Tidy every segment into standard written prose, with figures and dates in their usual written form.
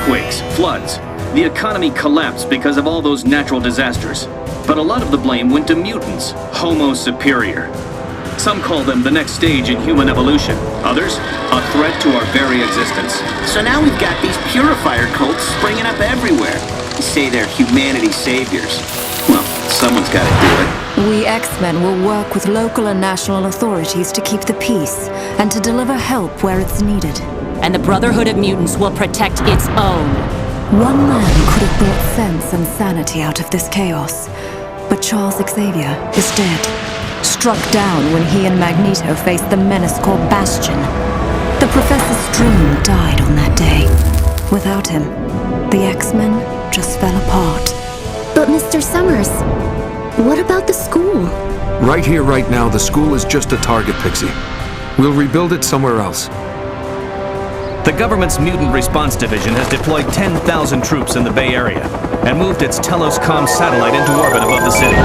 earthquakes, floods. The economy collapsed because of all those natural disasters. But a lot of the blame went to mutants, Homo superior. Some call them the next stage in human evolution. Others, a threat to our very existence. So now we've got these purifier cults springing up everywhere. They say they're humanity saviors. Well, someone's got to do it. We X-Men will work with local and national authorities to keep the peace and to deliver help where it's needed. And the Brotherhood of Mutants will protect its own. One man could have brought sense and sanity out of this chaos. But Charles Xavier is dead. Struck down when he and Magneto faced the menace called Bastion. The Professor's dream died on that day. Without him, the X-Men just fell apart. But Mr. Summers, what about the school? Right here, right now, the school is just a target, Pixie. We'll rebuild it somewhere else. The government's Mutant Response Division has deployed 10,000 troops in the Bay Area and moved its Telos-Com satellite into orbit above the city.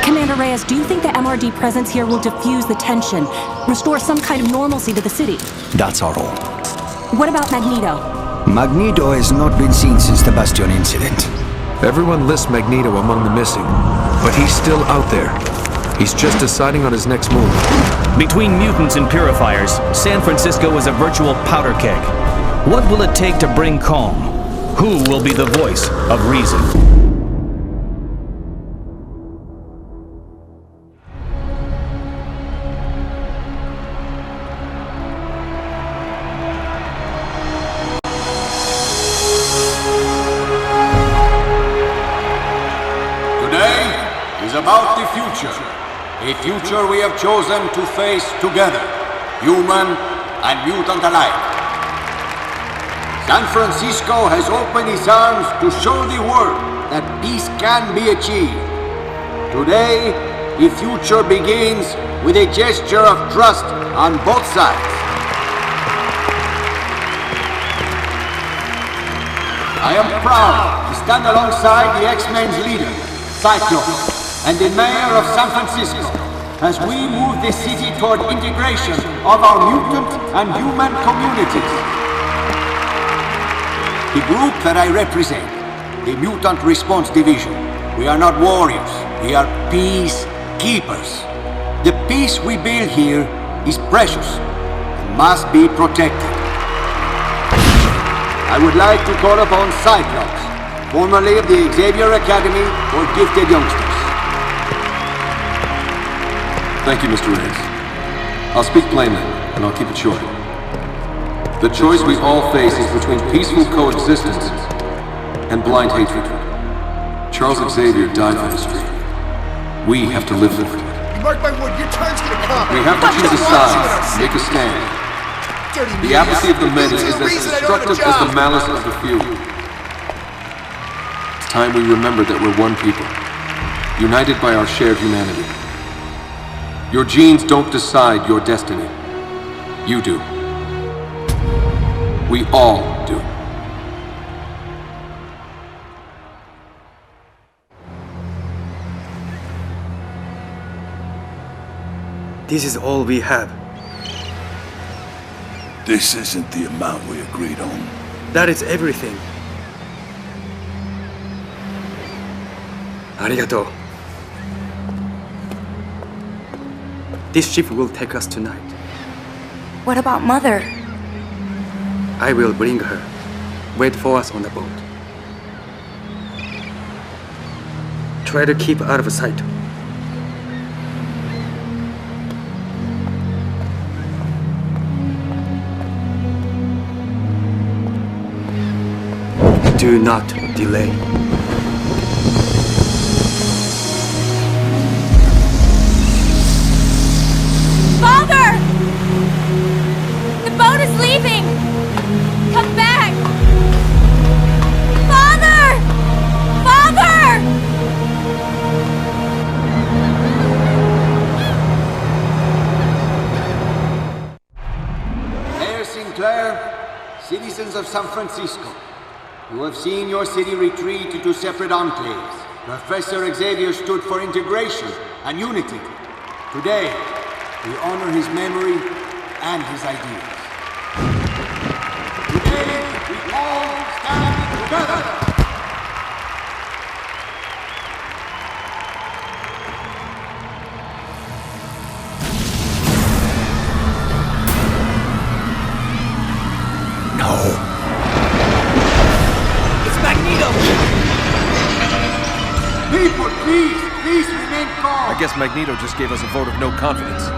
Commander Reyes, do you think the MRD presence here will diffuse the tension, restore some kind of normalcy to the city? That's our role. What about Magneto? Magneto has not been seen since the Bastion incident. Everyone lists Magneto among the missing, but he's still out there. He's just deciding on his next move. Between mutants and purifiers, San Francisco is a virtual powder keg. What will it take to bring calm? Who will be the voice of reason? Today is about the future. A future we have chosen to face together, human and mutant alike. San Francisco has opened its arms to show the world that peace can be achieved. Today, the future begins with a gesture of trust on both sides. I am proud to stand alongside the X-Men's leader, Cyclops, and the mayor of San Francisco as we move the city toward integration of our mutant and human communities. The group that I represent, the Mutant Response Division, we are not warriors, we are peacekeepers. The peace we build here is precious and must be protected. I would like to call upon Cyclops, formerly of the Xavier Academy for Gifted Youngsters. Thank you, Mr. Reyes. I'll speak plainly, and I'll keep it short. The choice we all face is between peaceful coexistence and blind hatred. Charles Xavier died for this dream. We have to live for it. Mark my word, your time's gonna come. We have to choose a side, make a stand. The apathy of the many is as destructive as the malice of the few. It's time we remember that we're one people, united by our shared humanity. Your genes don't decide your destiny. You do. We all do. This is all we have. This isn't the amount we agreed on. That is everything. Arigato. This ship will take us tonight. What about Mother? I will bring her. Wait for us on the boat. Try to keep out of sight. Do not delay. Father! The boat is leaving! Come back! Father! Father! Mayor Sinclair, citizens of San Francisco, you have seen your city retreat into separate enclaves. Professor Xavier stood for integration and unity. Today, we honor his memory and his ideas. Today, we all stand together! It's Magneto! People, please remain calm! I guess Magneto just gave us a vote of no confidence.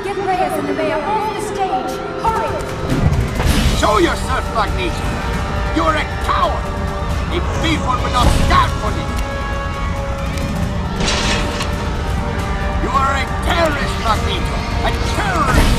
Get Reyes and the mayor off the stage! Hurry! Show yourself, Magneto! You're a coward! The people will not stand for you! You are a terrorist, Magneto! A terrorist!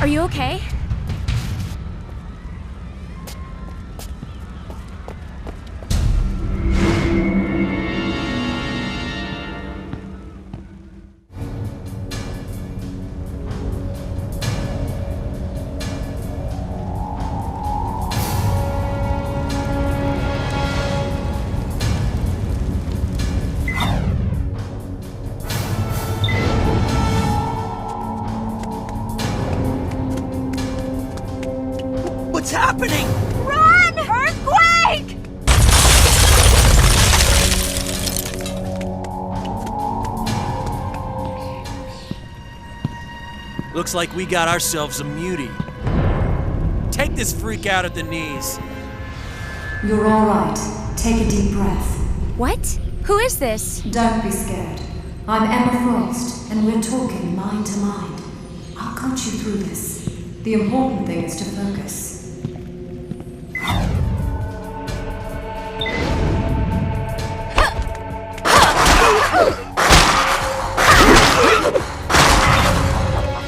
Are you okay? What's happening? Run! Earthquake! Looks like we got ourselves a mutie. Take this freak out at the knees. You're all right. Take a deep breath. What? Who is this? Don't be scared. I'm Emma Frost, and we're talking mind to mind. I'll coach you through this. The important thing is to focus.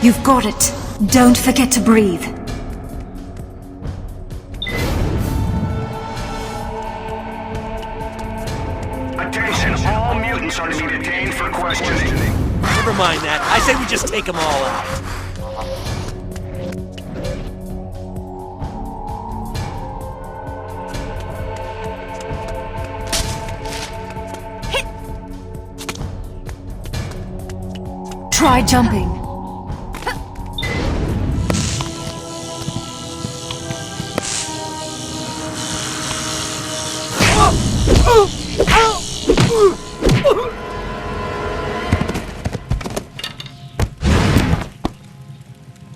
You've got it. Don't forget to breathe. Attention, all mutants are to be detained for questioning. Never mind that. I say we just take them all out. Try jumping.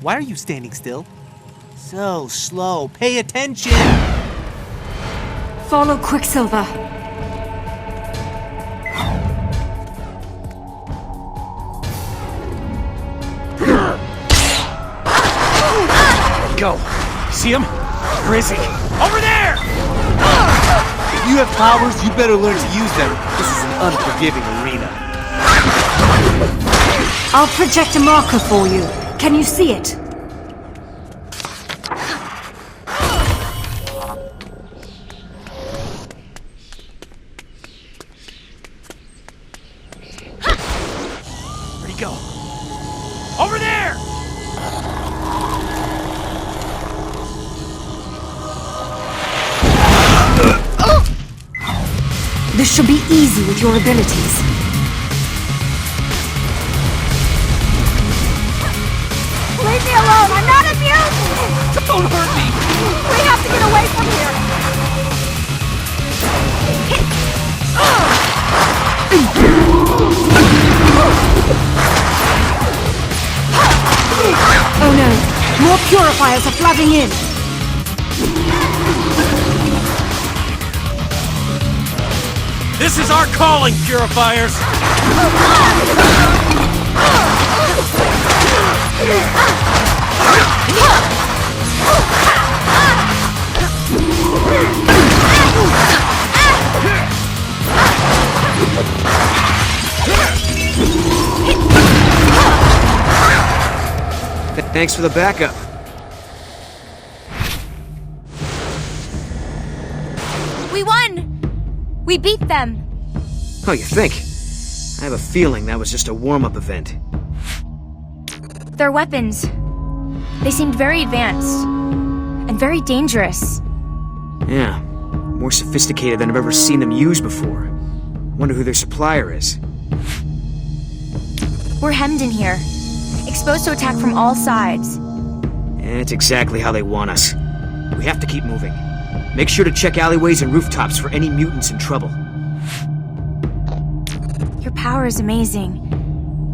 Why are you standing still? So slow. Pay attention! Follow Quicksilver. Go. See him? Where is he? Over there! If you have powers, you better learn to use them. This is an unforgiving arena. I'll project a marker for you. Can you see it? Where'd he go? Over there! This should be easy with your abilities. Leave me alone! I'm not a mutant! Don't hurt me! We have to get away from here! Oh no! More purifiers are flooding in! This is our calling, purifiers! Thanks for the backup. We won! We beat them! Oh, you think? I have a feeling that was just a warm-up event. Their weapons. They seemed very advanced. And very dangerous. Yeah. More sophisticated than I've ever seen them used before. Wonder who their supplier is. We're hemmed in here. Exposed to attack from all sides. It's exactly how they want us. We have to keep moving. Make sure to check alleyways and rooftops for any mutants in trouble. Your power is amazing.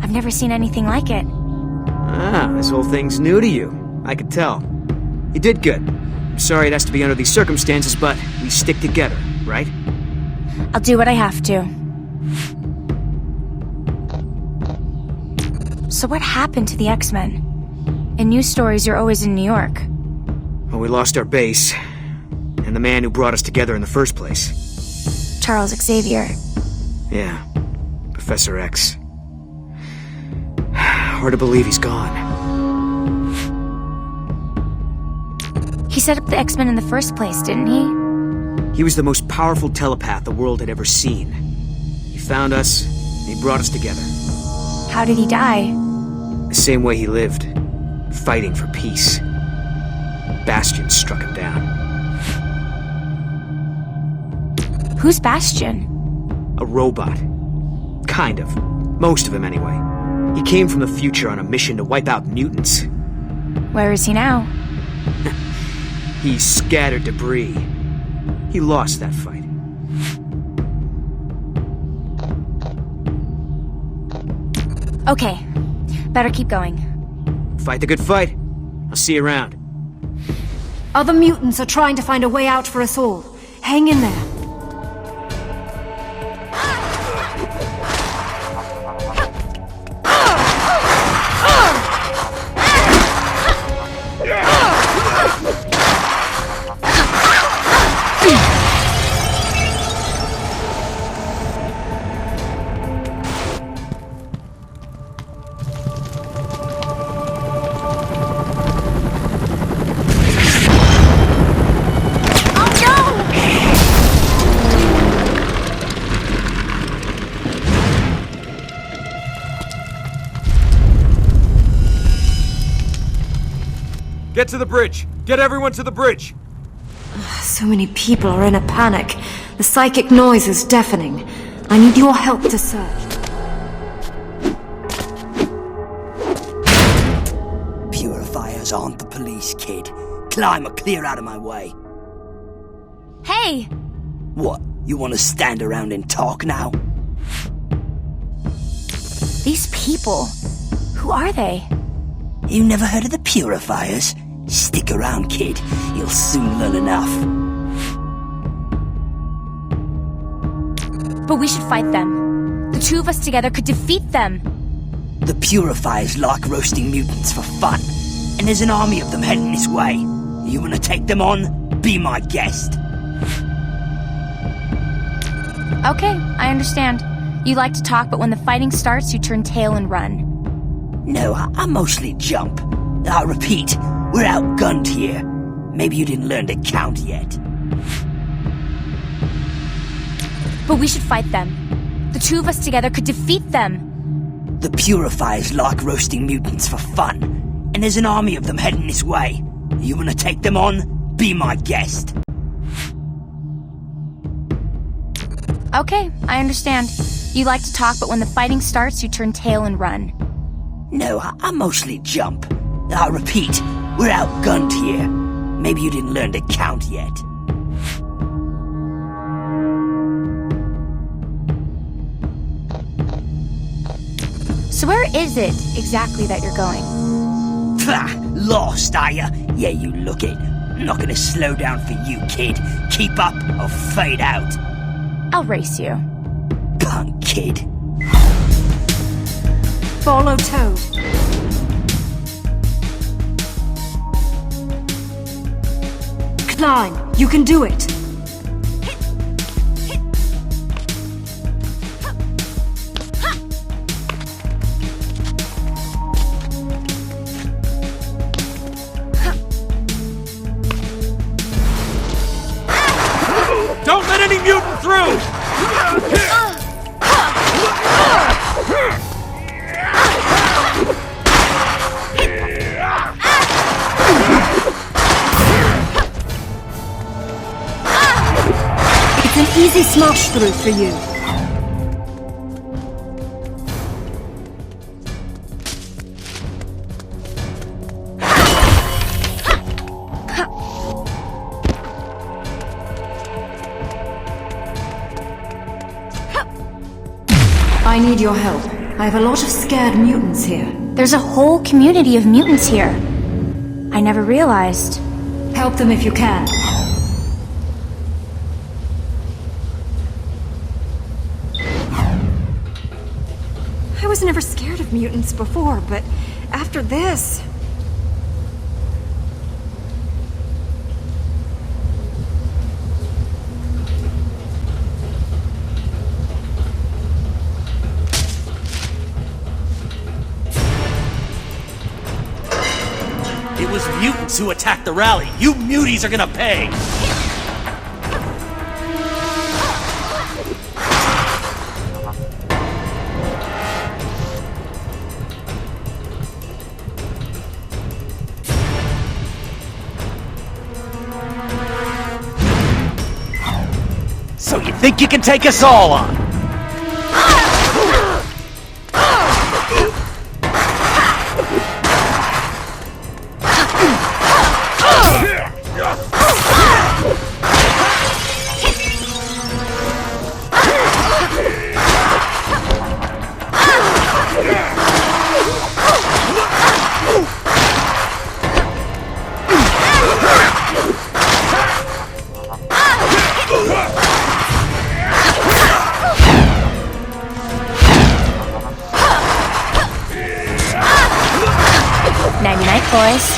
I've never seen anything like it. Ah, this whole thing's new to you. I could tell. You did good. I'm sorry it has to be under these circumstances, but we stick together, right? I'll do what I have to. So what happened to the X-Men? In news stories, you're always in New York. Well, we lost our base, and the man who brought us together in the first place. Charles Xavier. Yeah, Professor X. Hard to believe he's gone. He set up the X-Men in the first place, didn't he? He was the most powerful telepath the world had ever seen. He found us, and he brought us together. How did he die? The same way he lived, fighting for peace. Bastion struck him down. Who's Bastion? A robot. Kind of. Most of him, anyway. He came from the future on a mission to wipe out mutants. Where is he now? He scattered debris. He lost that fight. Okay. Better keep going. Fight the good fight. I'll see you around. Other mutants are trying to find a way out for us all. Hang in there. Get to the bridge! Get everyone to the bridge! So many people are in a panic. The psychic noise is deafening. I need your help to search. Purifiers aren't the police, kid. Climb or clear out of my way. Hey! What? You want to stand around and talk now? These people... Who are they? You never heard of the Purifiers? Stick around, kid. You'll soon learn enough. But we should fight them. The two of us together could defeat them. The Purifiers like roasting mutants for fun. And there's an army of them heading this way. You want to take them on? Be my guest. Okay, I understand. You like to talk, but when the fighting starts, you turn tail and run. No, I mostly jump. I repeat, we're outgunned here. Maybe you didn't learn to count yet. But we should fight them. The two of us together could defeat them. The purifiers like roasting mutants for fun, and there's an army of them heading this way. You wanna take them on? Be my guest. Okay, I understand. You like to talk, but when the fighting starts, you turn tail and run. No, I mostly jump. I repeat, we're outgunned here. Maybe you didn't learn to count yet. So where is it exactly that you're going? Pah! Lost, are ya? Yeah, you look it. I'm not gonna slow down for you, kid. Keep up or fade out. I'll race you. Punk kid. Follow Toad. Climb. You can do it. Don't let any mutant through! It's an easy smash through for you. I need your help. I have a lot of scared mutants here. There's a whole community of mutants here. I never realized. Help them if you can. I was never scared of mutants before, but after this... It was mutants who attacked the rally. You muties are gonna pay! So you think you can take us all on? Night-night, boys.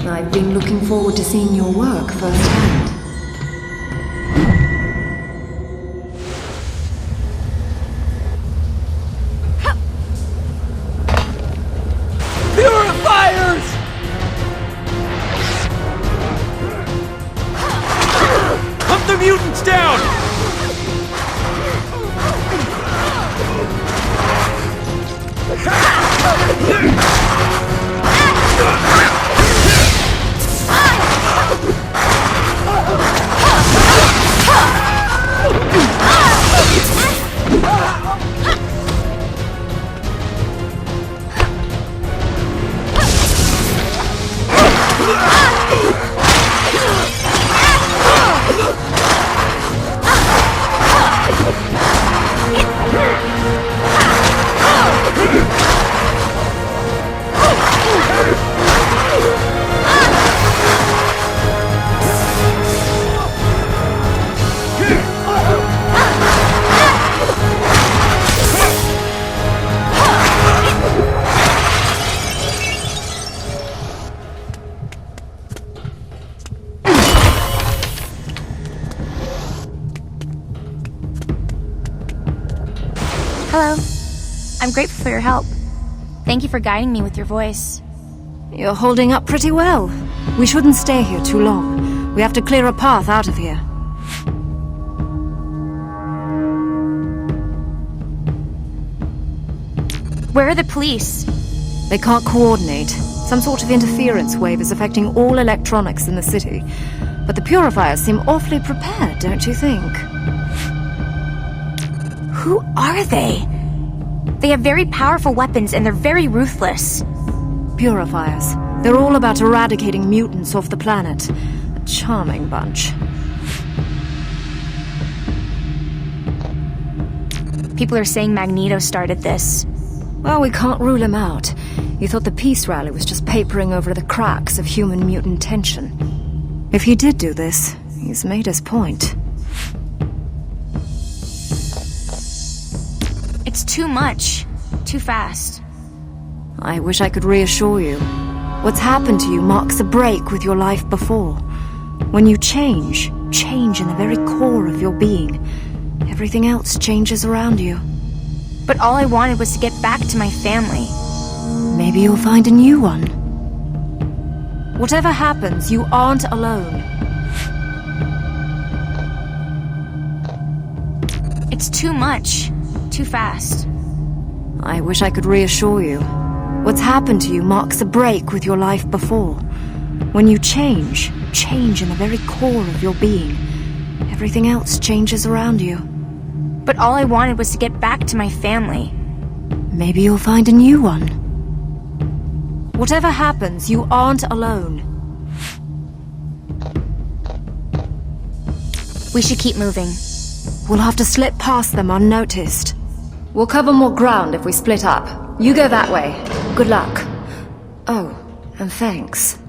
I've been looking forward to seeing your work firsthand. Purifiers! Hunt the mutants down! Hello. I'm grateful for your help. Thank you for guiding me with your voice. You're holding up pretty well. We shouldn't stay here too long. We have to clear a path out of here. Where are the police? They can't coordinate. Some sort of interference wave is affecting all electronics in the city. But the purifiers seem awfully prepared, don't you think? Who are they? They have very powerful weapons and they're very ruthless. Purifiers. They're all about eradicating mutants off the planet. A charming bunch. People are saying Magneto started this. Well, we can't rule him out. You thought the peace rally was just papering over the cracks of human-mutant tension. If he did do this, he's made his point. It's too much. Too fast. I wish I could reassure you. What's happened to you marks a break with your life before. When you change in the very core of your being, everything else changes around you. But all I wanted was to get back to my family. Maybe you'll find a new one. Whatever happens, you aren't alone. It's too much. Too fast. I wish I could reassure you. What's happened to you marks a break with your life before. When you change in the very core of your being, everything else changes around you. But all I wanted was to get back to my family. Maybe you'll find a new one. Whatever happens, you aren't alone. We should keep moving. We'll have to slip past them unnoticed. We'll cover more ground if we split up. You go that way. Good luck. Oh, and thanks.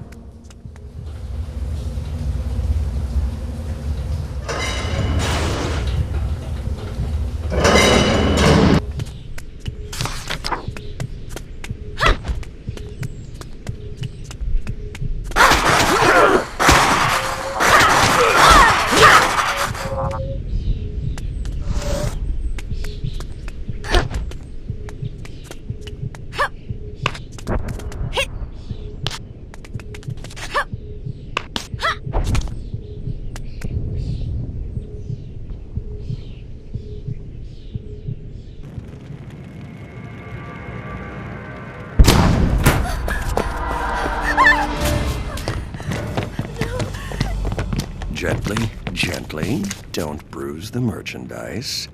Gently. Don't bruise the merchandise.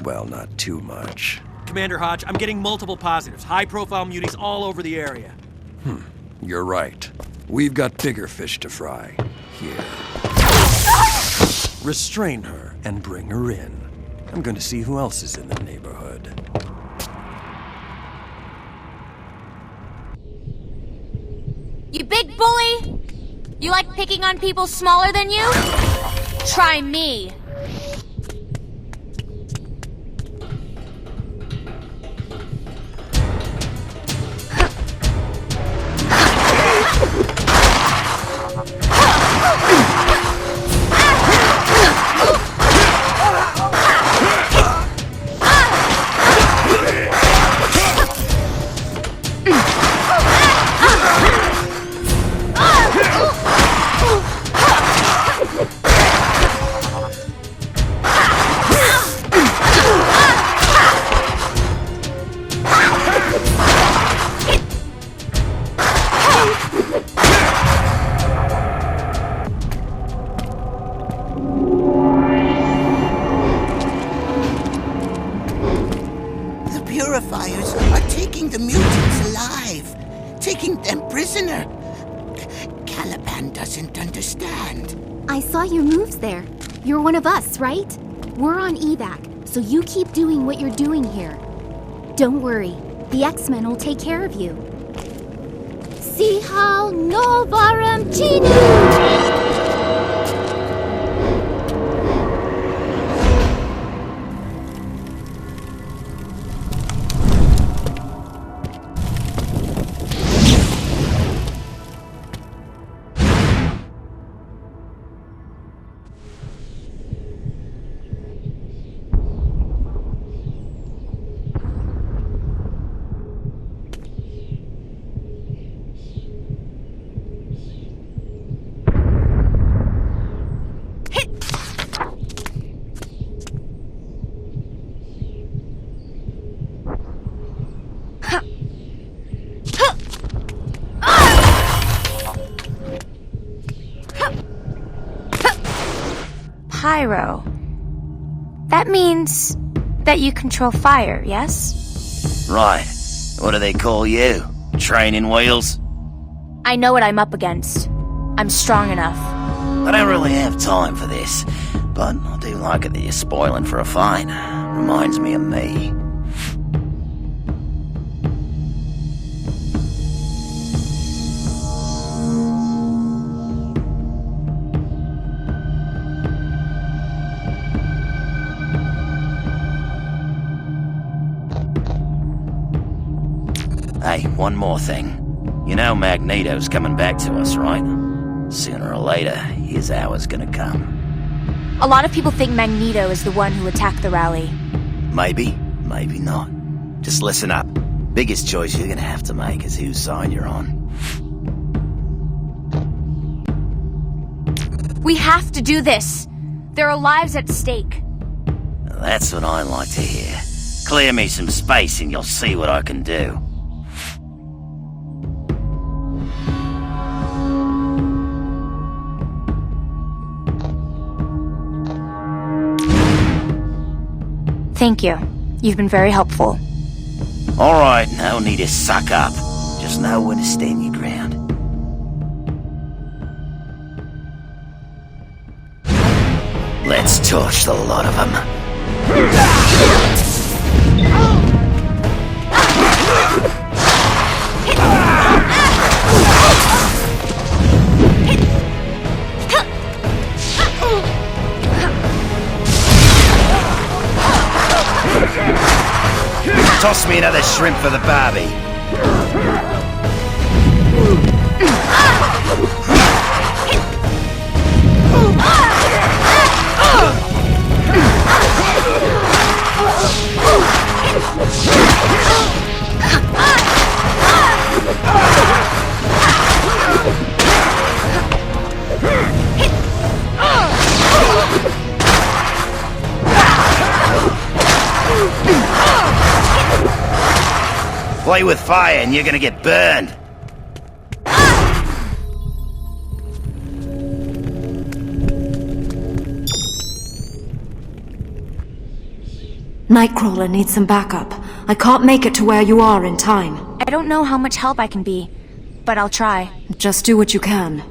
Well, not too much. Commander Hodge, I'm getting multiple positives. High-profile muties all over the area. You're right. We've got bigger fish to fry. Here. Restrain her and bring her in. I'm going to see who else is in the neighborhood. You big bully! You like picking on people smaller than you? Try me. Purifiers are taking the mutants alive, taking them prisoner. Caliban doesn't understand. I saw your moves there. You're one of us, right? We're on evac, so you keep doing what you're doing here. Don't worry, the X-Men will take care of you. See how Novarum Chinu! pyro. That means that you control fire, yes? Right. What do they call you? Training wheels? I know what I'm up against. I'm strong enough. I don't really have time for this, but I do like it that you're spoiling for a fight. Reminds me of me. Hey, one more thing. You know Magneto's coming back to us, right? Sooner or later, his hour's gonna come. A lot of people think Magneto is the one who attacked the rally. Maybe, maybe not. Just listen up. Biggest choice you're gonna have to make is whose side you're on. We have to do this. There are lives at stake. That's what I like to hear. Clear me some space and you'll see what I can do. Thank you. You've been very helpful. Alright, no need to suck up. Just know when to stand your ground. Let's torch the lot of them. Toss me another shrimp for the barbie. Play with fire and you're gonna get burned. Nightcrawler needs some backup. I can't make it to where you are in time. I don't know how much help I can be, but I'll try. Just do what you can.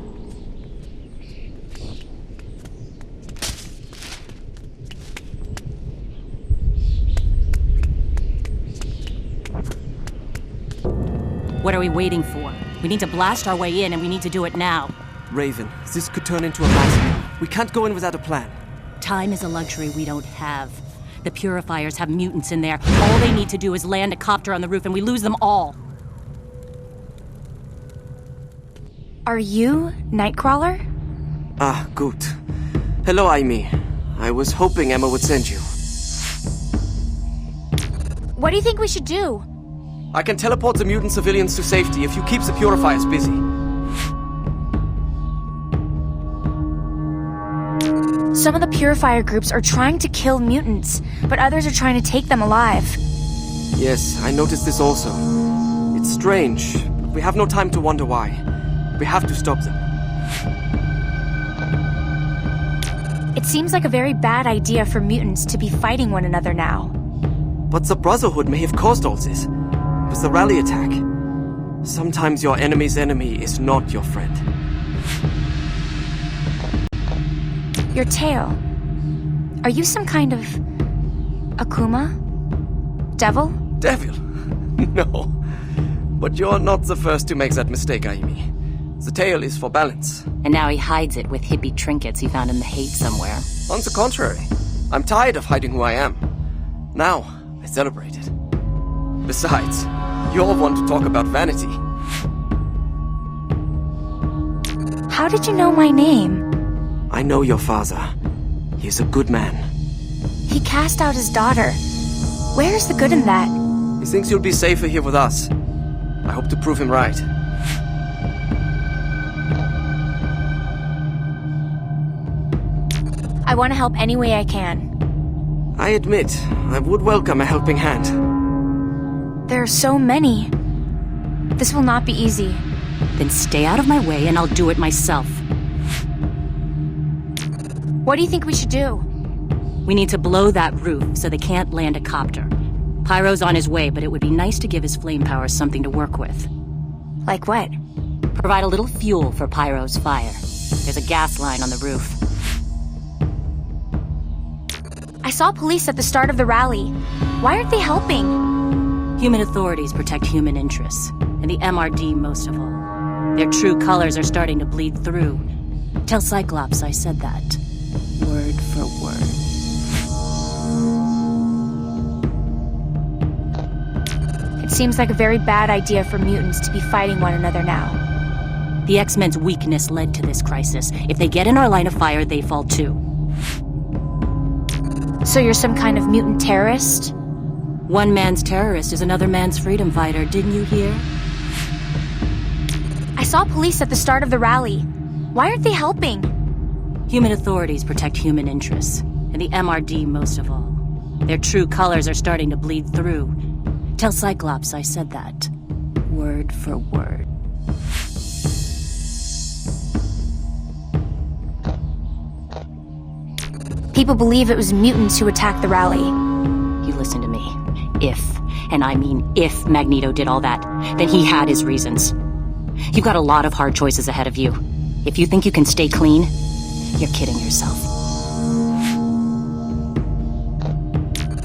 What are we waiting for? We need to blast our way in, and we need to do it now. Raven, this could turn into a massacre. We can't go in without a plan. Time is a luxury we don't have. The purifiers have mutants in there. All they need to do is land a copter on the roof, and we lose them all. Are you Nightcrawler? Ah, good. Hello, Aimi. I was hoping Emma would send you. What do you think we should do? I can teleport the mutant civilians to safety if you keep the purifiers busy. Some of the purifier groups are trying to kill mutants, but others are trying to take them alive. Yes, I noticed this also. It's strange, but we have no time to wonder why. We have to stop them. It seems like a very bad idea for mutants to be fighting one another now. But the Brotherhood may have caused all this. With the rally attack. Sometimes your enemy's enemy is not your friend. Your tail. Are you some kind of... Akuma? Devil? Devil? No. But you're not the first to make that mistake, Aimi. The tail is for balance. And now he hides it with hippie trinkets he found in the hate somewhere. On the contrary, I'm tired of hiding who I am. Now, I celebrate it. Besides, you all want to talk about vanity. How did you know my name? I know your father. He's a good man. He cast out his daughter. Where is the good in that? He thinks you'll be safer here with us. I hope to prove him right. I want to help any way I can. I admit, I would welcome a helping hand. There are so many. This will not be easy. Then stay out of my way and I'll do it myself. What do you think we should do? We need to blow that roof so they can't land a copter. Pyro's on his way, but it would be nice to give his flame power something to work with. Like what? Provide a little fuel for Pyro's fire. There's a gas line on the roof. I saw police at the start of the rally. Why aren't they helping? Human authorities protect human interests, and the MRD most of all. Their true colors are starting to bleed through. Tell Cyclops I said that. Word for word. It seems like a very bad idea for mutants to be fighting one another now. The X-Men's weakness led to this crisis. If they get in our line of fire, they fall too. So you're some kind of mutant terrorist? One man's terrorist is another man's freedom fighter, didn't you hear? I saw police at the start of the rally. Why aren't they helping? Human authorities protect human interests, and the MRD most of all. Their true colors are starting to bleed through. Tell Cyclops I said that. Word for word. People believe it was mutants who attacked the rally. You listen to me. If, and I mean if, Magneto did all that, then he had his reasons. You've got a lot of hard choices ahead of you. If you think you can stay clean, you're kidding yourself.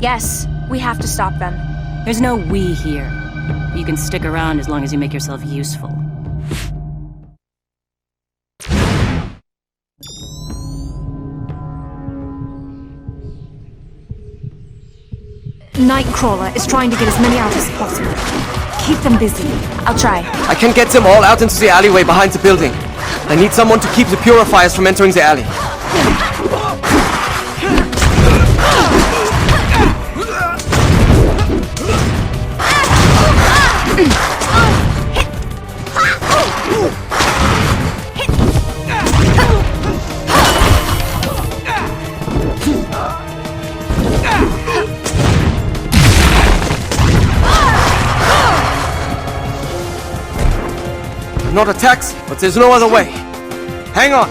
Yes, we have to stop them. There's no we here. You can stick around as long as you make yourself useful. Nightcrawler is trying to get as many out as possible. Keep them busy. I'll try. I can get them all out into the alleyway behind the building. I need someone to keep the purifiers from entering the alley. Not attacks, but there's no other way. Hang on!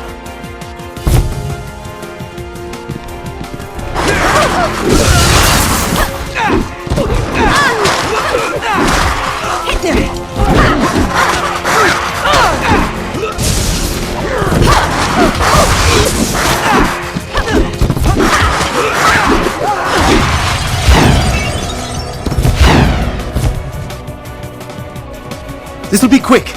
This'll be quick.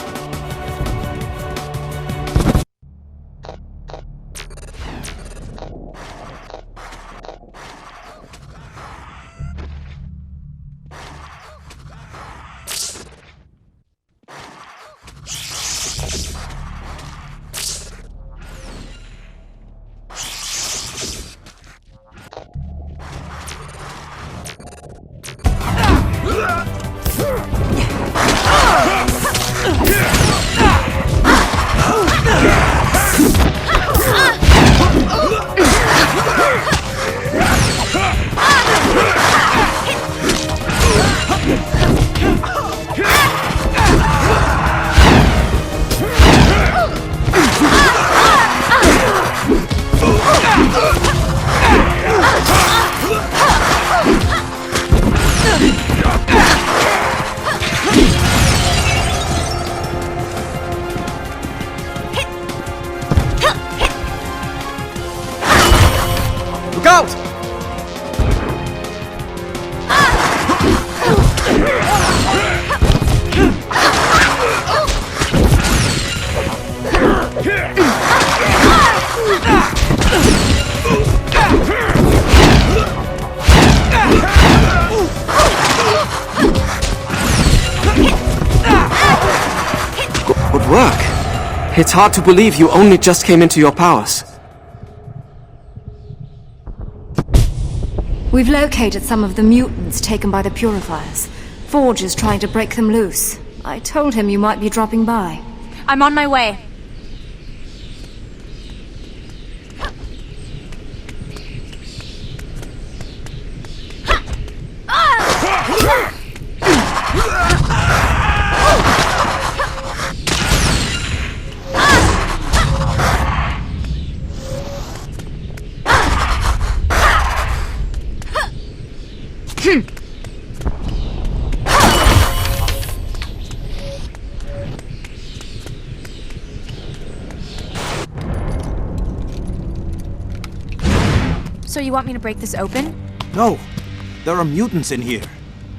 Good work. It's hard to believe you only just came into your powers. We've located some of the mutants taken by the purifiers. Forge is trying to break them loose. I told him you might be dropping by. I'm on my way. So you want me to break this open? No. There are mutants in here.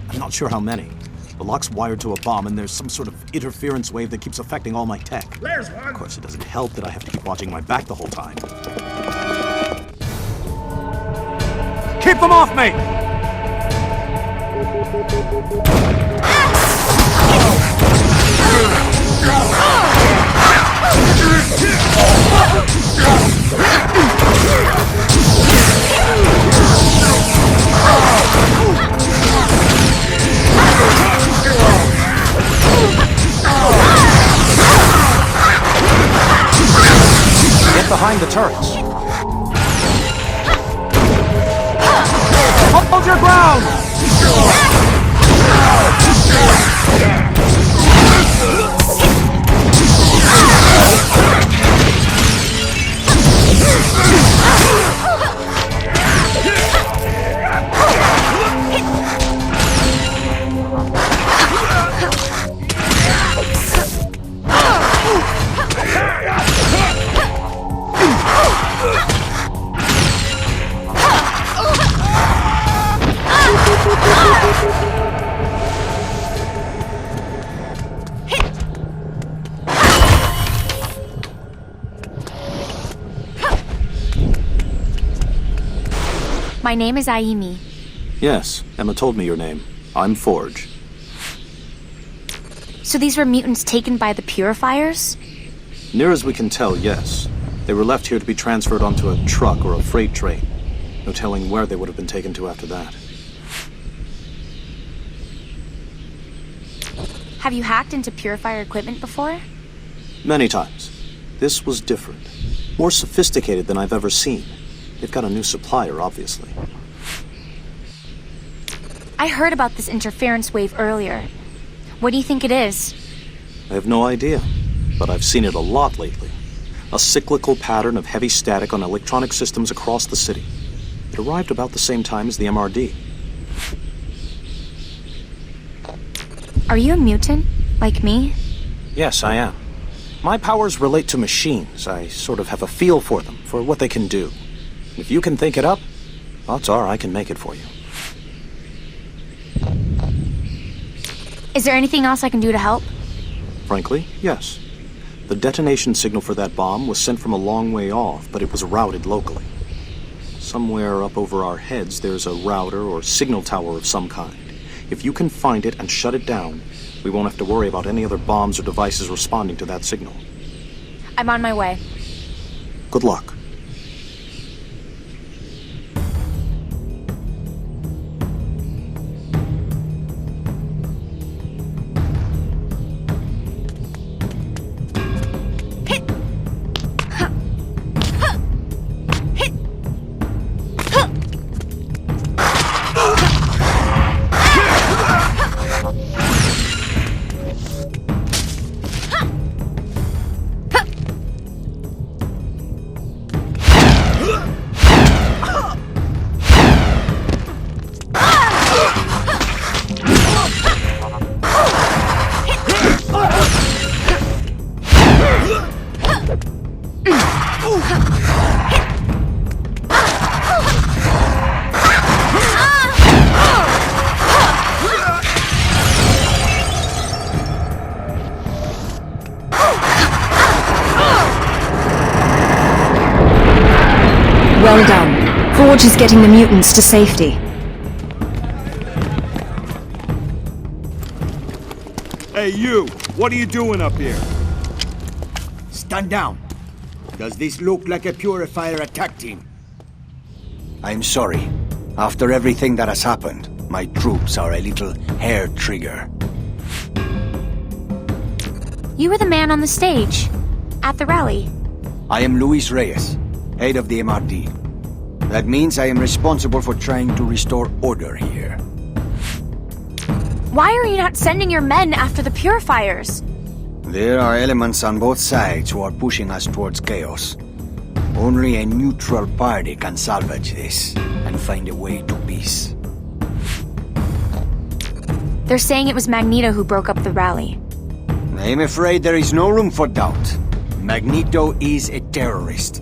I'm not sure how many. The lock's wired to a bomb, and there's some sort of interference wave that keeps affecting all my tech. There's one. Of course, it doesn't help that I have to keep watching my back the whole time. Keep them off me! Get behind the turrets. Hold your ground! My name is Aimi. Yes, Emma told me your name. I'm Forge. So these were mutants taken by the purifiers? Near as we can tell, yes. They were left here to be transferred onto a truck or a freight train. No telling where they would have been taken to after that. Have you hacked into purifier equipment before? Many times. This was different. More sophisticated than I've ever seen. They've got a new supplier, obviously. I heard about this interference wave earlier. What do you think it is? I have no idea, but I've seen it a lot lately. A cyclical pattern of heavy static on electronic systems across the city. It arrived about the same time as the MRD. Are you a mutant? Like me? Yes, I am. My powers relate to machines. I sort of have a feel for them, for what they can do. If you can think it up, odds are I can make it for you. Is there anything else I can do to help? Frankly, yes. The detonation signal for that bomb was sent from a long way off, but it was routed locally. Somewhere up over our heads, there's a router or signal tower of some kind. If you can find it and shut it down, we won't have to worry about any other bombs or devices responding to that signal. I'm on my way. Good luck. Well done. Forge is getting the mutants to safety. Hey, you! What are you doing up here? Stand down. Does this look like a purifier attack team? I'm sorry. After everything that has happened, my troops are a little hair-trigger. You were the man on the stage. At the rally. I am Luis Reyes, head of the MRD. That means I am responsible for trying to restore order here. Why are you not sending your men after the purifiers? There are elements on both sides who are pushing us towards chaos. Only a neutral party can salvage this and find a way to peace. They're saying it was Magneto who broke up the rally. I'm afraid there is no room for doubt. Magneto is a terrorist.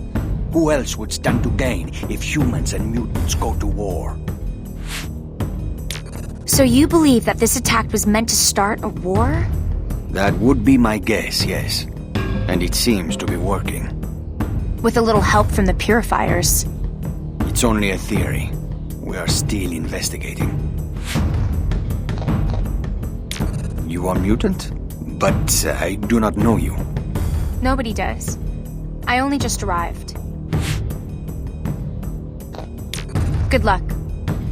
Who else would stand to gain if humans and mutants go to war? So you believe that this attack was meant to start a war? That would be my guess, yes. And it seems to be working. With a little help from the purifiers. It's only a theory. We are still investigating. You are mutant? But I do not know you. Nobody does. I only just arrived. Good luck.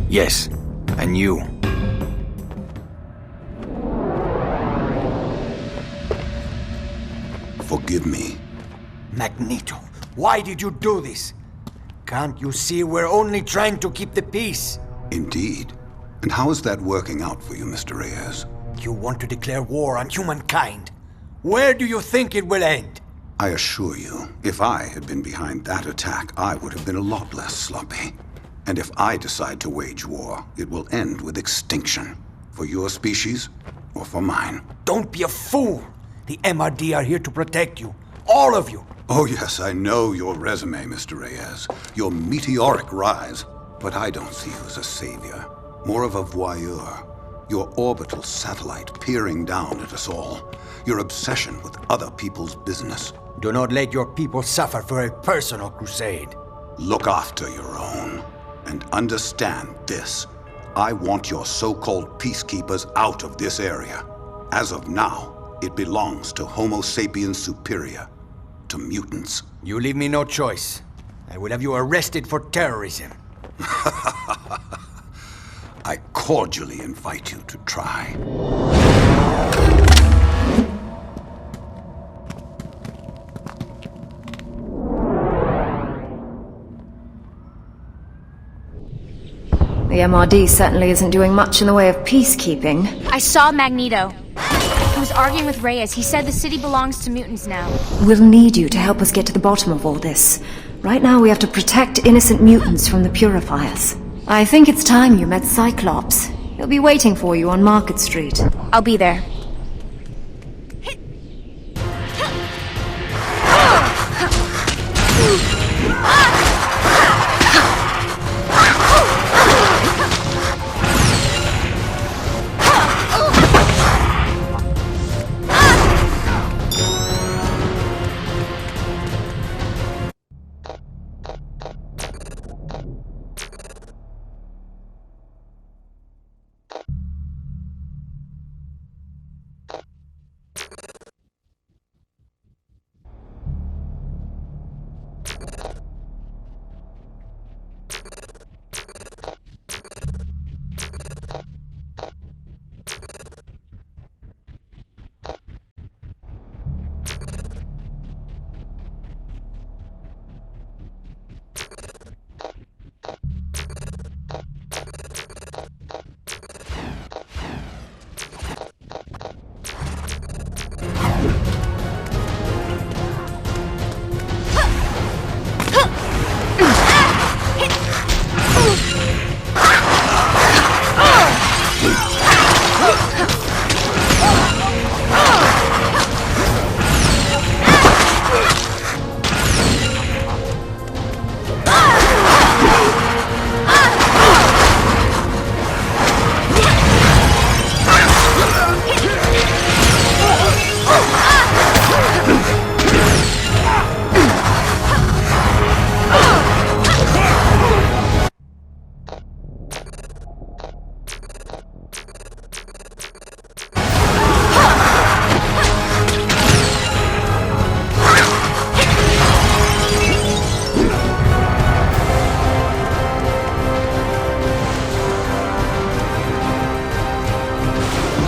Yes, and you. Forgive me. Magneto, why did you do this? Can't you see we're only trying to keep the peace? Indeed. And how is that working out for you, Mr. Reyes? You want to declare war on humankind. Where do you think it will end? I assure you, if I had been behind that attack, I would have been a lot less sloppy. And if I decide to wage war, it will end with extinction. For your species, or for mine. Don't be a fool! The MRD are here to protect you. All of you! Oh yes, I know your resume, Mr. Reyes. Your meteoric rise. But I don't see you as a savior. More of a voyeur. Your orbital satellite peering down at us all. Your obsession with other people's business. Do not let your people suffer for a personal crusade. Look after your own. And understand this. I want your so-called peacekeepers out of this area. As of now, it belongs to Homo sapiens superior. To mutants. You leave me no choice. I will have you arrested for terrorism. I cordially invite you to try. The MRD certainly isn't doing much in the way of peacekeeping. I saw Magneto. He was arguing with Reyes. He said the city belongs to mutants now. We'll need you to help us get to the bottom of all this. Right now we have to protect innocent mutants from the purifiers. I think it's time you met Cyclops. He'll be waiting for you on Market Street. I'll be there.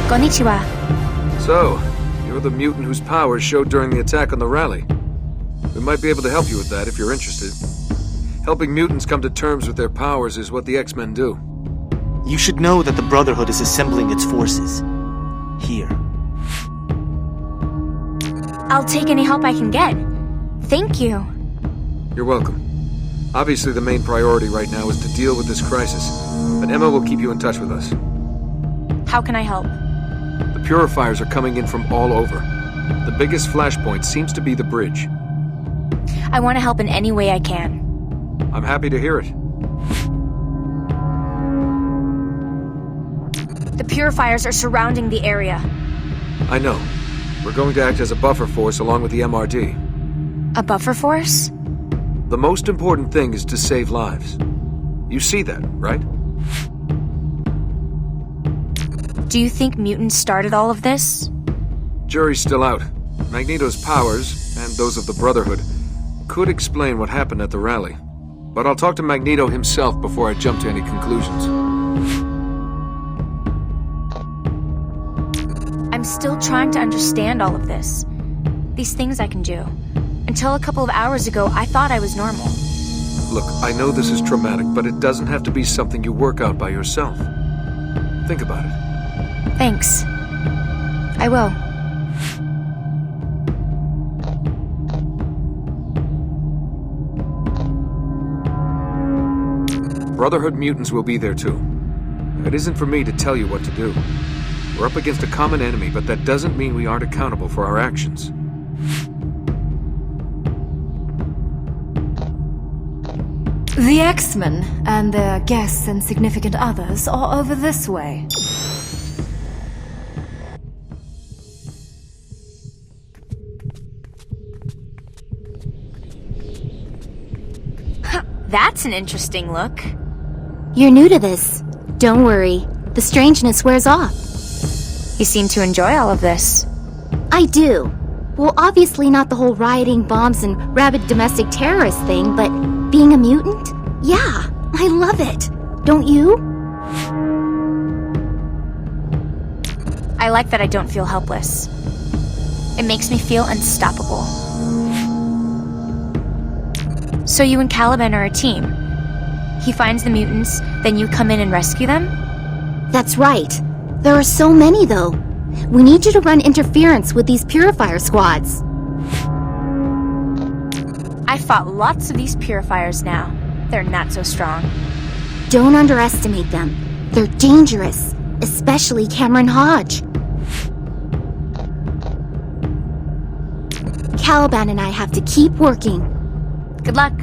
Konnichiwa. So, you're the mutant whose powers showed during the attack on the rally. We might be able to help you with that if you're interested. Helping mutants come to terms with their powers is what the X-Men do. You should know that the Brotherhood is assembling its forces. Here. I'll take any help I can get. Thank you. You're welcome. Obviously, the main priority right now is to deal with this crisis, but Emma will keep you in touch with us. How can I help? The purifiers are coming in from all over. The biggest flashpoint seems to be the bridge. I want to help in any way I can. I'm happy to hear it. The purifiers are surrounding the area. I know. We're going to act as a buffer force along with the MRD. A buffer force? The most important thing is to save lives. You see that, right? Do you think mutants started all of this? Jury's still out. Magneto's powers, and those of the Brotherhood, could explain what happened at the rally. But I'll talk to Magneto himself before I jump to any conclusions. I'm still trying to understand all of this. These things I can do. Until a couple of hours ago, I thought I was normal. Look, I know this is traumatic, but it doesn't have to be something you work out by yourself. Think about it. Thanks. I will. Brotherhood mutants will be there too. It isn't for me to tell you what to do. We're up against a common enemy, but that doesn't mean we aren't accountable for our actions. The X-Men and their guests and significant others are over this way. That's an interesting look. You're new to this. Don't worry. The strangeness wears off. You seem to enjoy all of this. I do. Well, obviously not the whole rioting, bombs, and rabid domestic terrorist thing, but being a mutant? Yeah, I love it. Don't you? I like that I don't feel helpless. It makes me feel unstoppable. So you and Caliban are a team. He finds the mutants, then you come in and rescue them? That's right. There are so many, though. We need you to run interference with these purifier squads. I fought lots of these purifiers now. They're not so strong. Don't underestimate them. They're dangerous, especially Cameron Hodge. Caliban and I have to keep working. Good luck.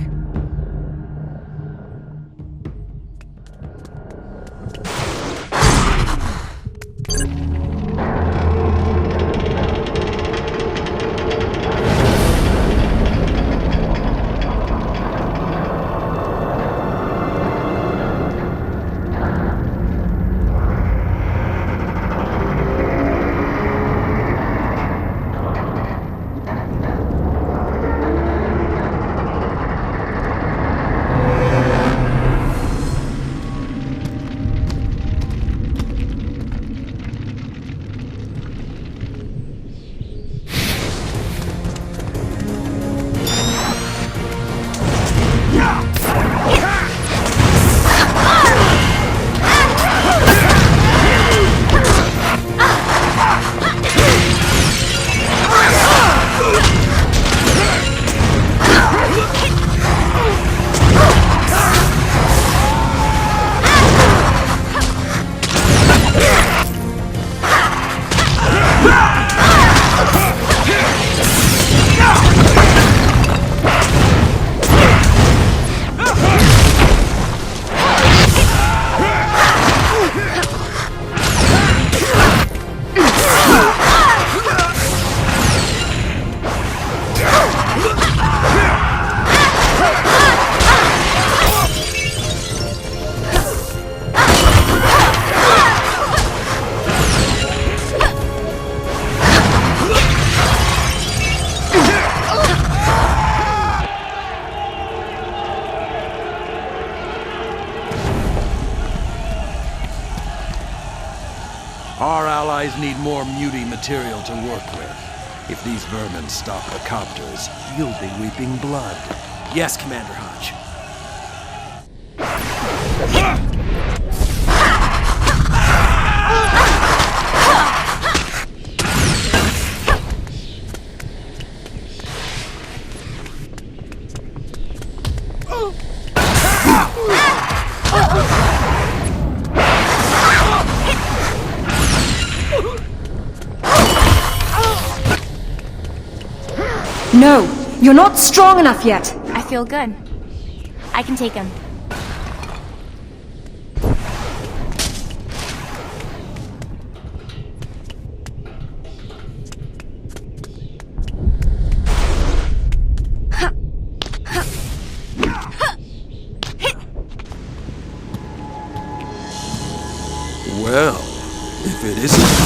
Our allies need more muty material to work with. If these vermin stop the copters, you'll be weeping blood. Yes, Commander Hodge. No, you're not strong enough yet. I feel good. I can take him. Well, if it isn't...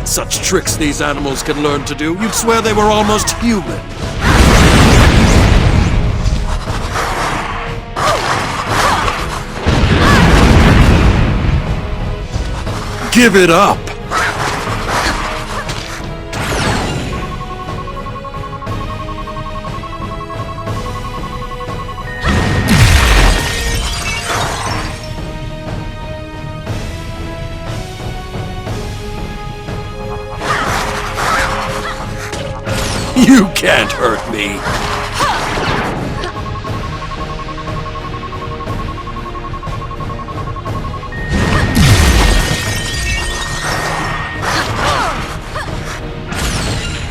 Such tricks these animals can learn to do, you'd swear they were almost human. Give it up! You can't hurt me!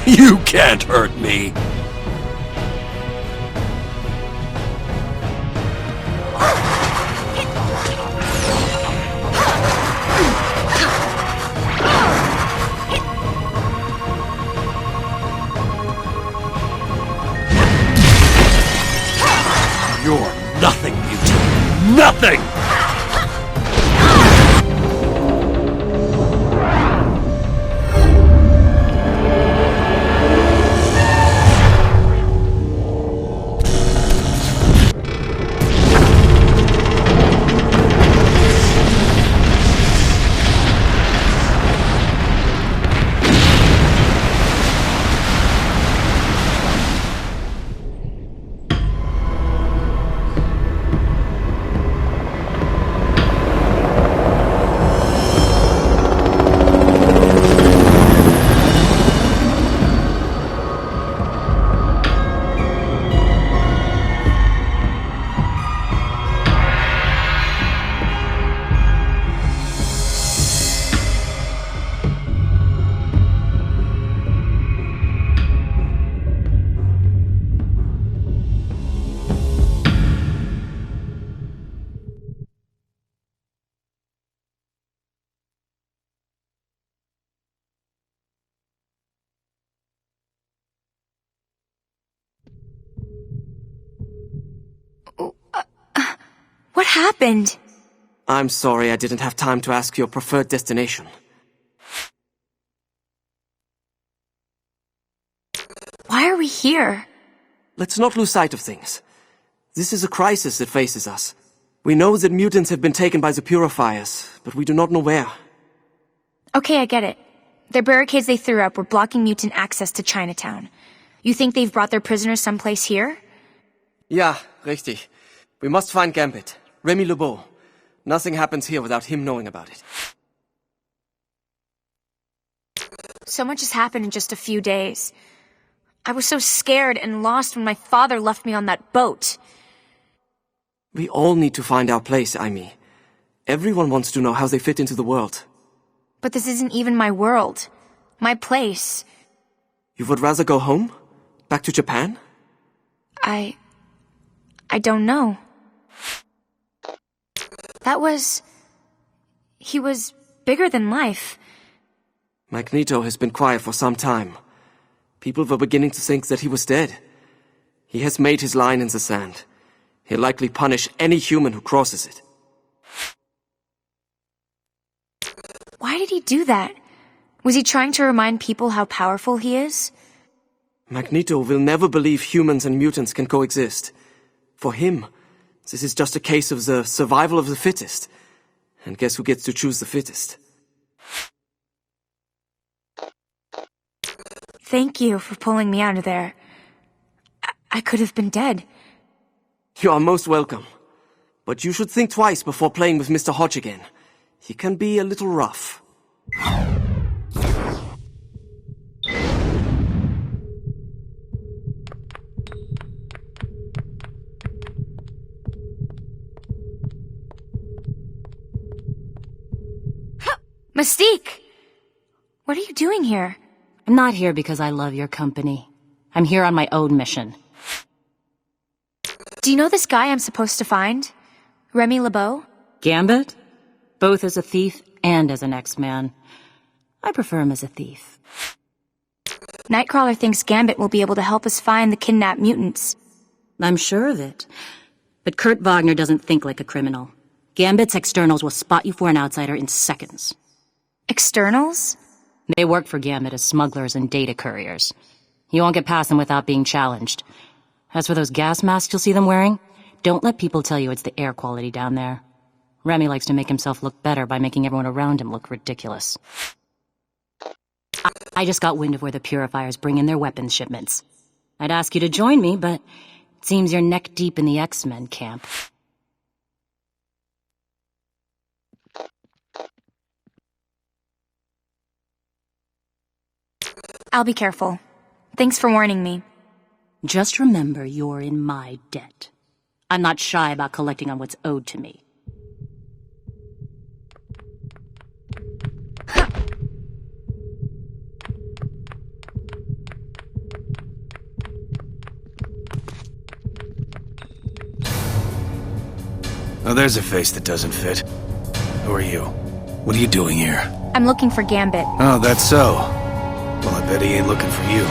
You can't hurt me! You're nothing, Beauty! Nothing! What happened? I'm sorry I didn't have time to ask your preferred destination. Why are we here? Let's not lose sight of things. This is a crisis that faces us. We know that mutants have been taken by the purifiers, but we do not know where. Okay, I get it. The barricades they threw up were blocking mutant access to Chinatown. You think they've brought their prisoners someplace here? Ja, richtig. We must find Gambit. Remy Lebeau. Nothing happens here without him knowing about it. So much has happened in just a few days. I was so scared and lost when my father left me on that boat. We all need to find our place, Aimi. Everyone wants to know how they fit into the world. But this isn't even my world. My place. You would rather go home? Back to Japan? I don't know. He was bigger than life. Magneto has been quiet for some time. People were beginning to think that he was dead. He has made his line in the sand. He'll likely punish any human who crosses it. Why did he do that? Was he trying to remind people how powerful he is? Magneto will never believe humans and mutants can coexist. For him, This is just a case of the survival of the fittest. And guess who gets to choose the fittest? Thank you for pulling me out of there. I could have been dead. You are most welcome. But you should think twice before playing with Mr. Hodge again. He can be a little rough. Mystique! What are you doing here? I'm not here because I love your company. I'm here on my own mission. Do you know this guy I'm supposed to find? Remy LeBeau? Gambit? Both as a thief and as an X-Man. I prefer him as a thief. Nightcrawler thinks Gambit will be able to help us find the kidnapped mutants. I'm sure of it. But Kurt Wagner doesn't think like a criminal. Gambit's externals will spot you for an outsider in seconds. Externals? They work for Gambit as smugglers and data couriers. You won't get past them without being challenged. As for those gas masks you'll see them wearing, don't let people tell you it's the air quality down there. Remy likes to make himself look better by making everyone around him look ridiculous. I just got wind of where the purifiers bring in their weapons shipments. I'd ask you to join me, but it seems you're neck deep in the X-Men camp. I'll be careful. Thanks for warning me. Just remember you're in my debt. I'm not shy about collecting on what's owed to me. Oh, there's a face that doesn't fit. Who are you? What are you doing here? I'm looking for Gambit. Oh, that's so. Well, I bet he ain't looking for you.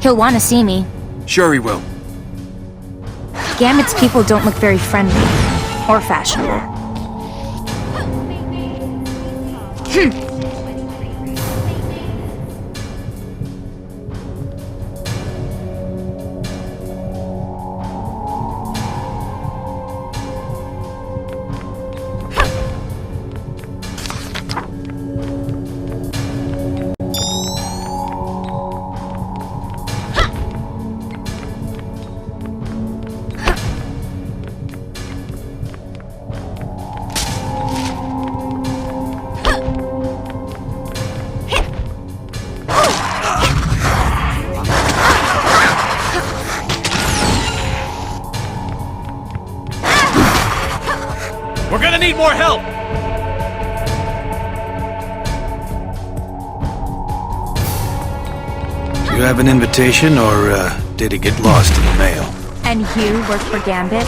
He'll want to see me. Sure he will. Gambit's people don't look very friendly. Or fashionable. We're gonna need more help! You have an invitation, or did it get lost in the mail? And you work for Gambit?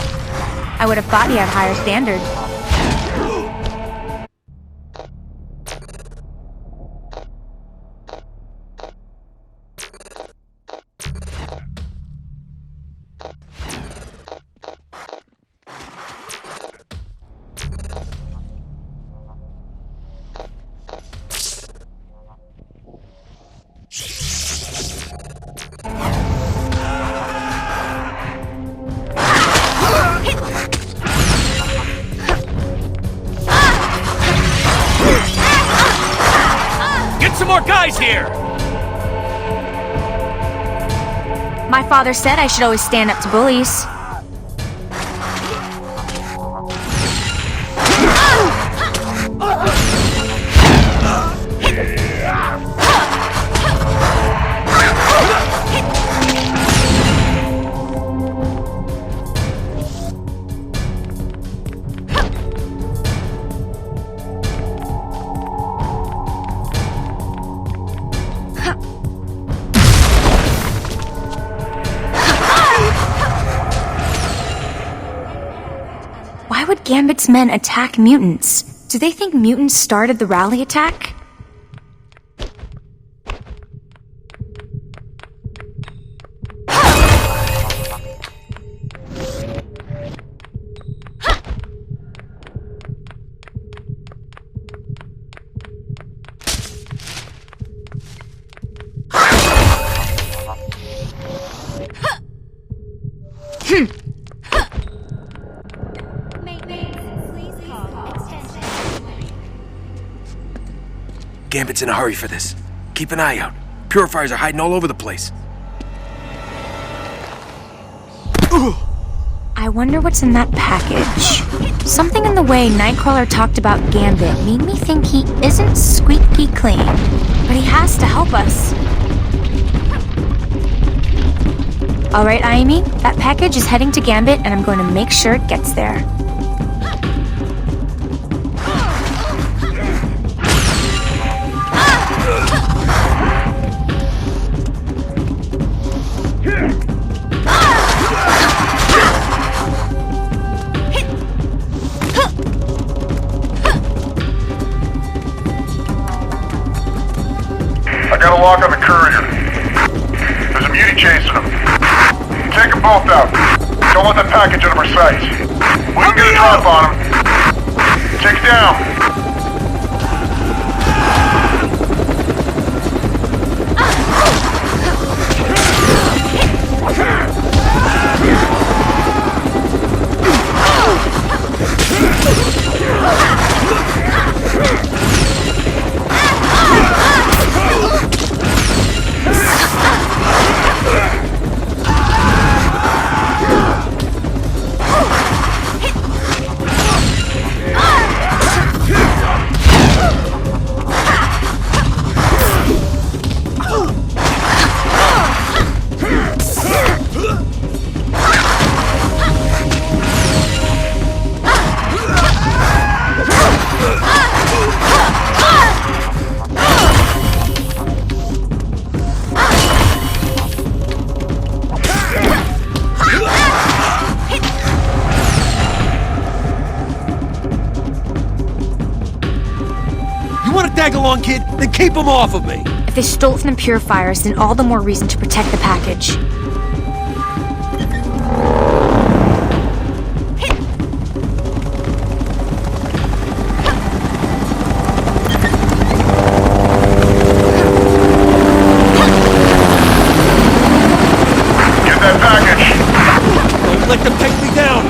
I would have thought he had higher standards. Here! My father said I should always stand up to bullies. Why would Gambit's men attack mutants? Do they think mutants started the rally attack? Gambit's in a hurry for this. Keep an eye out. Purifiers are hiding all over the place. I wonder what's in that package. Something in the way Nightcrawler talked about Gambit made me think he isn't squeaky clean. But he has to help us. Alright, Aimi, that package is heading to Gambit and I'm going to make sure it gets there. I got a lock on the courier. There's a mutie chasing him. Take them both out. Don't let that package out of our sights. We can get a drop on him. Take it down. Tag along, kid, then keep them off of me. If they stole it from the purifiers, then all the more reason to protect the package. Get that package. Don't let them take me down.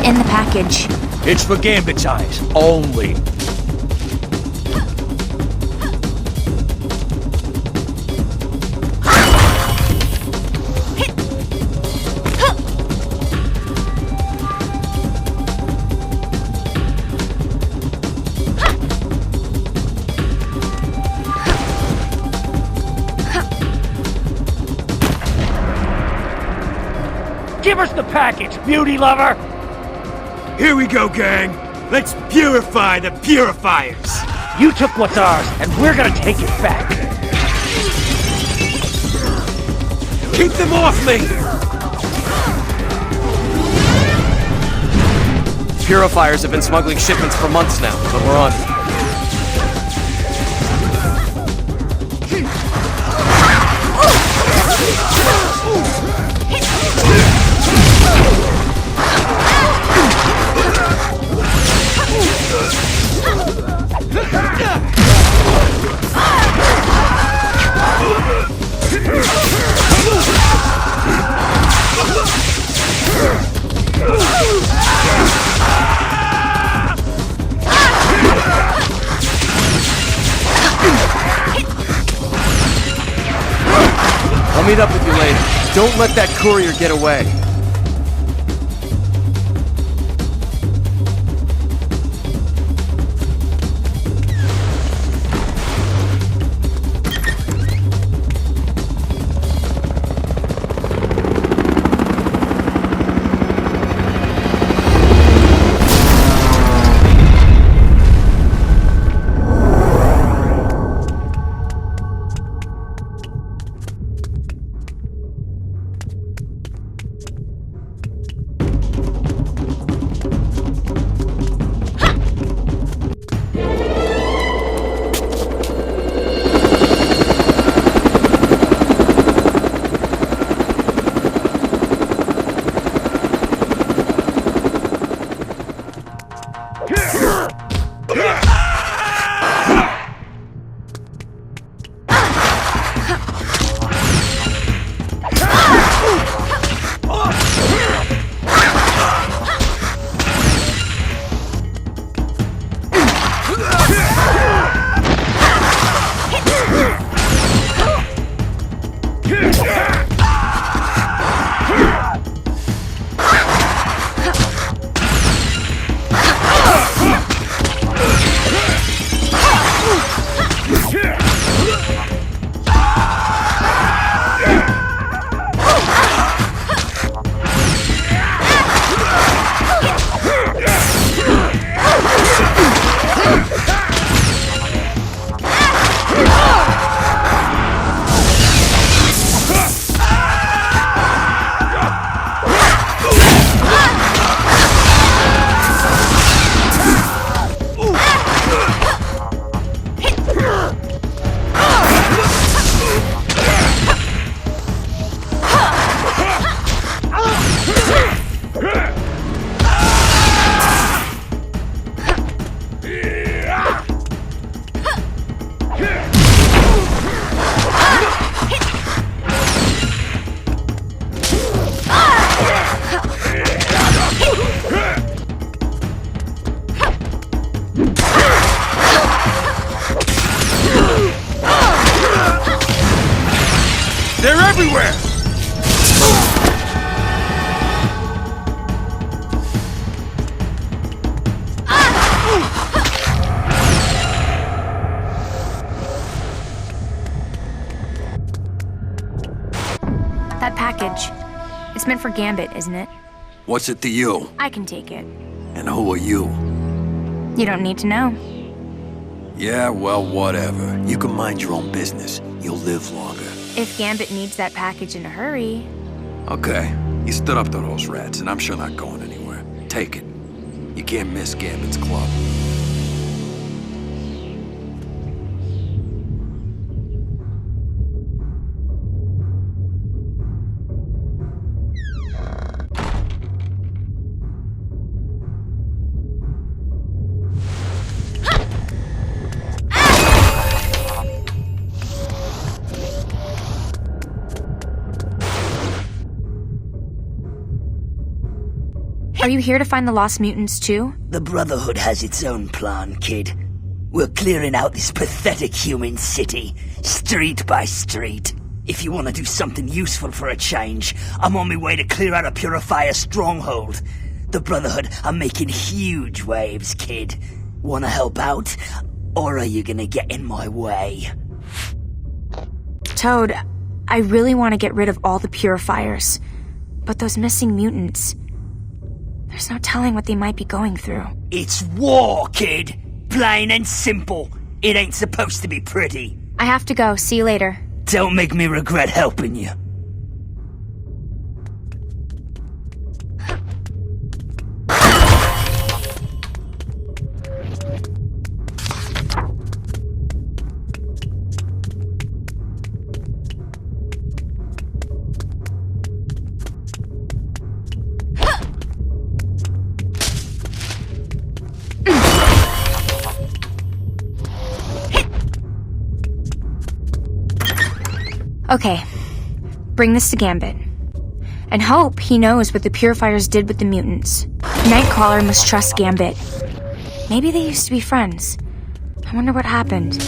In the package. It's for Gambit's eyes, only. Give us the package, beauty lover! Here we go, gang. Let's purify the purifiers. You took what's ours, and we're gonna take it back. Keep them off me! Purifiers have been smuggling shipments for months now, but we're on. I'll meet up with you later. Don't let that courier get away. meant for Gambit, isn't it? What's it to you? I can take it. And who are you? You don't need to know. Yeah, well, whatever. You can mind your own business. You'll live longer. If Gambit needs that package in a hurry... Okay. You stood up to those rats, and I'm sure not going anywhere. Take it. You can't miss Gambit's club. Are you here to find the lost mutants, too? The Brotherhood has its own plan, kid. We're clearing out this pathetic human city, street by street. If you want to do something useful for a change, I'm on my way to clear out a purifier stronghold. The Brotherhood are making huge waves, kid. Want to help out? Or are you gonna get in my way? Toad, I really want to get rid of all the purifiers. But those missing mutants... There's no telling what they might be going through. It's war, kid! Plain and simple. It ain't supposed to be pretty. I have to go. See you later. Don't make me regret helping you. Okay. Bring this to Gambit. And hope he knows what the purifiers did with the mutants. Nightcrawler must trust Gambit. Maybe they used to be friends. I wonder what happened.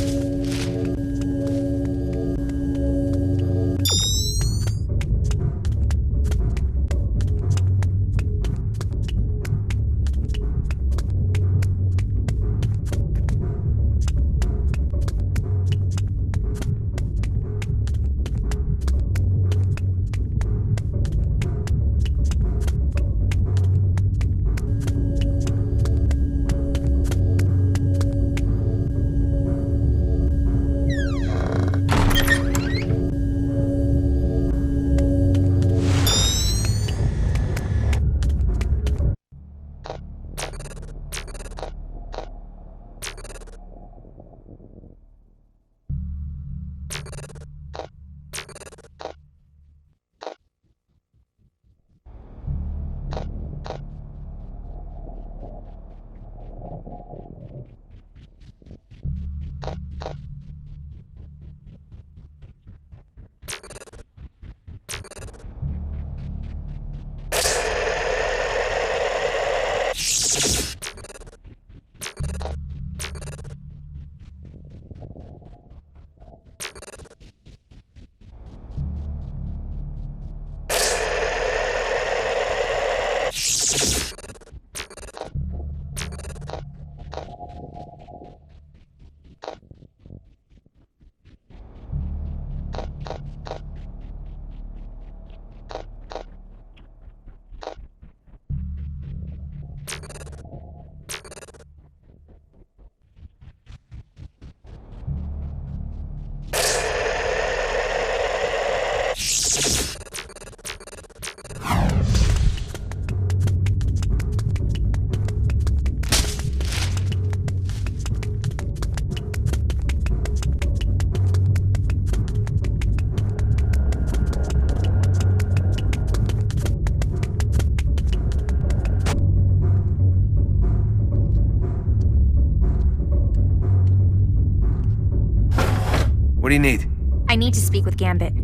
What do you need? I need to speak with Gambit.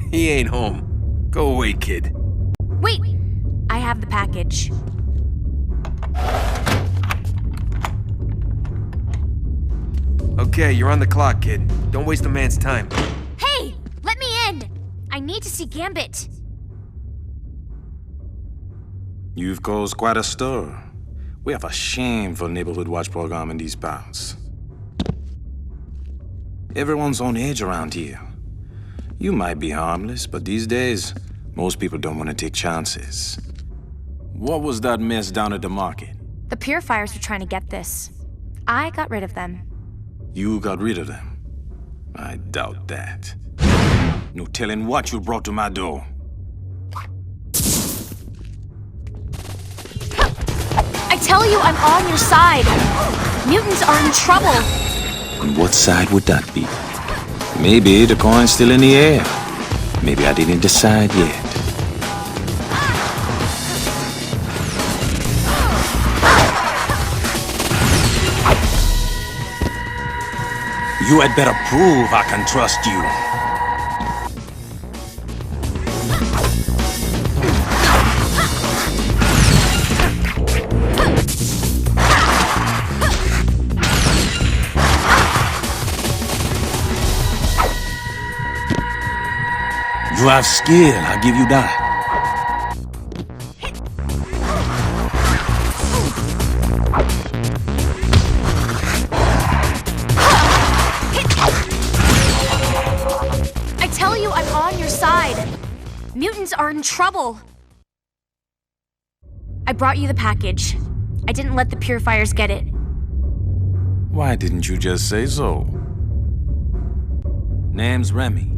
He ain't home. Go away, kid. Wait! I have the package. Okay, you're on the clock, kid. Don't waste a man's time. Hey! Let me in! I need to see Gambit. You've caused quite a stir. We have a shameful neighborhood watch program in these parts. Everyone's on edge around here. You might be harmless, but these days, Most people don't want to take chances. What was that mess down at the market? The purifiers were trying to get this. I got rid of them. You got rid of them? I doubt that. No telling what you brought to my door. I tell you, I'm on your side. Mutants are in trouble. On what side would that be? Maybe the coin's still in the air. Maybe I didn't decide yet. You had better prove I can trust you. You have skill, I'll give you that. I tell you, I'm on your side. Mutants are in trouble. I brought you the package. I didn't let the purifiers get it. Why didn't you just say so? Name's Remy.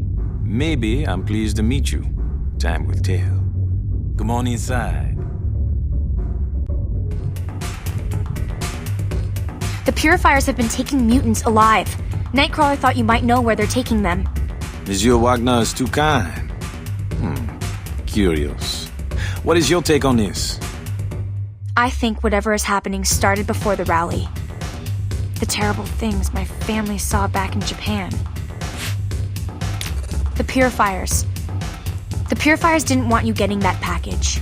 Maybe I'm pleased to meet you. Time will tell. Come on inside. The purifiers have been taking mutants alive. Nightcrawler thought you might know where they're taking them. Monsieur Wagner is too kind. Curious. What is your take on this? I think whatever is happening started before the rally. The terrible things my family saw back in Japan. The purifiers. The purifiers didn't want you getting that package.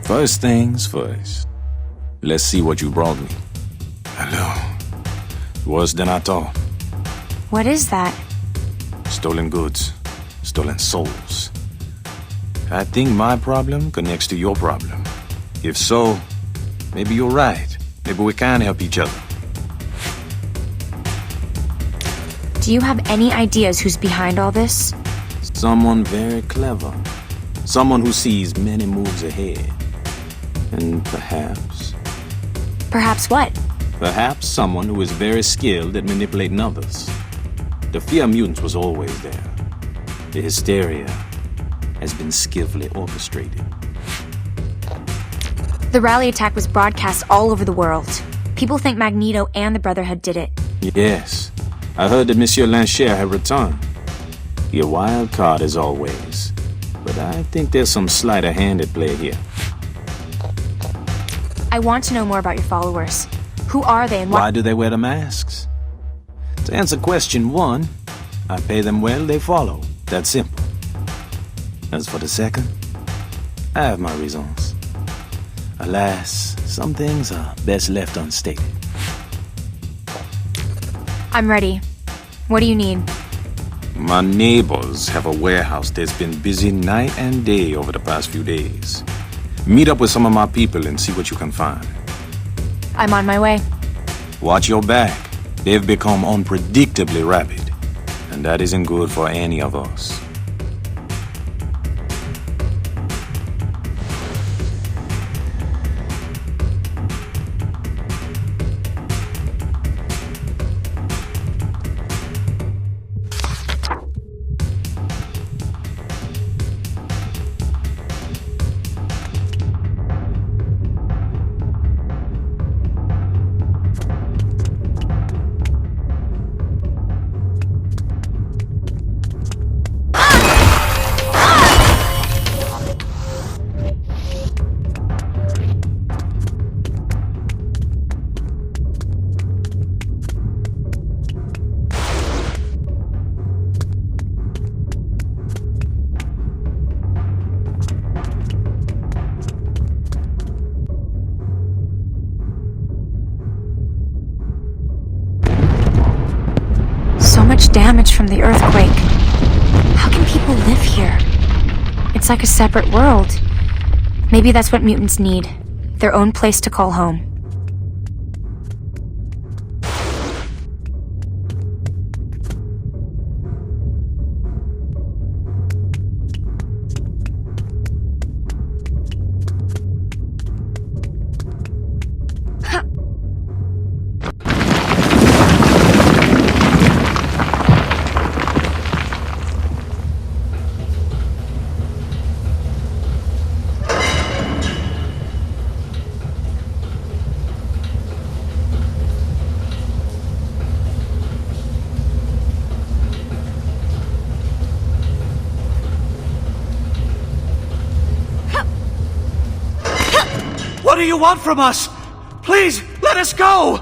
First things first. Let's see what you brought me. Hello. Worse than I thought. What is that? Stolen goods. Stolen souls. I think my problem connects to your problem. If so, maybe you're right. Maybe we can help each other. Do you have any ideas who's behind all this? Someone very clever. Someone who sees many moves ahead. And perhaps... Perhaps what? Perhaps someone who is very skilled at manipulating others. The fear of mutants was always there. The hysteria has been skillfully orchestrated. The rally attack was broadcast all over the world. People think Magneto and the Brotherhood did it. Yes. I heard that Monsieur Lancher had returned. He a wild card as always. But I think there's some sleight of hand at play here. I want to know more about your followers. Who are they and why do they wear the masks? To answer question one, I pay them well, they follow. That's simple. As for the second, I have my reasons. Alas, some things are best left unstated. I'm ready. What do you need? My neighbors have a warehouse that's been busy night and day over the past few days. Meet up with some of my people and see what you can find. I'm on my way. Watch your back. They've become unpredictably rapid, and that isn't good for any of us. Damage from the earthquake. How can people live here? It's like a separate world. Maybe that's what mutants need. Their own place to call home. What do you want from us? Please, let us go!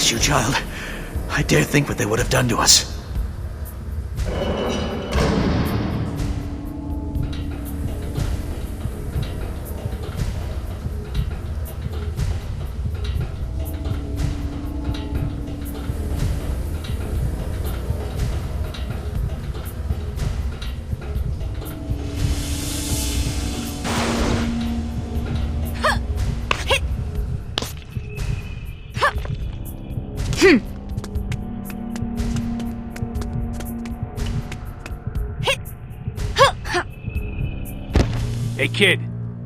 You, child. I dare think what they would have done to us. Hey kid,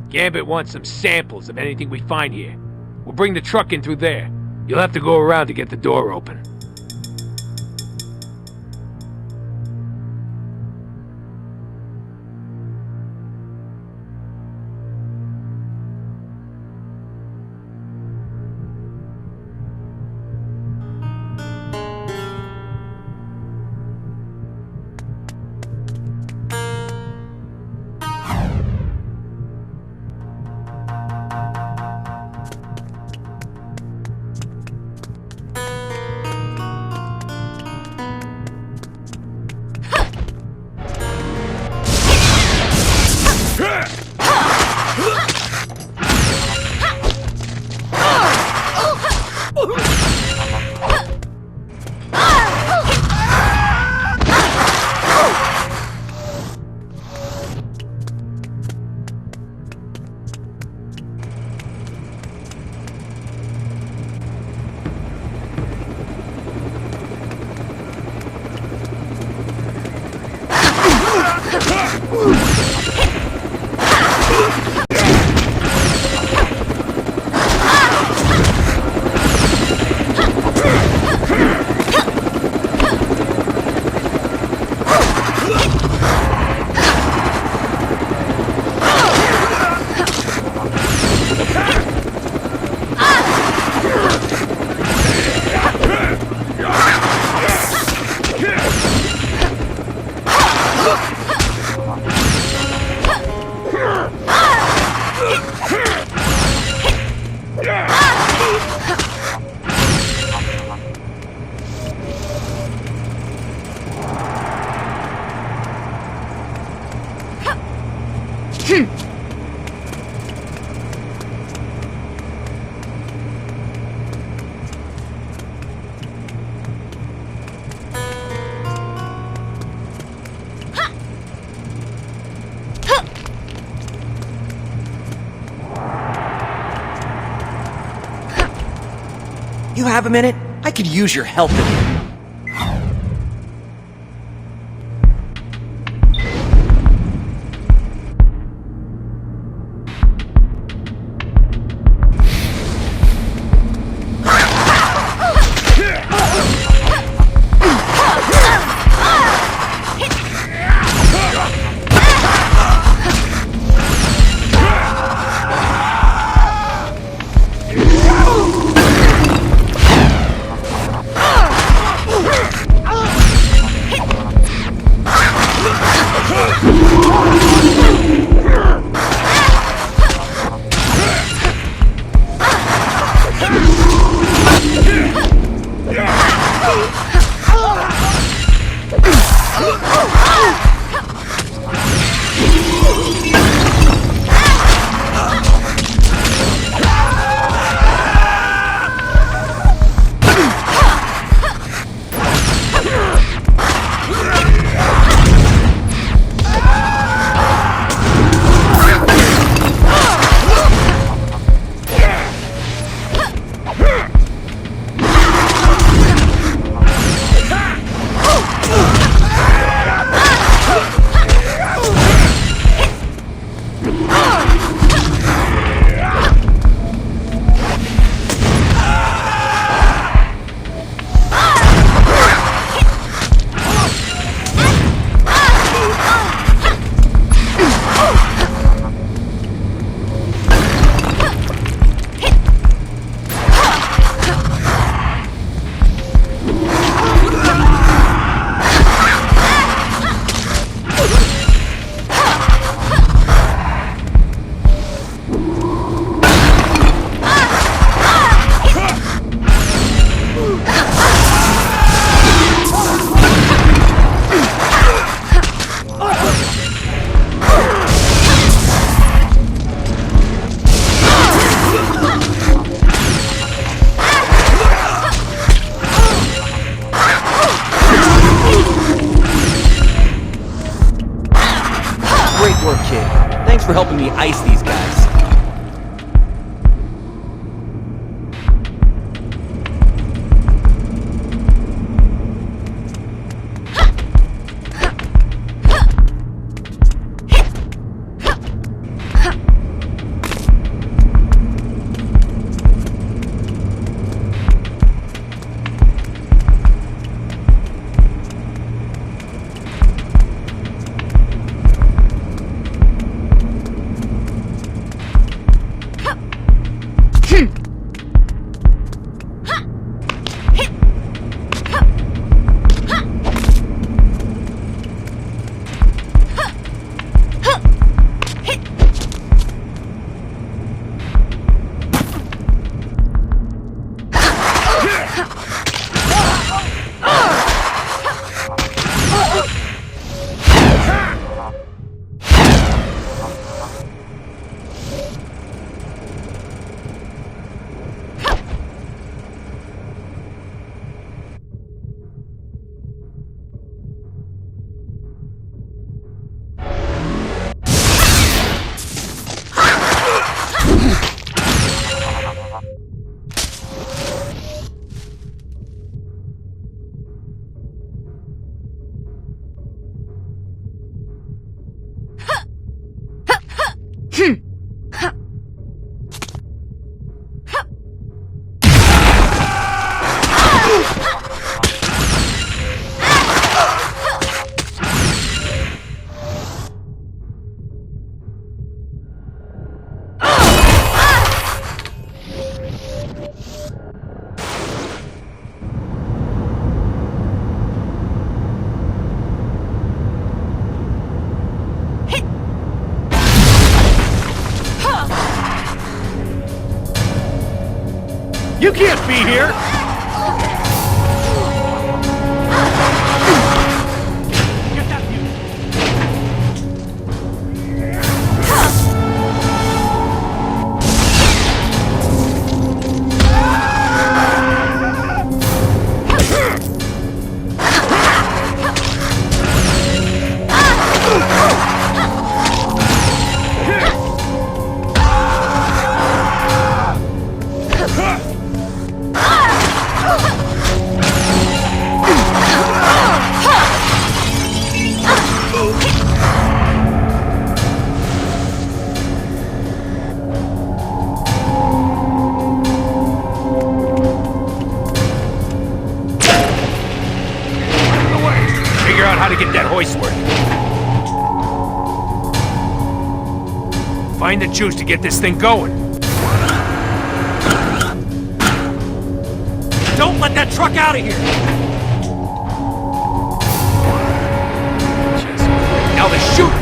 Gambit wants some samples of anything we find here. We'll bring the truck in through there. You'll have to go around to get the door open. You have a minute? I could use your help in here. work, kid. Thanks for helping me ice these guys. You can't be here! Find the juice to get this thing going. Don't let that truck out of here! Now the shooters!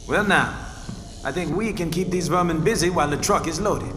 Well now, I think we can keep these vermin busy while the truck is loaded.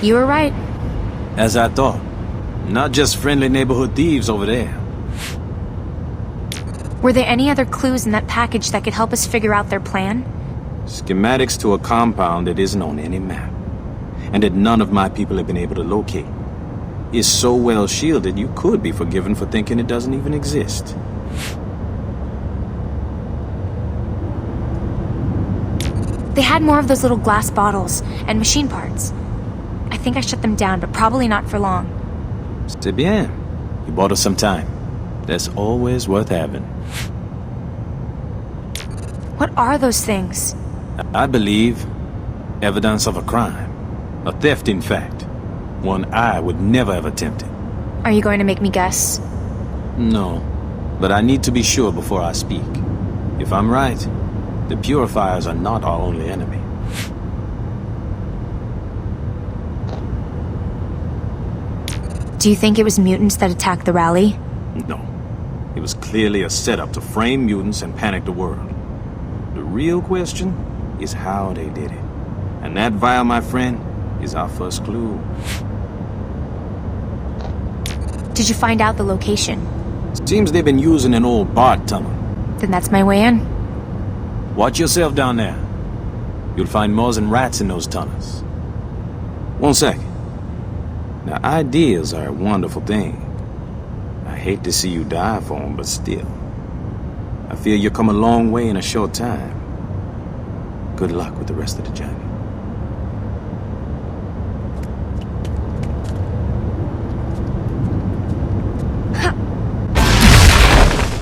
You were right. As I thought. Not just friendly neighborhood thieves over there. Were there any other clues in that package that could help us figure out their plan? Schematics to a compound that isn't on any map, and that none of my people have been able to locate. It's so well shielded you could be forgiven for thinking it doesn't even exist. They had more of those little glass bottles and machine parts. I think I shut them down, but probably not for long. C'est bien. You bought us some time. That's always worth having. What are those things? I believe evidence of a crime. A theft, in fact. One I would never have attempted. Are you going to make me guess? No, but I need to be sure before I speak. If I'm right, the purifiers are not our only enemy. Do you think it was mutants that attacked the rally? No. It was clearly a setup to frame mutants and panic the world. The real question is how they did it. And that vial, my friend, is our first clue. Did you find out the location? Seems they've been using an old BART tunnel. Then that's my way in. Watch yourself down there. You'll find moths and rats in those tunnels. 1 second. Now, ideas are a wonderful thing. I hate to see you die for them, but still. I feel you've come a long way in a short time. Good luck with the rest of the journey.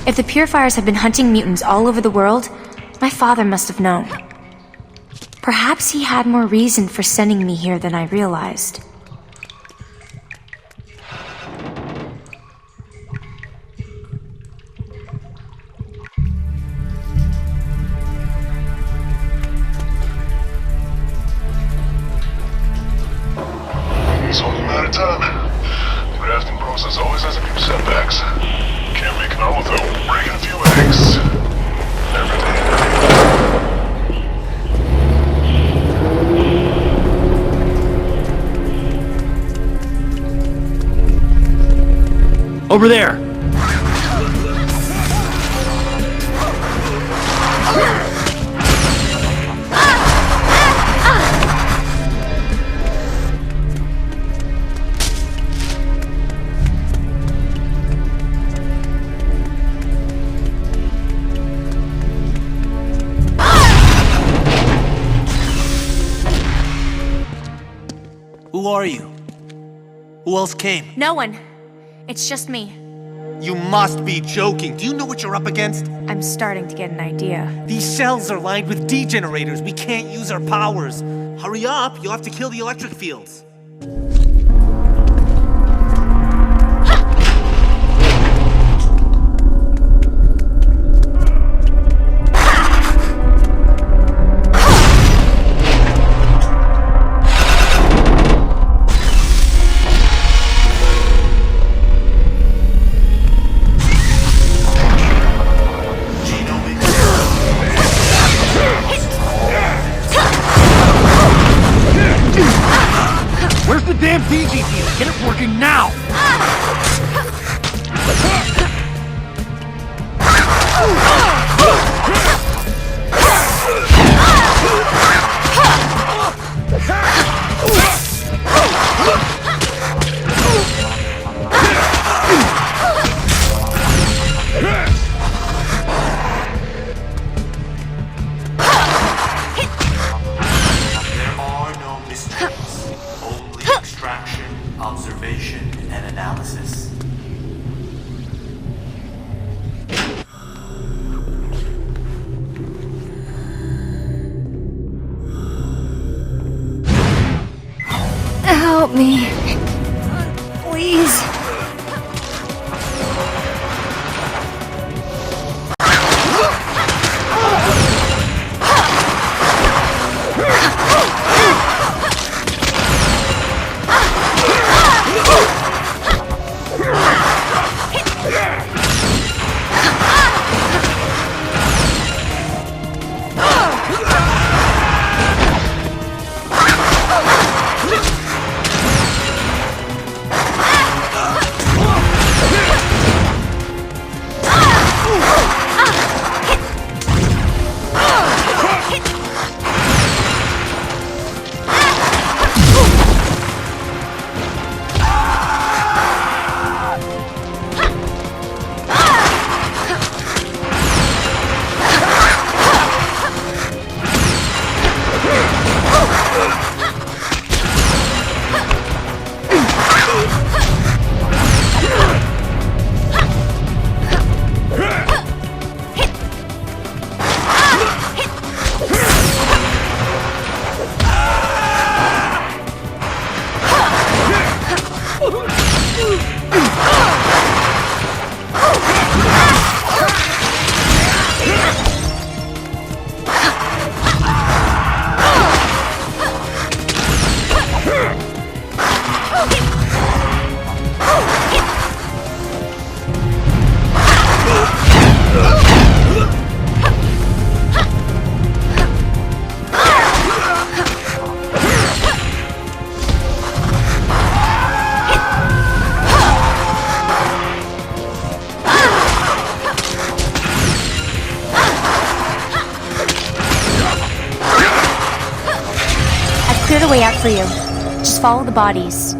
If the purifiers have been hunting mutants all over the world, my father must have known. Perhaps he had more reason for sending me here than I realized. It's only a matter of time. The grafting process always has a few setbacks. Can't make it all without breaking a few eggs. Every day. Over there! Who are you? Who else came? No one. It's just me. You must be joking. Do you know what you're up against? I'm starting to get an idea. These cells are lined with degenerators. We can't use our powers. Hurry up. You'll have to kill the electric fields. Damn DG field! Get it working now! Observation and analysis. Help me. Please. a way out for you. Just follow the bodies.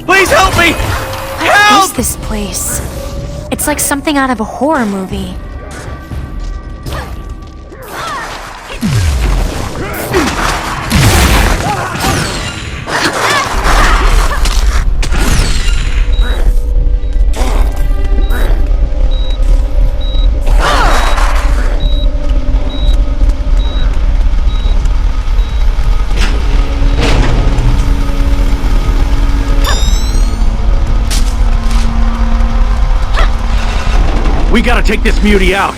Please help me! Help! What is this place? It's like something out of a horror movie. We gotta take this mutie out.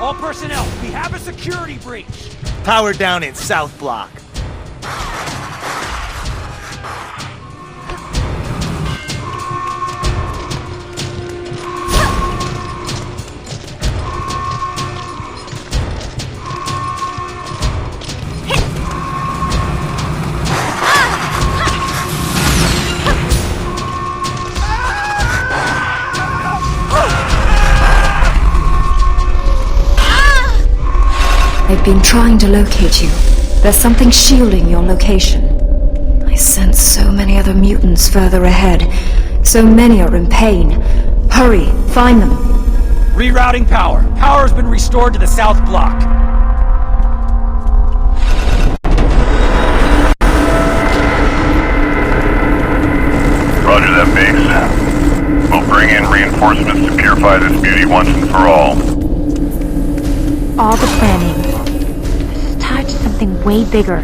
All personnel, we have a security breach. Power down in South Block. I've been trying to locate you. There's something shielding your location. I sense so many other mutants further ahead. So many are in pain. Hurry, find them. Rerouting power. Power has been restored to the South Block. Roger that, base. We'll bring in reinforcements to purify this beauty once and for all. All the planning. This is tied to something way bigger.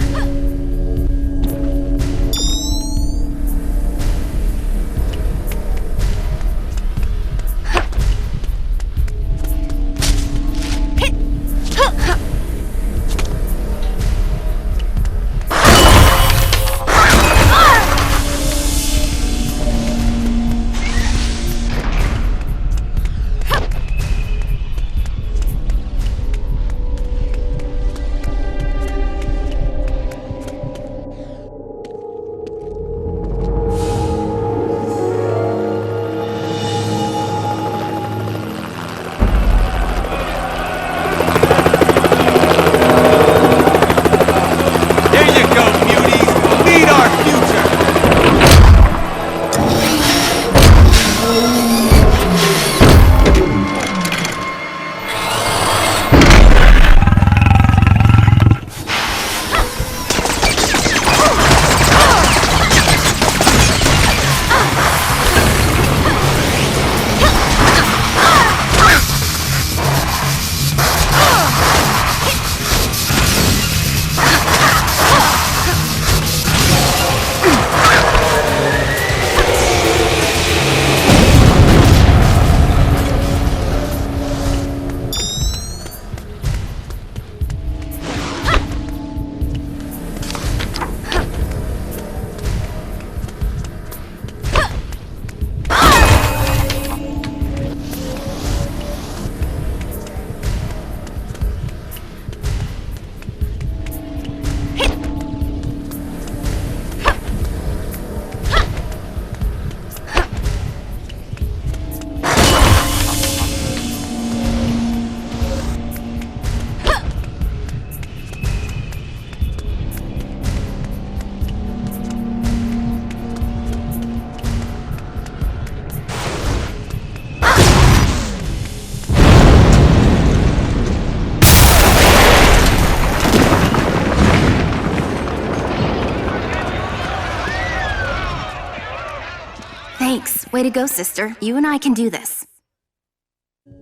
Way to go, sister. You and I can do this.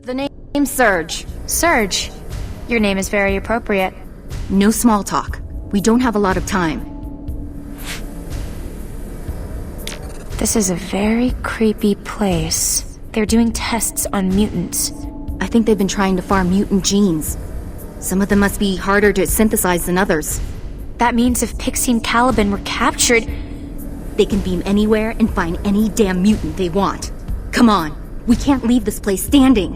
The name's Surge. Surge? Your name is very appropriate. No small talk. We don't have a lot of time. This is a very creepy place. They're doing tests on mutants. I think they've been trying to farm mutant genes. Some of them must be harder to synthesize than others. That means if Pixie and Caliban were captured, they can beam anywhere and find any damn mutant they want. Come on, we can't leave this place standing.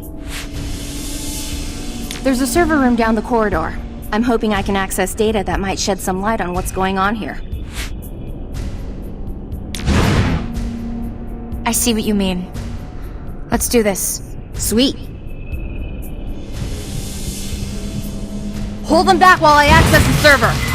There's a server room down the corridor. I'm hoping I can access data that might shed some light on what's going on here. I see what you mean. Let's do this. Sweet. Hold them back while I access the server.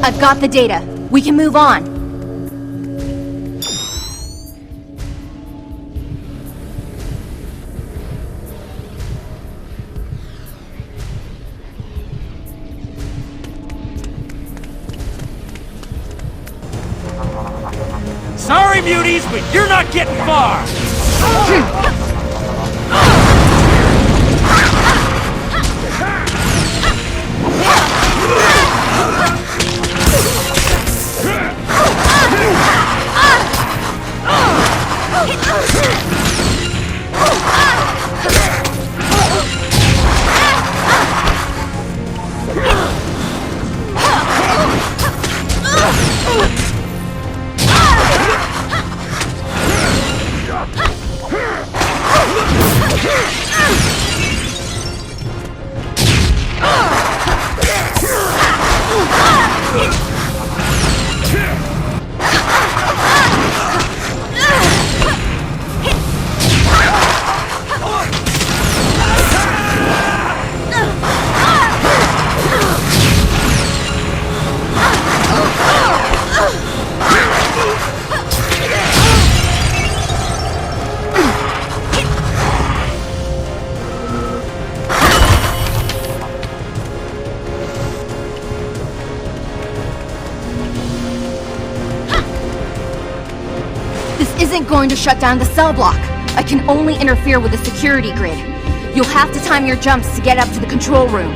I've got the data. We can move on. Sorry, muties, but you're not getting far! Isn't going to shut down the cell block. I can only interfere with the security grid. You'll have to time your jumps to get up to the control room.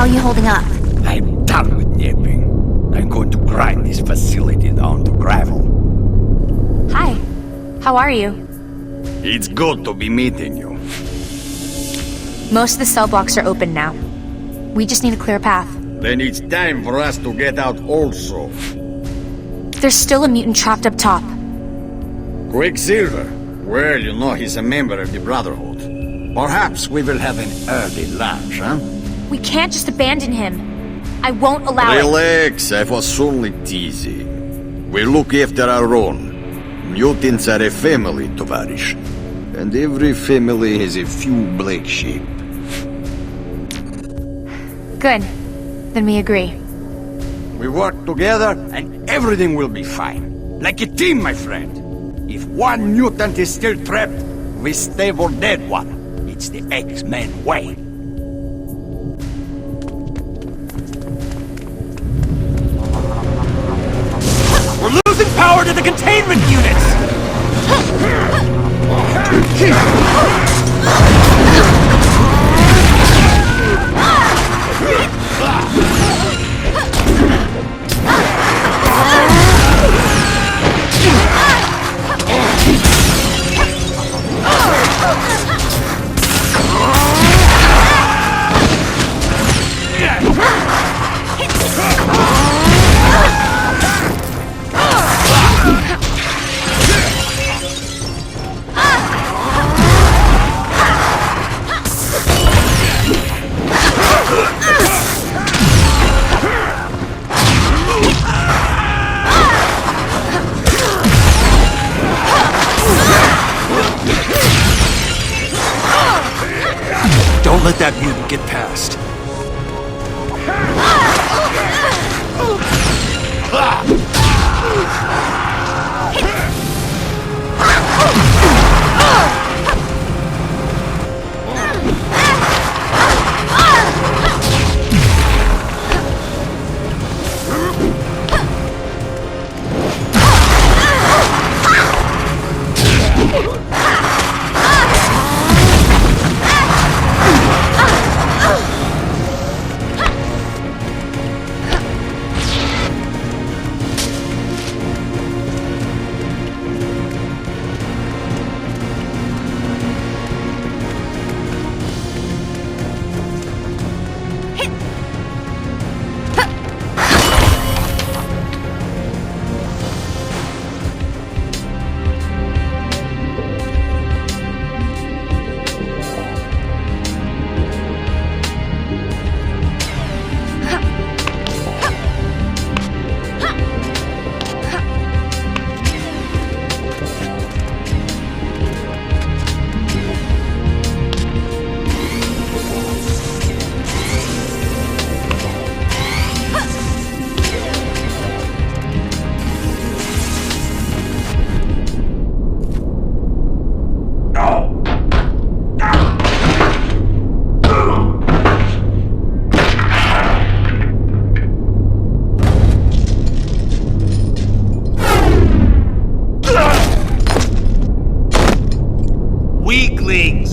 How are you holding up? I'm done with nipping. I'm going to grind this facility down to gravel. Hi. How are you? It's good to be meeting you. Most of the cell blocks are open now. We just need a clear path. Then it's time for us to get out also. There's still a mutant trapped up top. Quicksilver. Well, you know he's a member of the Brotherhood. Perhaps we will have an early lunch, huh? We can't just abandon him. I won't allow it. Relax, I was only teasing. We look after our own. Mutants are a family, Tovarish. And every family has a few black sheep. Good. Then we agree. We work together and everything will be fine. Like a team, my friend. If one mutant is still trapped, we stay for that one. It's the X-Men way. We're losing power to the containment units! Don't let that mutant get past.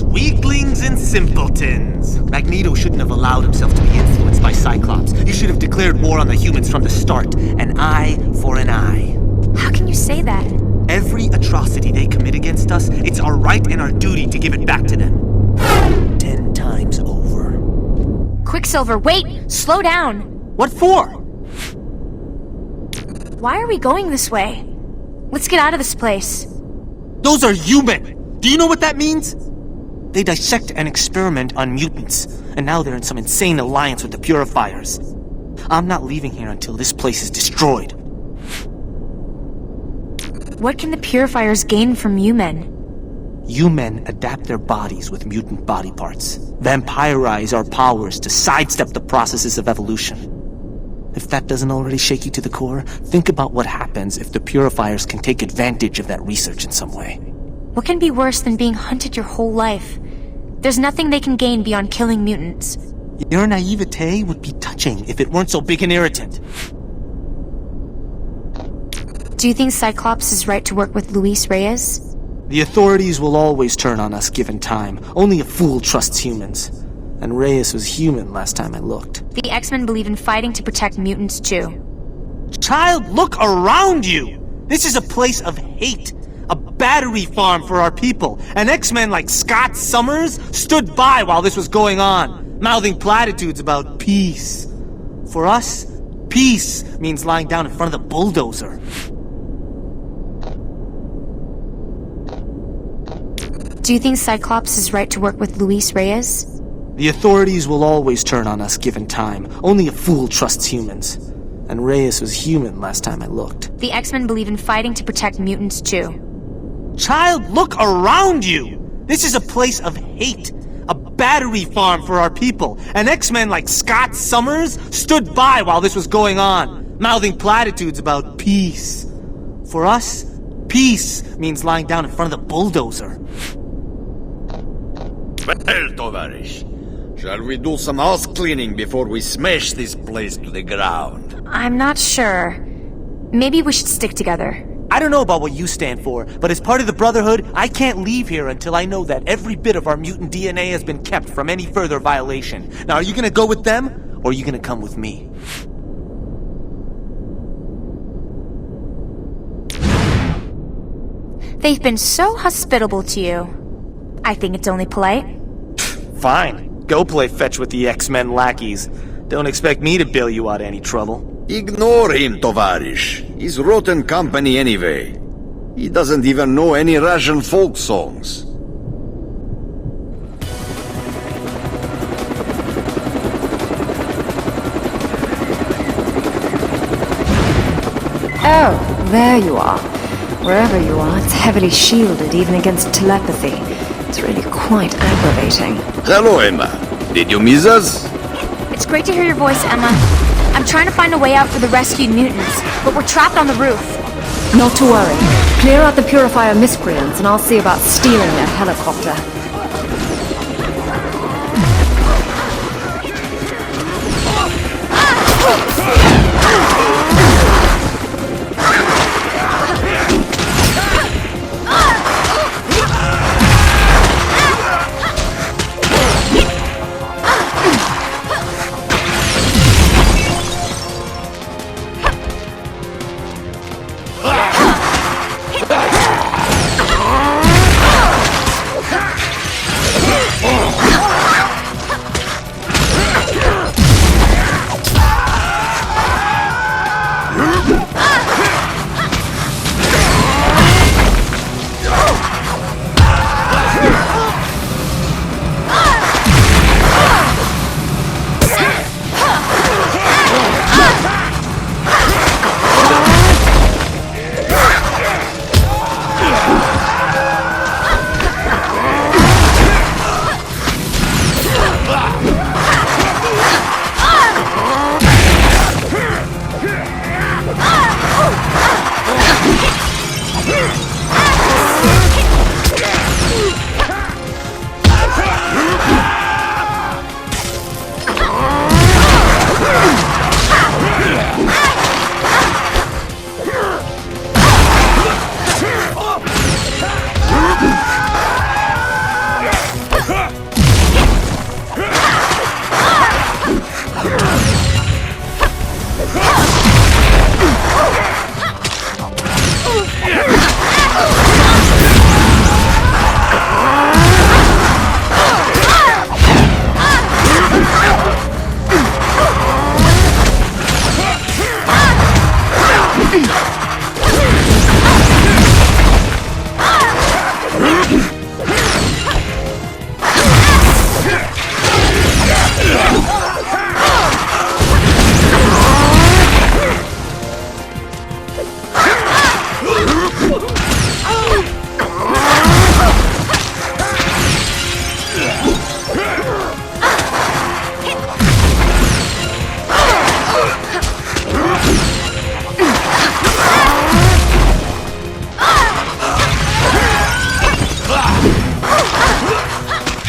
Weaklings and simpletons. Magneto shouldn't have allowed himself to be influenced by Cyclops. You should have declared war on the humans from the start. An eye for an eye. How can you say that? Every atrocity they commit against us, it's our right and our duty to give it back to them. 10 times over. Quicksilver, wait! Slow down! What for? Why are we going this way? Let's get out of this place. Those are human! Do you know what that means? They dissect and experiment on mutants, and now they're in some insane alliance with the purifiers. I'm not leaving here until this place is destroyed. What can the purifiers gain from you-men? You-men adapt their bodies with mutant body parts, vampirize our powers to sidestep the processes of evolution. If that doesn't already shake you to the core, think about what happens if the purifiers can take advantage of that research in some way. What can be worse than being hunted your whole life? There's nothing they can gain beyond killing mutants. Your naivete would be touching if it weren't so big and irritant. Do you think Cyclops is right to work with Reyes? The authorities will always turn on us given time. Only a fool trusts humans. And Reyes was human last time I looked. The X-Men believe in fighting to protect mutants too. Child, look around you! This is a place of hate. A battery farm for our people. And X-Men like Scott Summers stood by while this was going on, mouthing platitudes about peace. For us, peace means lying down in front of the bulldozer. Do you think Cyclops is right to work with Luis Reyes? The authorities will always turn on us given time. Only a fool trusts humans. And Reyes was human last time I looked. The X-Men believe in fighting to protect mutants too. Child, look around you! This is a place of hate. A battery farm for our people. And X-Men like Scott Summers stood by while this was going on, mouthing platitudes about peace. For us, peace means lying down in front of the bulldozer. Well, Tovarish, shall we do some house cleaning before we smash this place to the ground? I'm not sure. Maybe we should stick together. I don't know about what you stand for, but as part of the Brotherhood, I can't leave here until I know that every bit of our mutant DNA has been kept from any further violation. Now, are you gonna go with them, or are you gonna come with me? They've been so hospitable to you. I think it's only polite. Fine. Go play fetch with the X-Men lackeys. Don't expect me to bail you out of any trouble. Ignore him, Tovarish. He's rotten company anyway. He doesn't even know any Russian folk songs. Oh, there you are. Wherever you are, it's heavily shielded even against telepathy. It's really quite aggravating. Hello, Emma. Did you miss us? It's great to hear your voice, Emma. I'm trying to find a way out for the rescued mutants, but we're trapped on the roof. Not to worry. Clear out the purifier miscreants and I'll see about stealing their helicopter.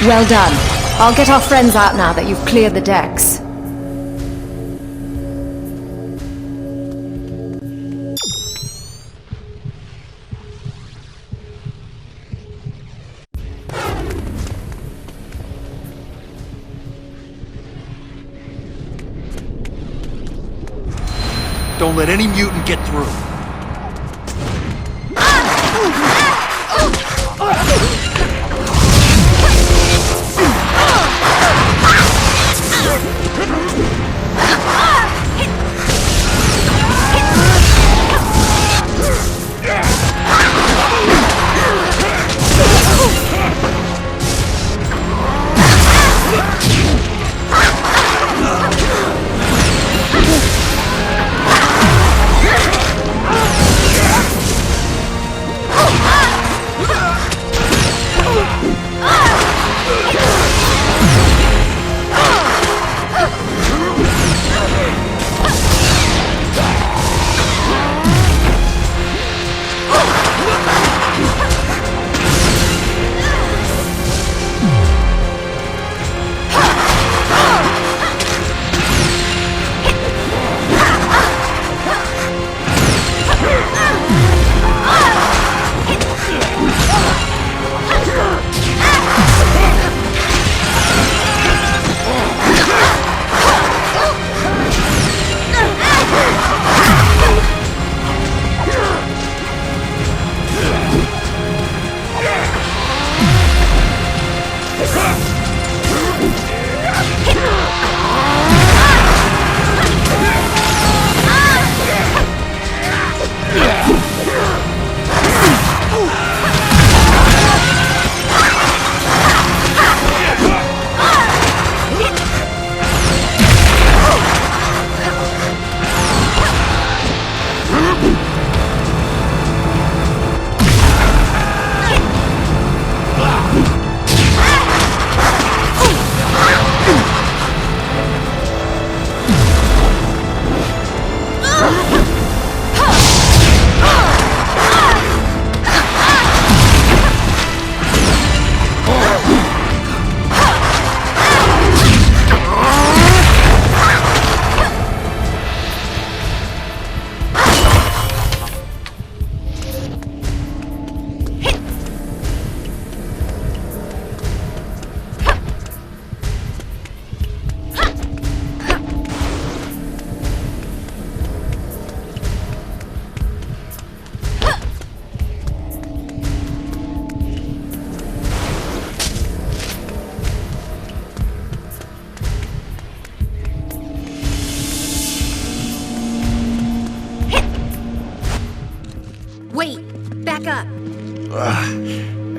Well done. I'll get our friends out now that you've cleared the decks. won't let any mutant get through.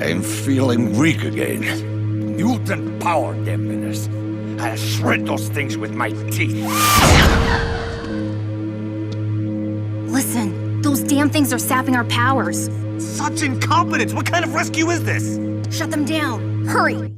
I'm feeling weak again. Mutant power, damn menace. I'll shred those things with my teeth. Listen, those damn things are sapping our powers. Such incompetence! What kind of rescue is this? Shut them down. Hurry!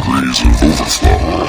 degrees of overflow.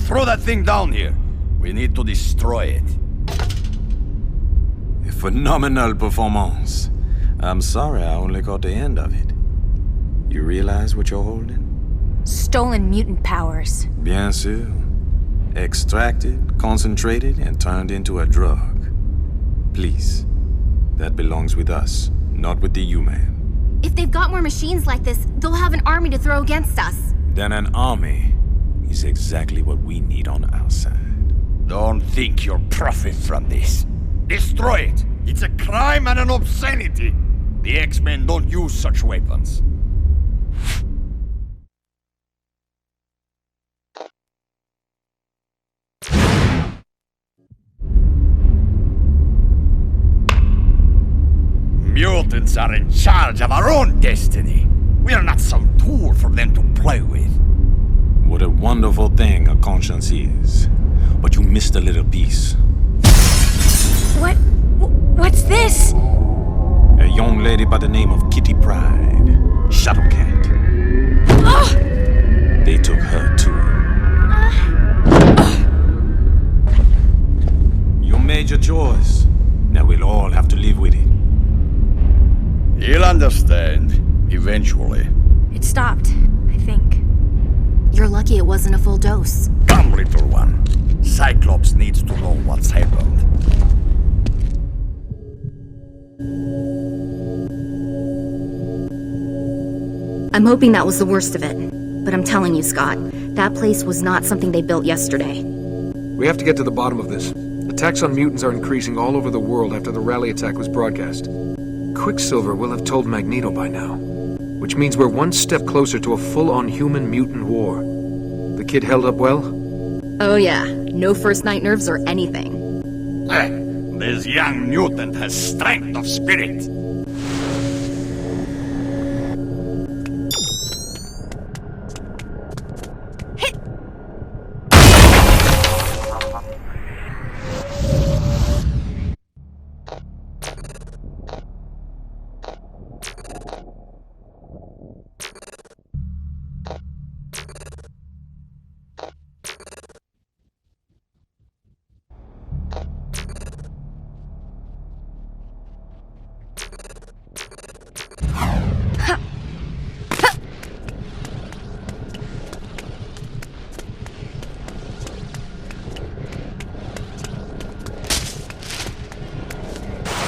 Throw that thing down here. We need to destroy it. A phenomenal performance. I'm sorry I only caught the end of it. You realize what you're holding? Stolen mutant powers. Bien sûr. Extracted, concentrated, and turned into a drug. Please. That belongs with us, not with the human. If they've got more machines like this, they'll have an army to throw against us. Then an army is exactly what we need on our side. Don't think you'll profit from this. Destroy it! It's a crime and an obscenity! The X-Men don't use such weapons. Mutants are in charge of our own destiny. We are not some tool for them to play with. What a wonderful thing a conscience is. But you missed a little piece. What's this? A young lady by the name of Kitty Pryde. Shadowcat. They took her too. You made your choice. Now we'll all have to live with it. You'll understand, eventually. It stopped, I think. You're lucky it wasn't a full dose. Come, little one. Cyclops needs to know what's happened. I'm hoping that was the worst of it. But I'm telling you, Scott, that place was not something they built yesterday. We have to get to the bottom of this. Attacks on mutants are increasing all over the world after the rally attack was broadcast. Quicksilver will have told Magneto by now, which means we're one step closer to a full-on human mutant war. The kid held up well? Oh yeah, no first night nerves or anything. This young mutant has strength of spirit.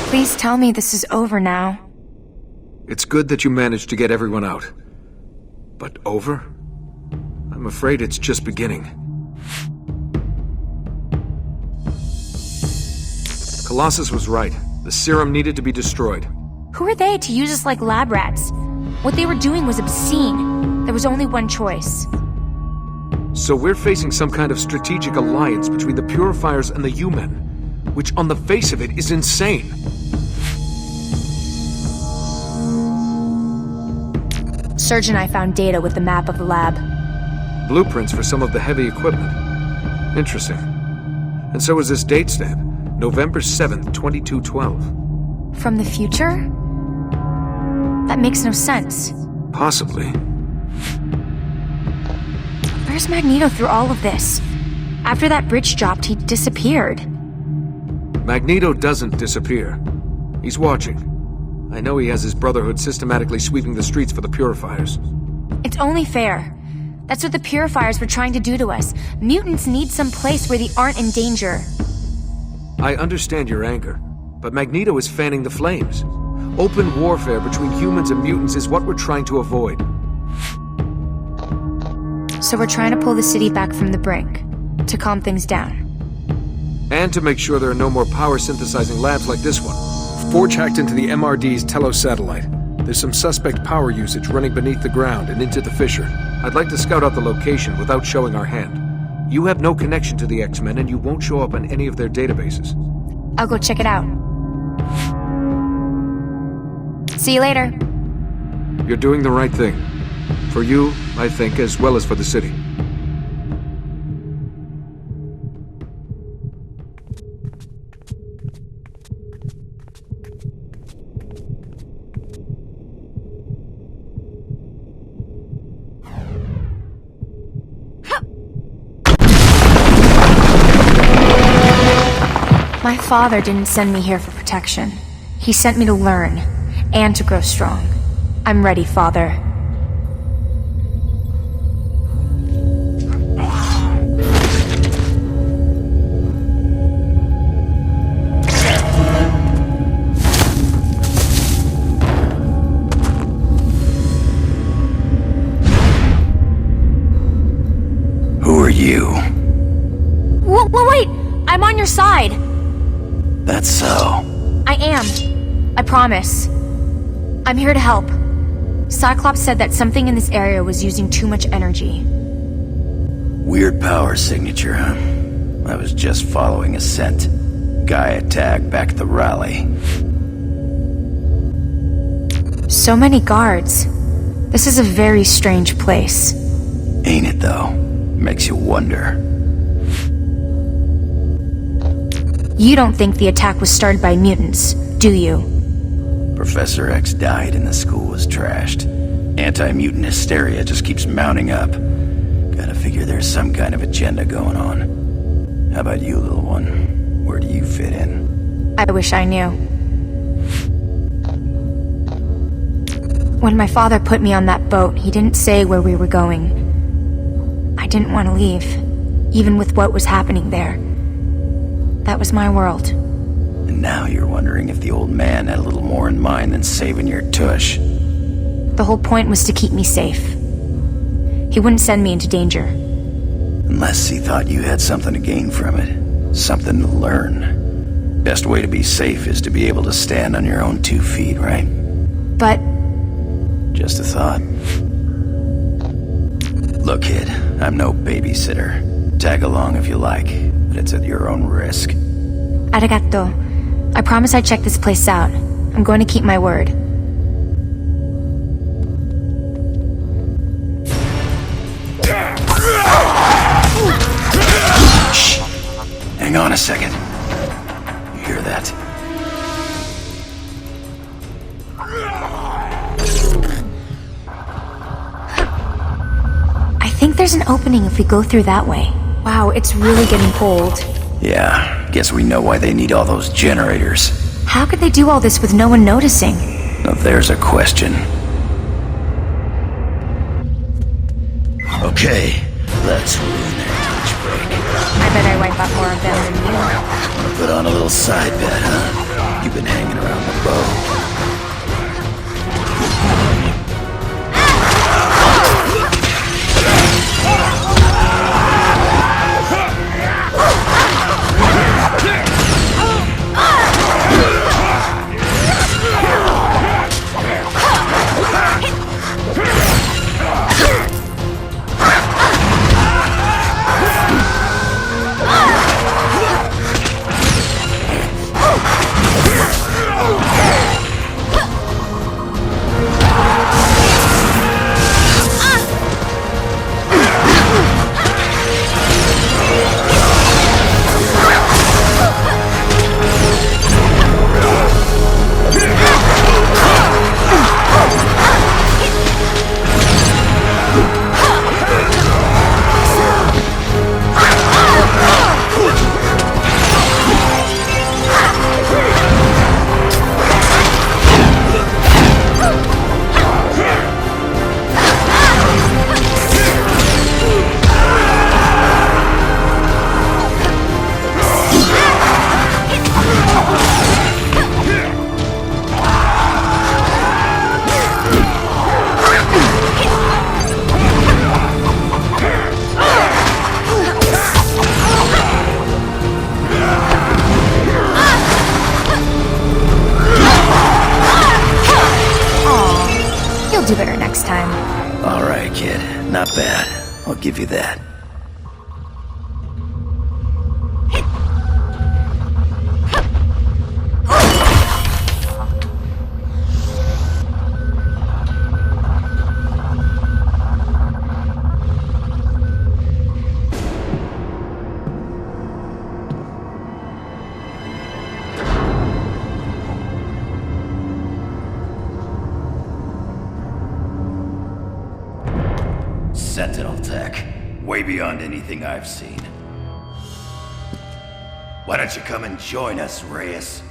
Please tell me this is over now. It's good that you managed to get everyone out. But over? I'm afraid it's just beginning. Colossus was right. The serum needed to be destroyed. Who are they to use us like lab rats? What they were doing was obscene. There was only one choice. So we're facing some kind of strategic alliance between the purifiers and the U-Men, which on the face of it is insane. Serge and I found data with the map of the lab. Blueprints for some of the heavy equipment. Interesting. And so is this date stamp, November 7th, 2212. From the future? That makes no sense. Possibly. Where's Magneto through all of this? After that bridge dropped, he disappeared. Magneto doesn't disappear. He's watching. I know he has his Brotherhood systematically sweeping the streets for the purifiers. It's only fair. That's what the purifiers were trying to do to us. Mutants need some place where they aren't in danger. I understand your anger, but Magneto is fanning the flames. Open warfare between humans and mutants is what we're trying to avoid. So we're trying to pull the city back from the brink, to calm things down. And to make sure there are no more power-synthesizing labs like this one. Forge hacked into the MRD's Telos satellite. There's some suspect power usage running beneath the ground and into the fissure. I'd like to scout out the location without showing our hand. You have no connection to the X-Men and you won't show up on any of their databases. I'll go check it out. See you later. You're doing the right thing. For you, I think, as well as for the city. My father didn't send me here for protection. He sent me to learn, and to grow strong. I'm ready, Father. Who are you? Wait! I'm on your side! That's so. I am. I promise. I'm here to help. Cyclops said that something in this area was using too much energy. Weird power signature, huh? I was just following a scent. Guy attacked back at the rally. So many guards. This is a very strange place. Ain't it, though? Makes you wonder. You don't think the attack was started by mutants, do you? Professor X died and the school was trashed. Anti-mutant hysteria just keeps mounting up. Gotta figure there's some kind of agenda going on. How about you, little one? Where do you fit in? I wish I knew. When my father put me on that boat, he didn't say where we were going. I didn't want to leave, even with what was happening there. That was my world. And now you're wondering if the old man had a little more in mind than saving your tush. The whole point was to keep me safe. He wouldn't send me into danger. Unless he thought you had something to gain from it. Something to learn. Best way to be safe is to be able to stand on your own 2 feet, right? But... Just a thought. Look, kid, I'm no babysitter. Tag along if you like, but it's at your own risk. Arigato. I promise I'd check this place out. I'm going to keep my word. Shh! Hang on a second. You hear that? I think there's an opening if we go through that way. Wow, it's really getting cold. Yeah, guess we know why they need all those generators. How could they do all this with no one noticing? Now there's a question. Okay, let's ruin their lunch break. I bet I wipe out more of them than you. Wanna put on a little side bet, huh? You've been hanging around the bow. Do better next time. All right, kid. Not bad. I'll give you that. Sentinel tech. Way beyond anything I've seen. Why don't you come and join us, Reyes?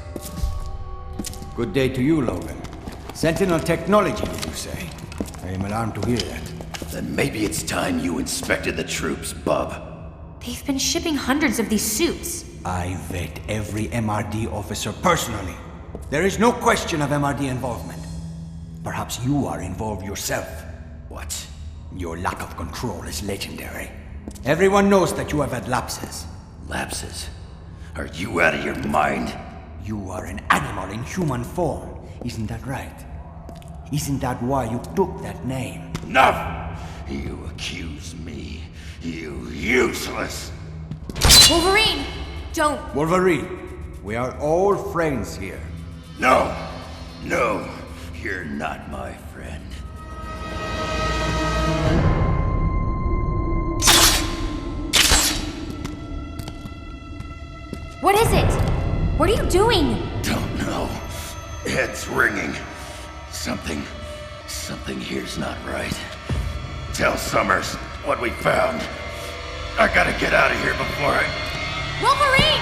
Good day to you, Logan. Sentinel technology, did you say? I am alarmed to hear that. Then maybe it's time you inspected the troops, bub. They've been shipping hundreds of these suits. I vet every MRD officer personally. There is no question of MRD involvement. Perhaps you are involved yourself. What? Your lack of control is legendary. Everyone knows that you have had lapses. Lapses? Are you out of your mind? You are an animal in human form. Isn't that right? Isn't that why you took that name? Enough! You accuse me. You useless! Wolverine! Don't! Wolverine, we are all friends here. No! No! You're not my friend. What is it? What are you doing? Don't know. Head's ringing. Something here's not right. Tell Summers what we found. I gotta get out of here before I... Wolverine!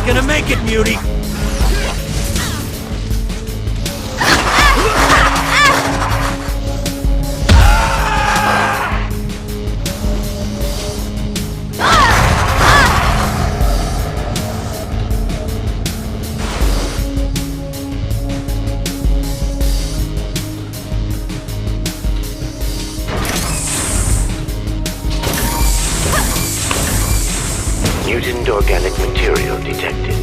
Gonna make it, Mutie! Mutant organic material detected.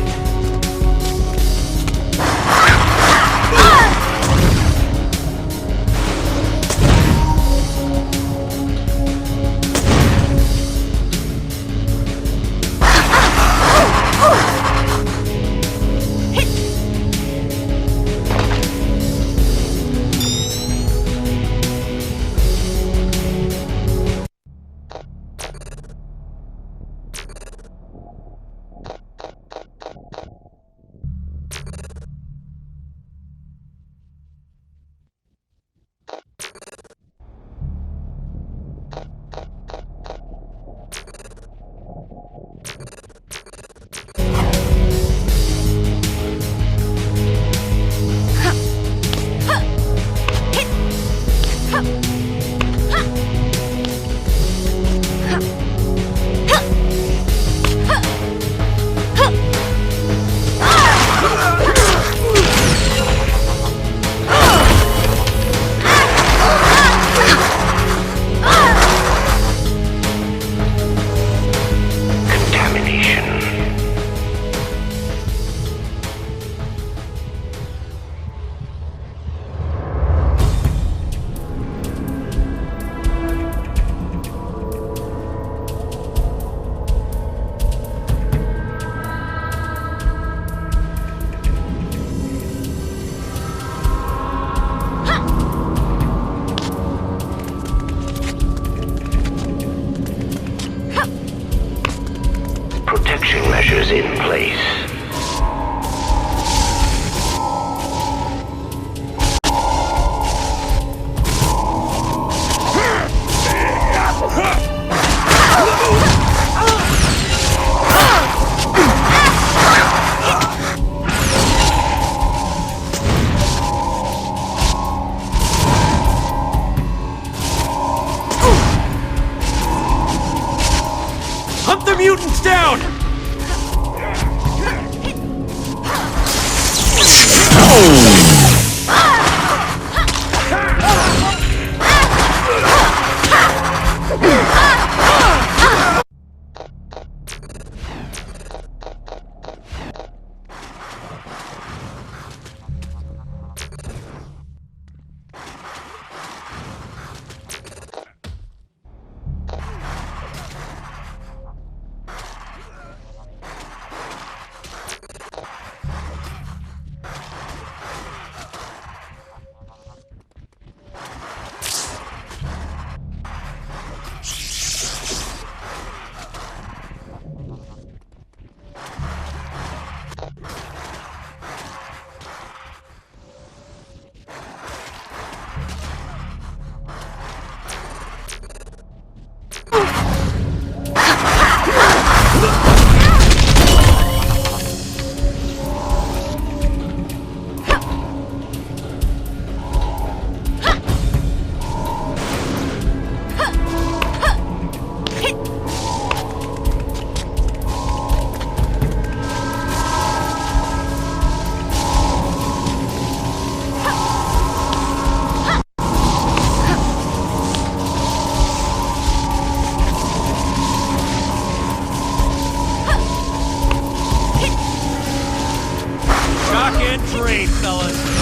and drain, fellas.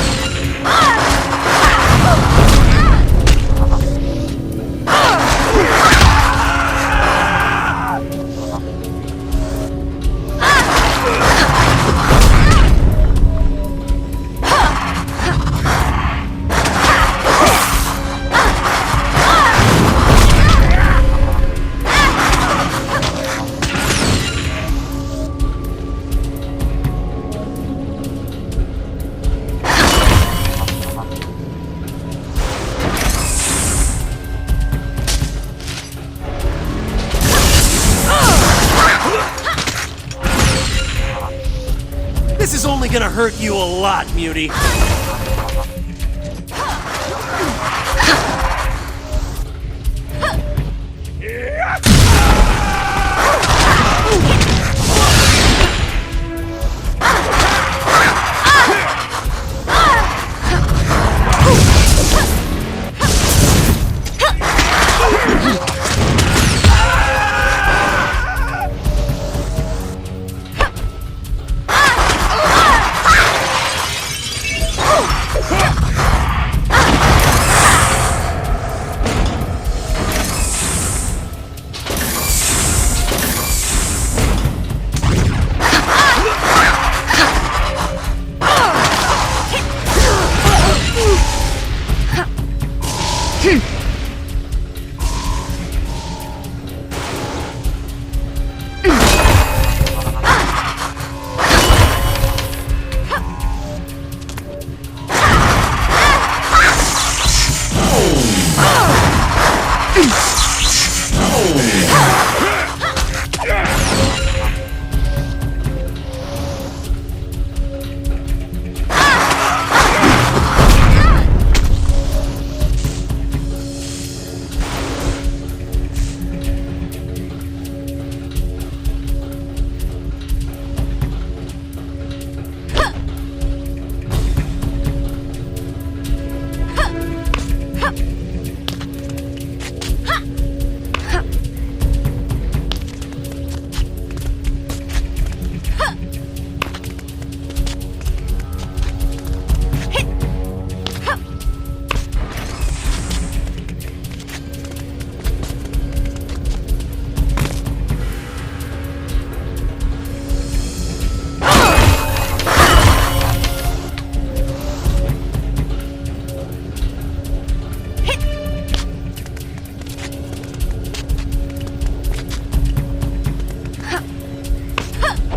This is only gonna hurt you a lot, Mutie.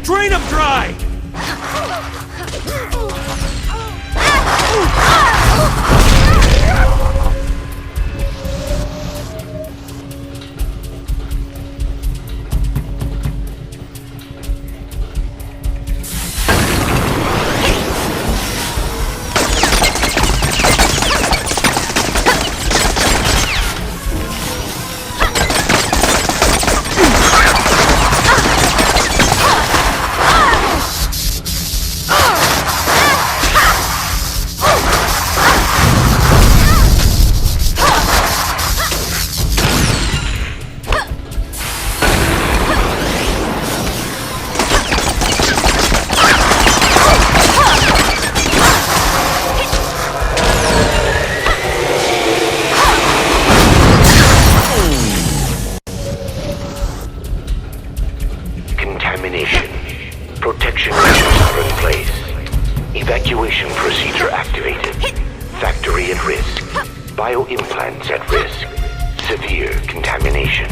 Drain them dry! Protection measures are in place. Evacuation procedure activated. Factory at risk. Bioimplants at risk. Severe contamination.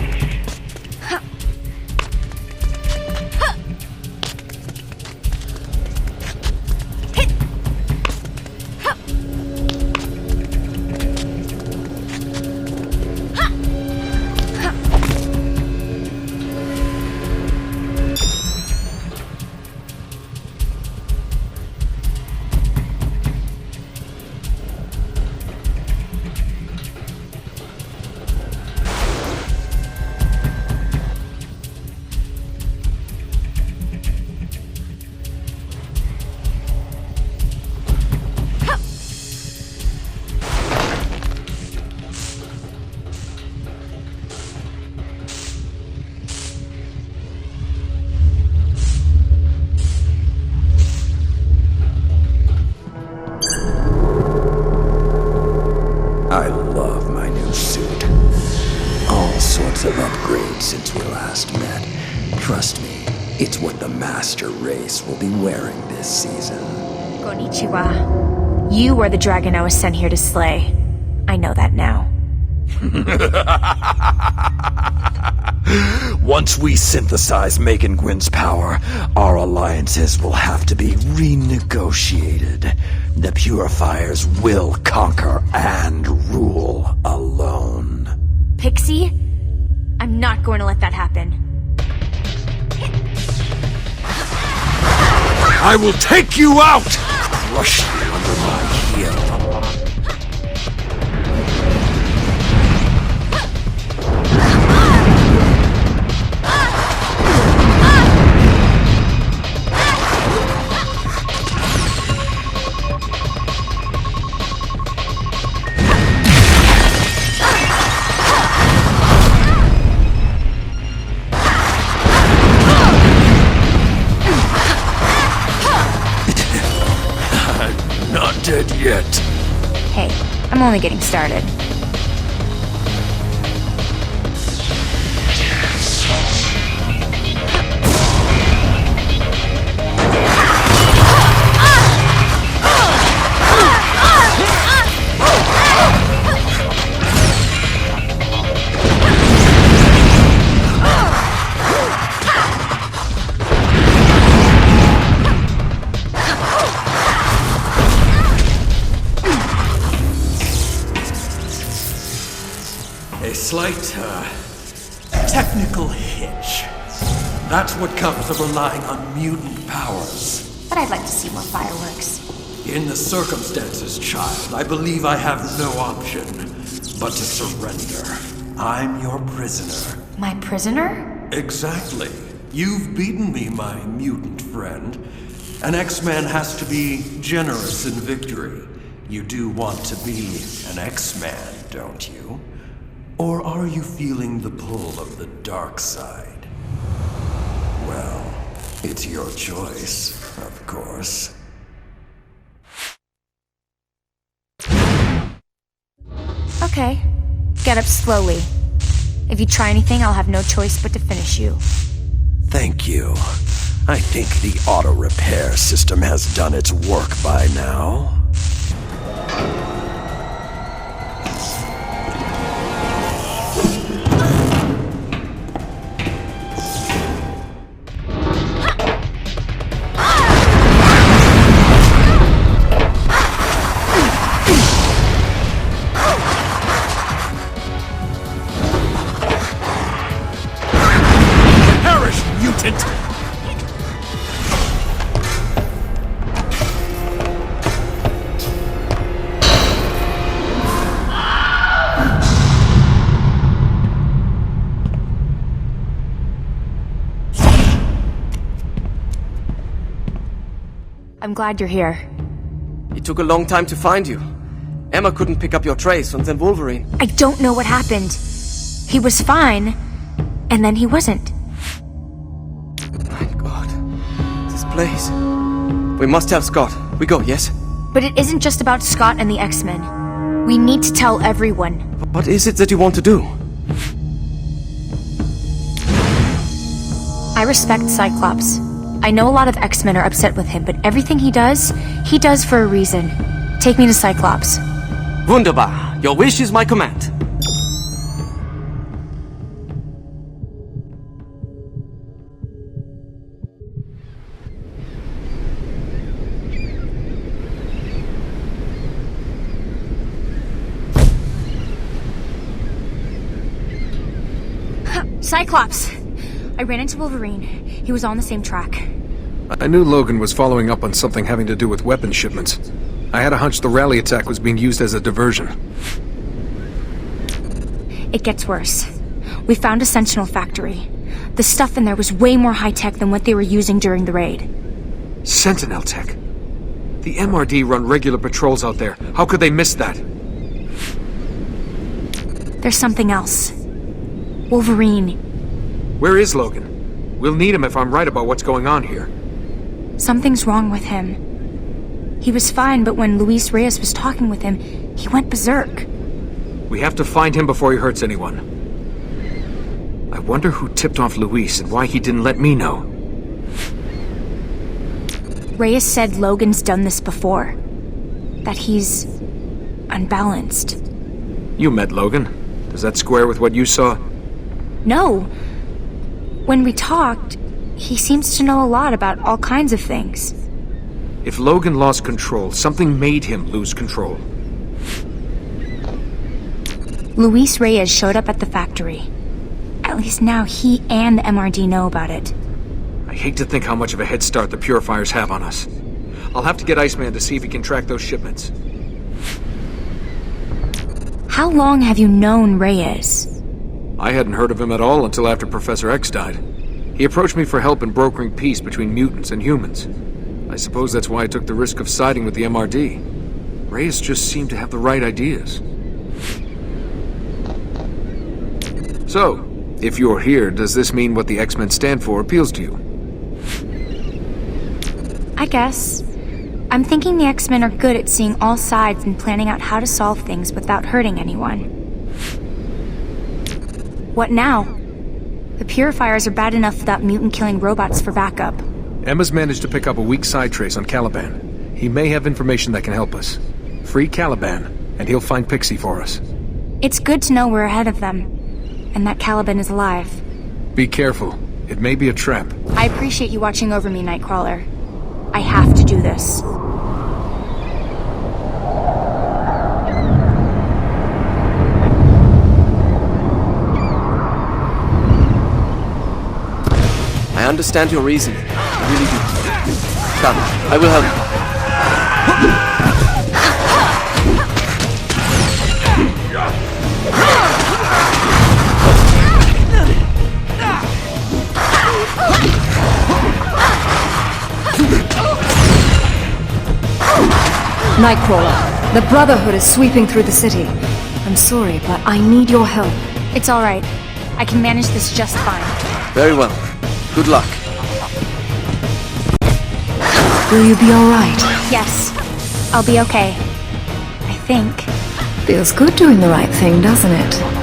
It's what the Master Race will be wearing this season. Konnichiwa. You are the dragon I was sent here to slay. I know that now. Once we synthesize Megan Gwyn's power, our alliances will have to be renegotiated. The Purifiers will conquer and rule alone. Pixie? I'm not going to let that happen. I will take you out! Crush you under my heel. Dead yet. Hey, I'm only getting started. Slight, technical hitch. That's what comes of relying on mutant powers. But I'd like to see more fireworks. In the circumstances, child, I believe I have no option but to surrender. I'm your prisoner. My prisoner? Exactly. You've beaten me, my mutant friend. An X-Man has to be generous in victory. You do want to be an X-Man, don't you? Or are you feeling the pull of the dark side? Well, it's your choice, of course. Okay. Get up slowly. If you try anything, I'll have no choice but to finish you. Thank you. I think the auto repair system has done its work by now. I'm glad you're here. It took a long time to find you. Emma couldn't pick up your trace, and then Wolverine. I don't know what happened. He was fine, and then he wasn't. My God. This place. We must tell Scott. We go, yes? But it isn't just about Scott and the X-Men. We need to tell everyone. What is it that you want to do? I respect Cyclops. I know a lot of X-Men are upset with him, but everything he does for a reason. Take me to Cyclops. Wunderbar. Your wish is my command. Cyclops! I ran into Wolverine. He was on the same track. I knew Logan was following up on something having to do with weapon shipments. I had a hunch the rally attack was being used as a diversion. It gets worse. We found a Sentinel factory. The stuff in there was way more high-tech than what they were using during the raid. Sentinel tech? The MRD run regular patrols out there. How could they miss that? There's something else. Wolverine. Where is Logan? We'll need him if I'm right about what's going on here. Something's wrong with him. He was fine, but when Reyes was talking with him, he went berserk. We have to find him before he hurts anyone. I wonder who tipped off Luis and why he didn't let me know. Reyes said Logan's done this before. That he's unbalanced. You met Logan. Does that square with what you saw? No. When we talked, he seems to know a lot about all kinds of things. If Logan lost control, something made him lose control. Luis Reyes showed up at the factory. At least now he and the MRD know about it. I hate to think how much of a head start the purifiers have on us. I'll have to get Iceman to see if he can track those shipments. How long have you known Reyes? I hadn't heard of him at all until after Professor X died. He approached me for help in brokering peace between mutants and humans. I suppose that's why I took the risk of siding with the MRD. Reyes just seemed to have the right ideas. So, if you're here, does this mean what the X-Men stand for appeals to you? I guess. I'm thinking the X-Men are good at seeing all sides and planning out how to solve things without hurting anyone. What now? The purifiers are bad enough without mutant-killing robots for backup. Emma's managed to pick up a weak side trace on Caliban. He may have information that can help us. Free Caliban, and he'll find Pixie for us. It's good to know we're ahead of them, and that Caliban is alive. Be careful. It may be a trap. I appreciate you watching over me, Nightcrawler. I have to do this. I understand your reasoning. I really do. Come, I will help you. Nightcrawler, the Brotherhood is sweeping through the city. I'm sorry, but I need your help. It's all right. I can manage this just fine. Very well. Good luck. Will you be all right? Yes. I'll be okay. I think. Feels good doing the right thing, doesn't it?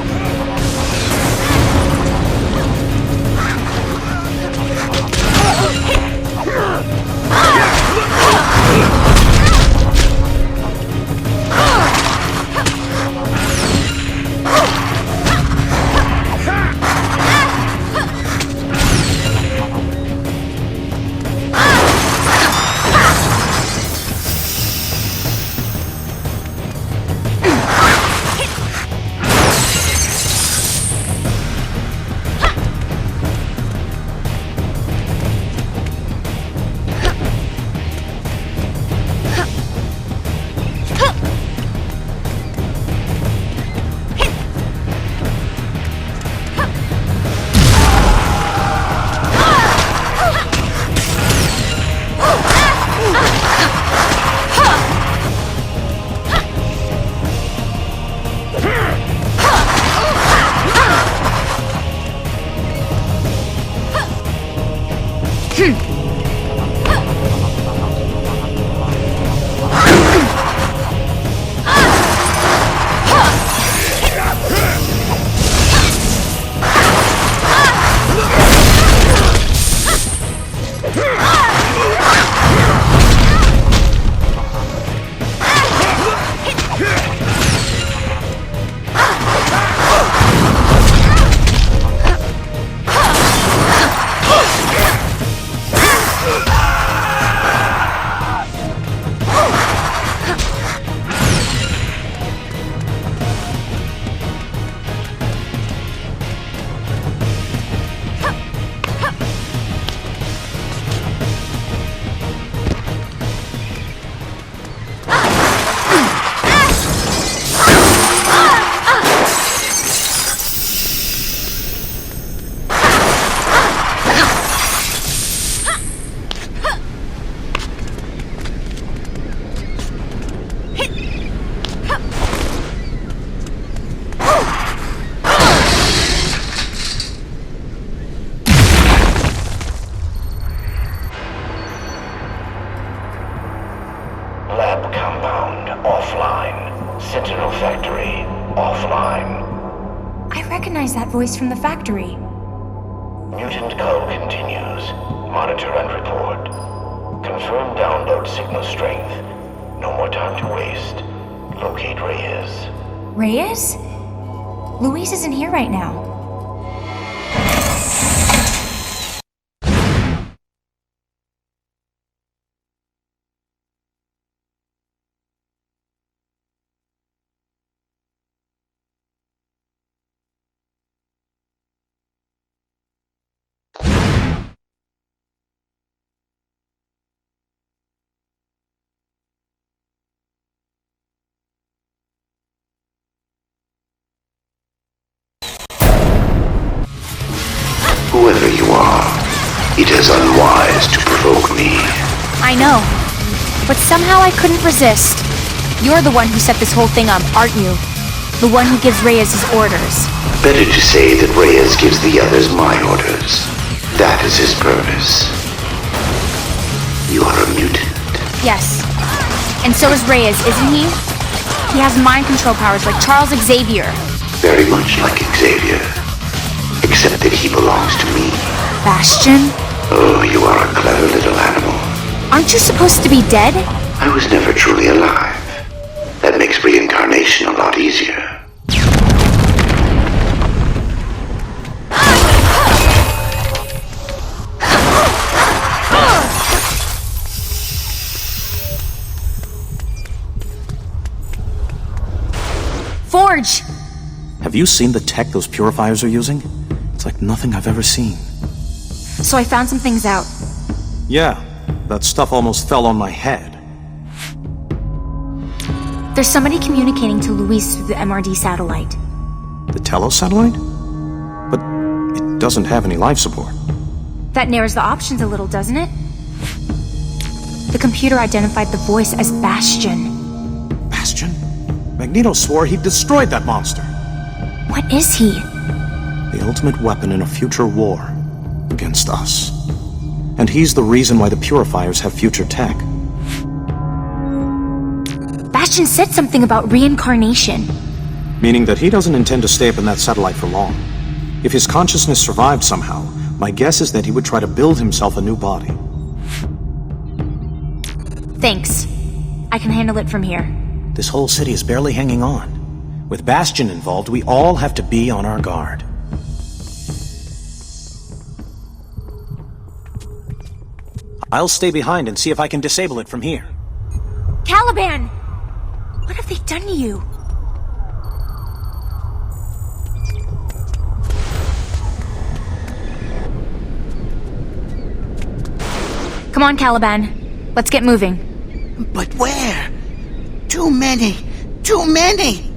Voice from the factory. Mutant code continues. Monitor and report. Confirm download signal strength. No more time to waste. Locate Reyes. Reyes? Luis isn't here right now. Whoever you are, it is unwise to provoke me. I know, but somehow I couldn't resist. You're the one who set this whole thing up, aren't you? The one who gives Reyes his orders. Better to say that Reyes gives the others my orders. That is his purpose. You are a mutant. Yes. And so is Reyes, isn't he? He has mind control powers like Charles Xavier. Very much like Xavier. Except that he belongs to me. Bastion? Oh, you are a clever little animal. Aren't you supposed to be dead? I was never truly alive. That makes reincarnation a lot easier. Forge! Have you seen the tech those purifiers are using? It's like nothing I've ever seen. So I found some things out. Yeah, that stuff almost fell on my head. There's somebody communicating to Luis through the MRD satellite. The Telos satellite? But it doesn't have any life support. That narrows the options a little, doesn't it? The computer identified the voice as Bastion. Bastion? Magneto swore he destroyed that monster. What is he? The ultimate weapon in a future war against us. And he's the reason why the purifiers have future tech. Bastion said something about reincarnation. Meaning that he doesn't intend to stay up in that satellite for long. If his consciousness survived somehow, my guess is that he would try to build himself a new body. Thanks. I can handle it from here. This whole city is barely hanging on. With Bastion involved, we all have to be on our guard. I'll stay behind and see if I can disable it from here. Caliban! What have they done to you? Come on, Caliban. Let's get moving. But where? Too many! Too many!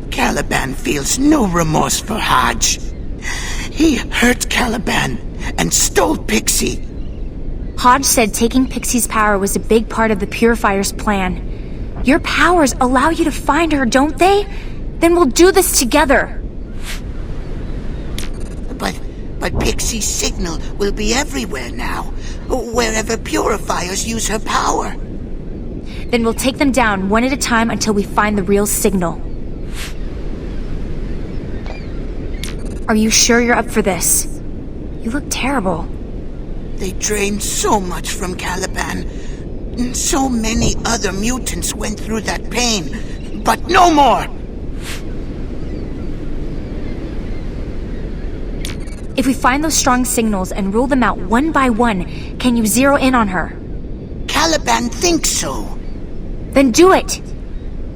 Caliban feels no remorse for Hodge. He hurt Caliban and stole Pixie. Hodge said taking Pixie's power was a big part of the Purifier's plan. Your powers allow you to find her, don't they? Then we'll do this together. But Pixie's signal will be everywhere now, wherever Purifiers use her power. Then we'll take them down one at a time until we find the real signal. Are you sure you're up for this? You look terrible. They drained so much from Caliban. So many other mutants went through that pain, but no more! If we find those strong signals and rule them out one by one, can you zero in on her? Caliban thinks so. Then do it!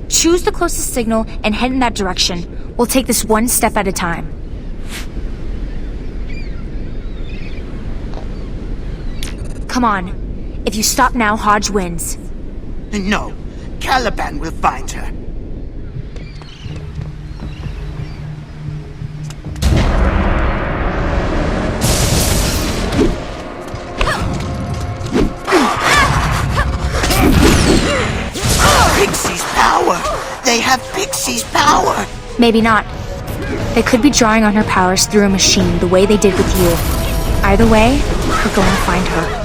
Choose the closest signal and head in that direction. We'll take this one step at a time. Come on. If you stop now, Hodge wins. No. Caliban will find her. Pixie's power! They have Pixie's power! Maybe not. They could be drawing on her powers through a machine the way they did with you. Either way, we're going to find her.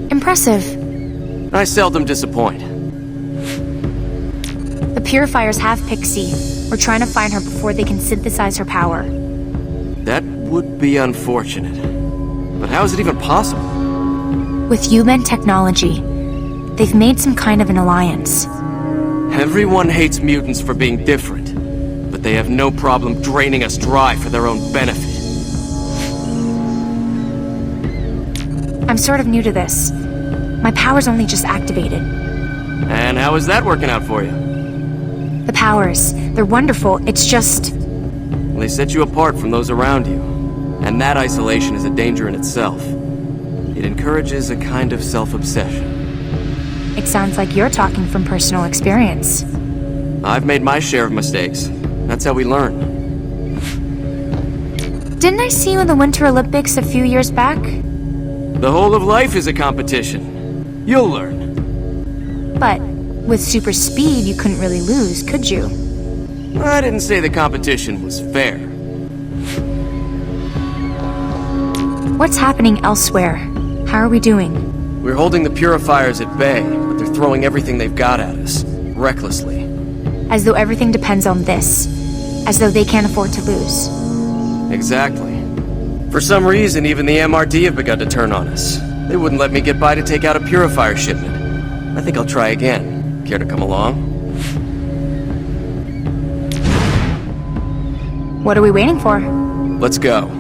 Impressive. I seldom disappoint. The purifiers have Pixie. We're trying to find her before they can synthesize her power. That would be unfortunate. But how is it even possible? With human technology, they've made some kind of an alliance. Everyone hates mutants for being different, but they have no problem draining us dry for their own benefit. I'm sort of new to this. My power's only just activated. And how is that working out for you? The powers, they're wonderful, it's just... They set you apart from those around you. And that isolation is a danger in itself. It encourages a kind of self-obsession. It sounds like you're talking from personal experience. I've made my share of mistakes. That's how we learn. Didn't I see you in the Winter Olympics a few years back? The whole of life is a competition. You'll learn. But with super speed, you couldn't really lose, could you? I didn't say the competition was fair. What's happening elsewhere? How are we doing? We're holding the purifiers at bay, but they're throwing everything they've got at us, recklessly. As though everything depends on this. As though they can't afford to lose. Exactly. For some reason, even the MRD have begun to turn on us. They wouldn't let me get by to take out a purifier shipment. I think I'll try again. Care to come along? What are we waiting for? Let's go.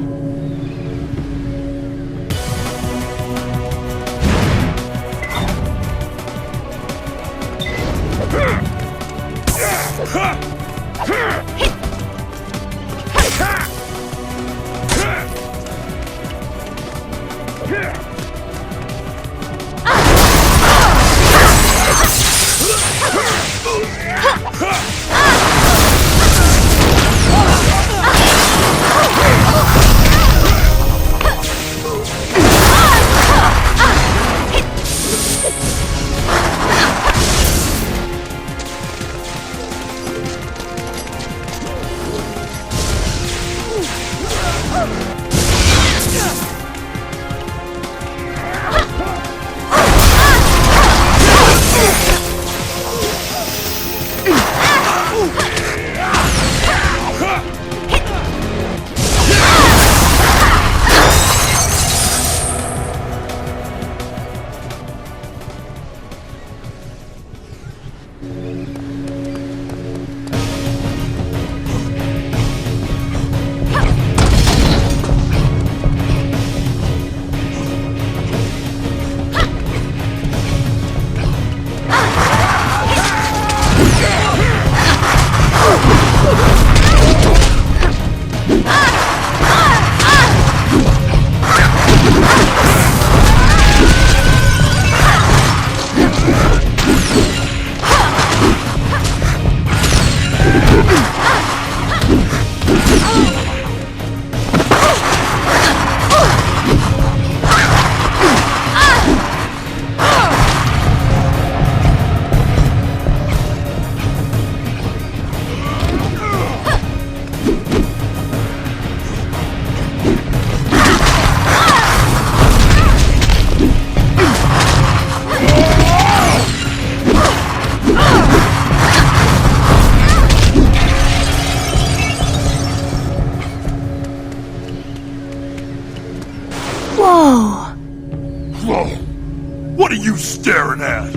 What are you staring at?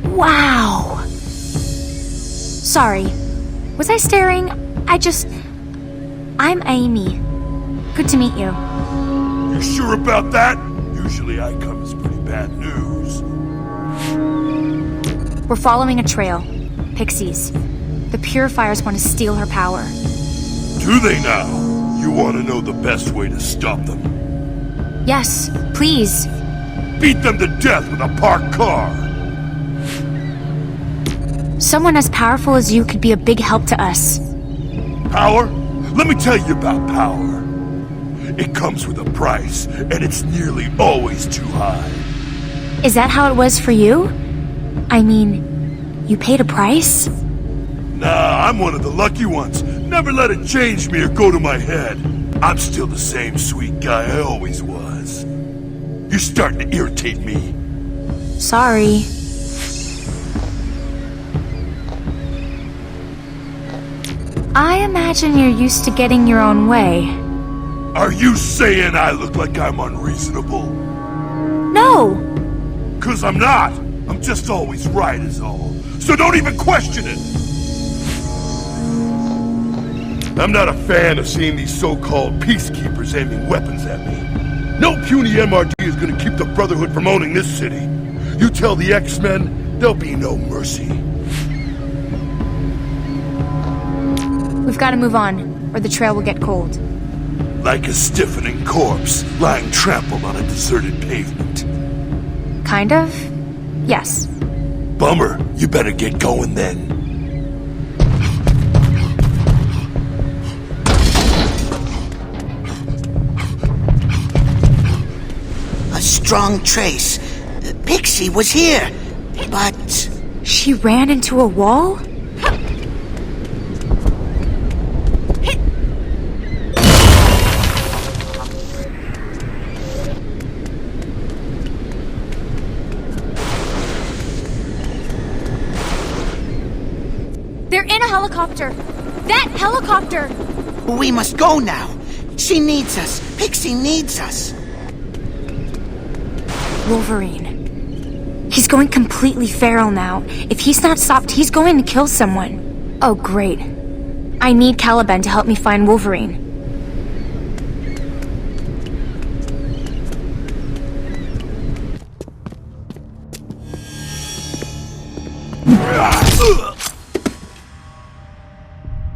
Wow! Sorry. Was I staring? I'm Aimi. Good to meet you. You sure about that? Usually I come as pretty bad news. We're following a trail. Pixies. The purifiers want to steal her power. Do they now? You want to know the best way to stop them? Yes, please. Beat them to death with a parked car! Someone as powerful as you could be a big help to us. Power? Let me tell you about power. It comes with a price, and it's nearly always too high. Is that how it was for you? I mean, you paid a price? Nah, I'm one of the lucky ones. Never let it change me or go to my head. I'm still the same sweet guy I always was. You're starting to irritate me. Sorry. I imagine you're used to getting your own way. Are you saying I look like I'm unreasonable? No! 'Cause I'm not. I'm just always right is all. So don't even question it! I'm not a fan of seeing these so-called peacekeepers aiming weapons at me. No puny MRD is gonna keep the Brotherhood from owning this city. You tell the X-Men, there'll be no mercy. We've got to move on, or the trail will get cold. Like a stiffening corpse, lying trampled on a deserted pavement. Kind of? Yes. Bummer. You better get going then. A strong trace. Pixie was here, but... She ran into a wall? They're in a helicopter! That helicopter! We must go now. She needs us. Pixie needs us. Wolverine. He's going completely feral now. If he's not stopped, he's going to kill someone. Oh, great. I need Caliban to help me find Wolverine.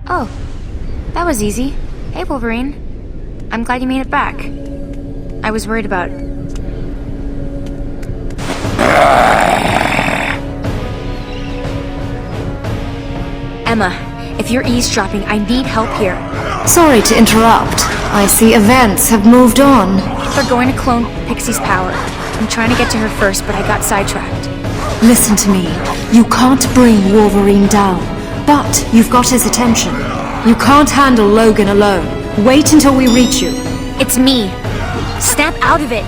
Oh, that was easy. Hey, Wolverine. I'm glad you made it back. I was worried about... Emma, if you're eavesdropping, I need help here. Sorry to interrupt. I see events have moved on. They're going to clone Pixie's power. I'm trying to get to her first, but I got sidetracked. Listen to me. You can't bring Wolverine down, but you've got his attention. You can't handle Logan alone. Wait until we reach you. It's me. Snap out of it.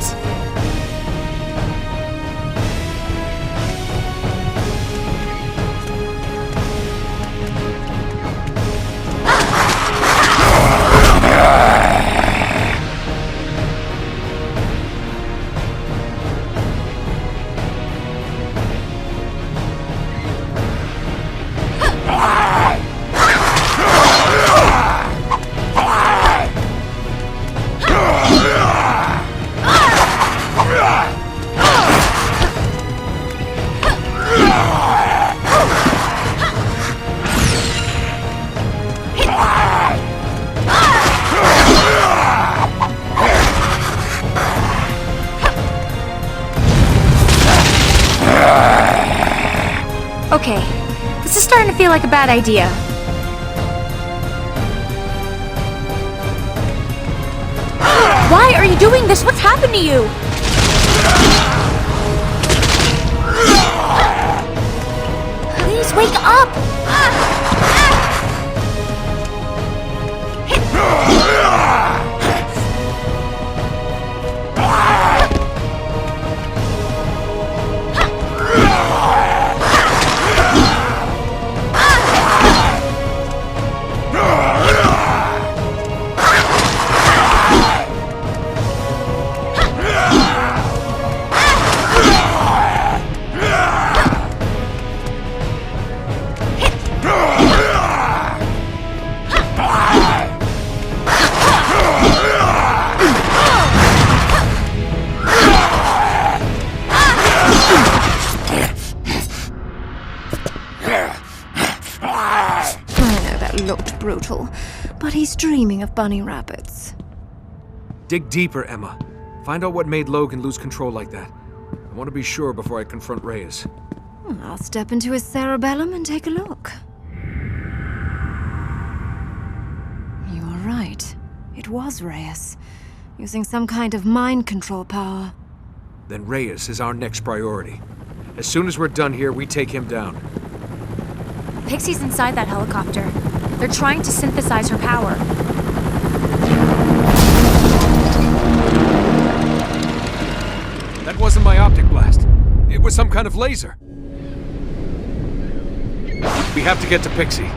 Okay, this is starting to feel like a bad idea. Why are you doing this? What's happened to you? Please wake up! Looked brutal, but he's dreaming of bunny rabbits. Dig deeper, Emma. Find out what made Logan lose control like that. I want to be sure before I confront Reyes. I'll step into his cerebellum and take a look. You're right. It was Reyes, using some kind of mind control power. Then Reyes is our next priority. As soon as we're done here, we take him down. Pixie's inside that helicopter. They're trying to synthesize her power. That wasn't my optic blast. It was some kind of laser. We have to get to Pixie.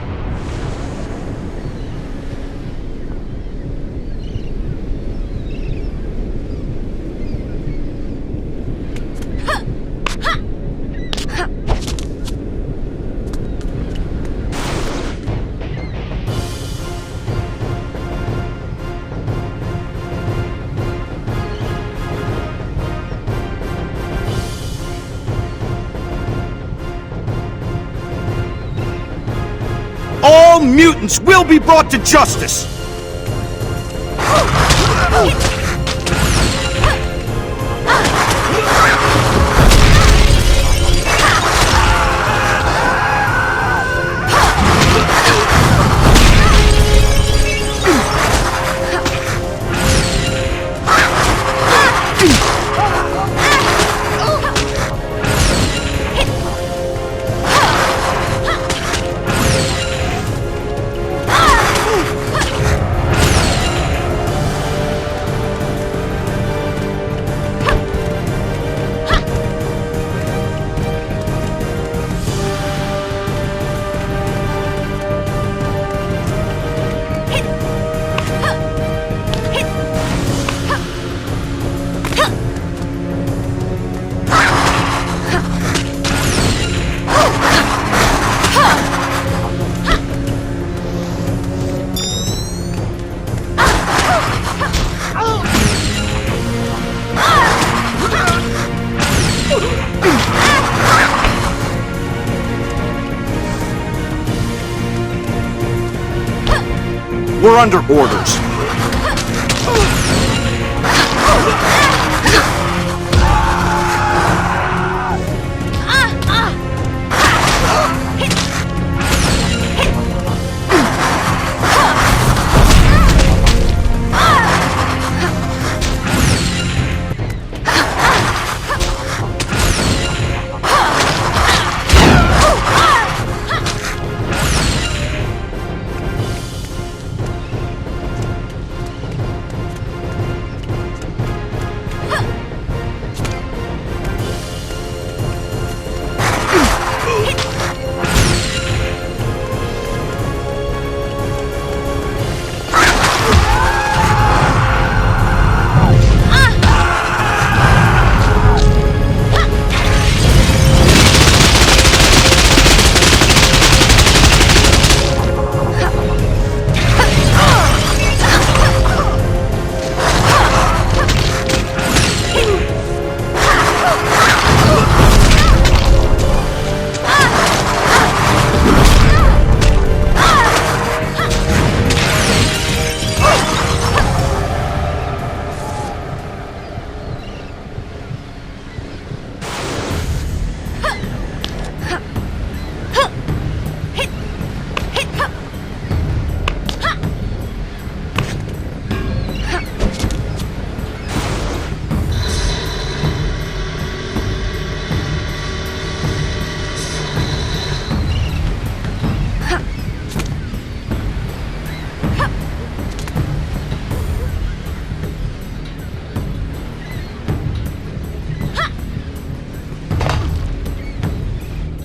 All mutants will be brought to justice! We're under orders.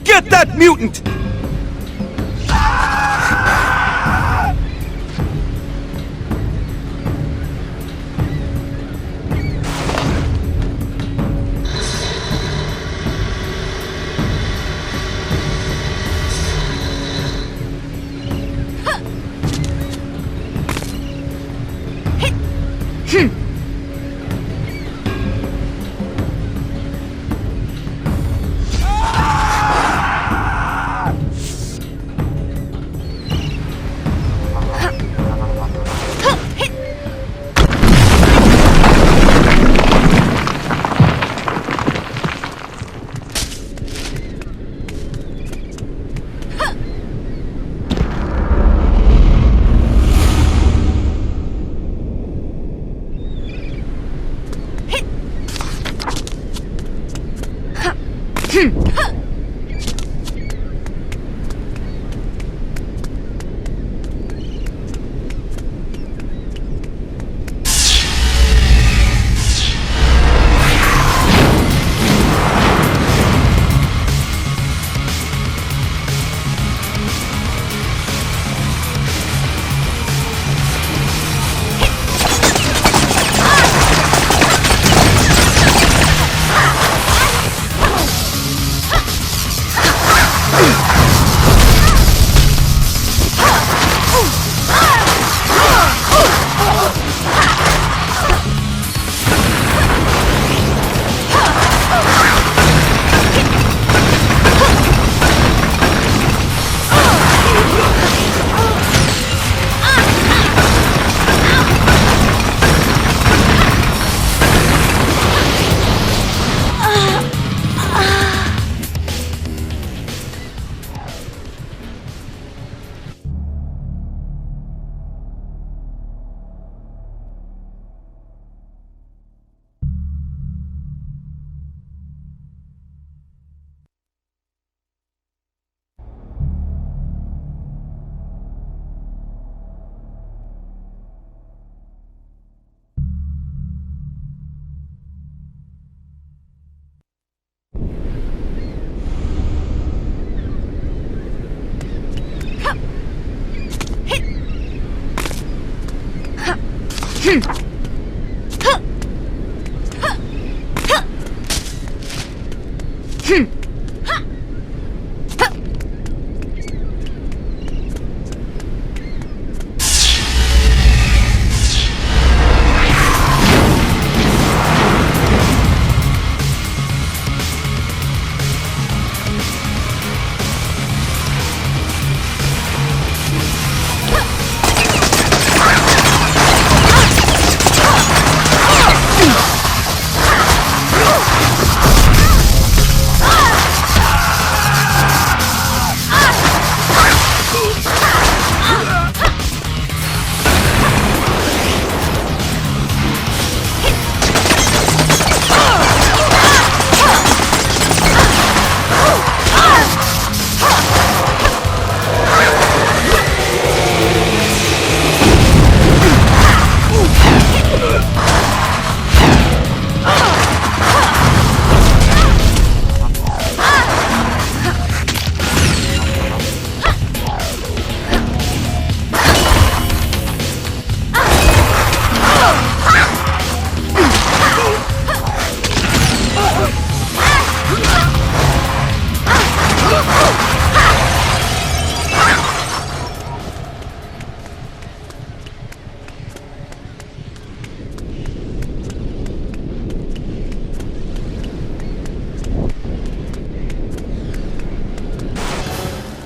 Get that mutant!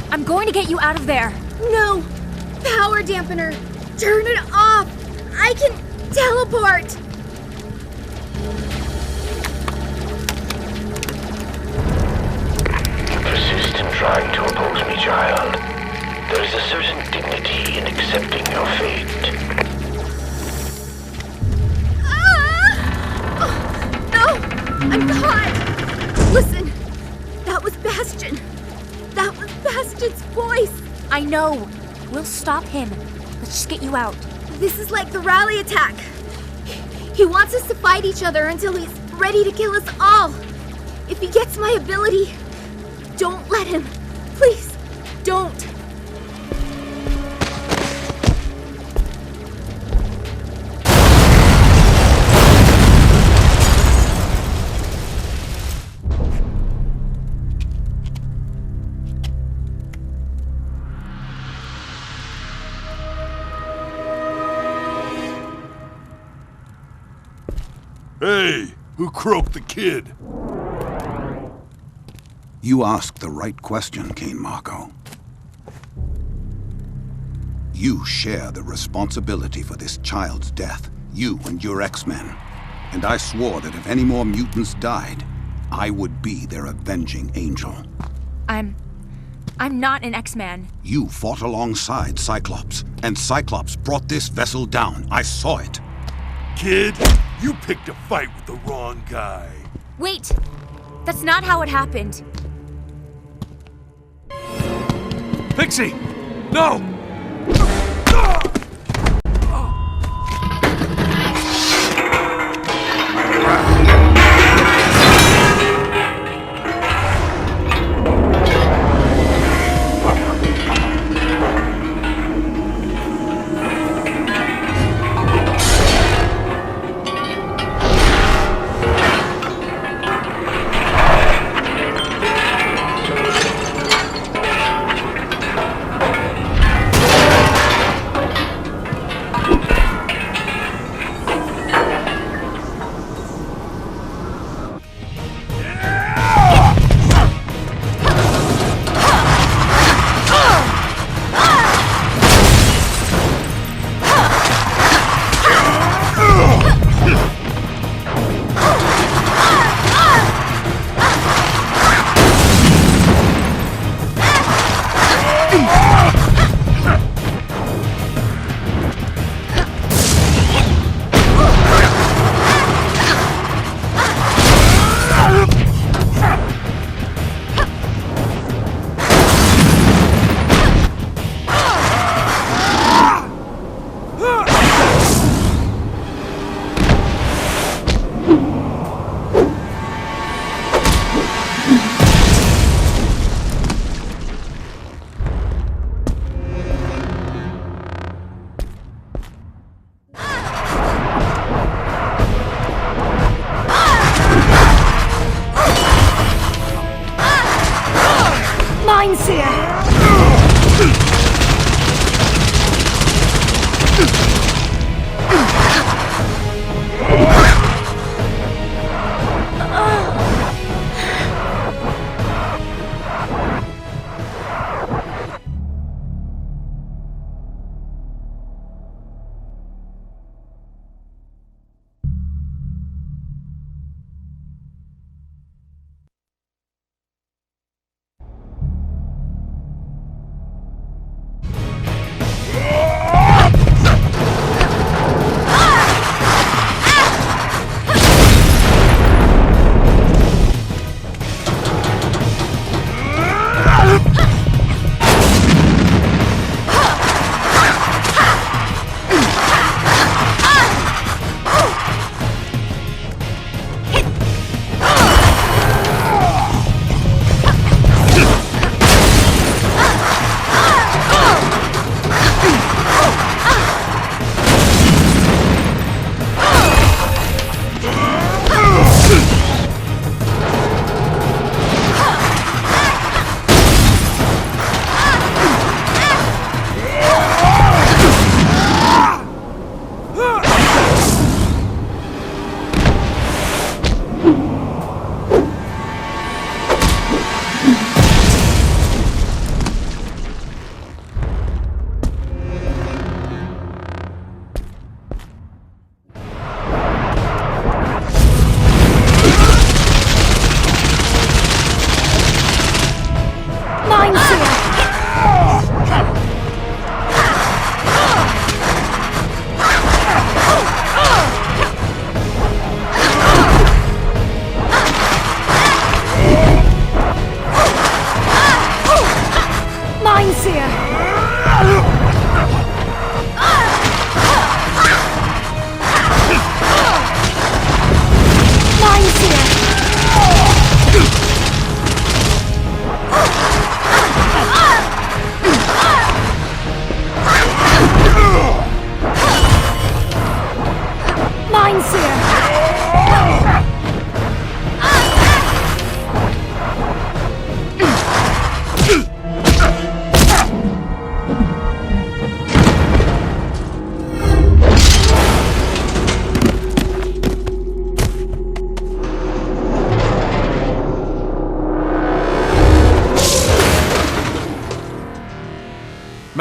I'm going to get you out of there. No! Power dampener! Turn it off! I can teleport! You persist in trying to oppose me, child. There is a certain dignity in accepting your fate. No! I'm caught! Listen, that was Bastion. That was Bastion's voice! I know. We'll stop him. Let's just get you out. This is like the rally attack. He wants us to fight each other until he's ready to kill us all. If he gets my ability, don't let him. Please, don't. Hey, who croaked the kid? You asked the right question, Kane Marco. You share the responsibility for this child's death, you and your X-Men. And I swore that if any more mutants died, I would be their avenging angel. I'm not an X-Man. You fought alongside Cyclops, and Cyclops brought this vessel down. I saw it. Kid, you picked a fight with the wrong guy. Wait! That's not how it happened. Pixie! No!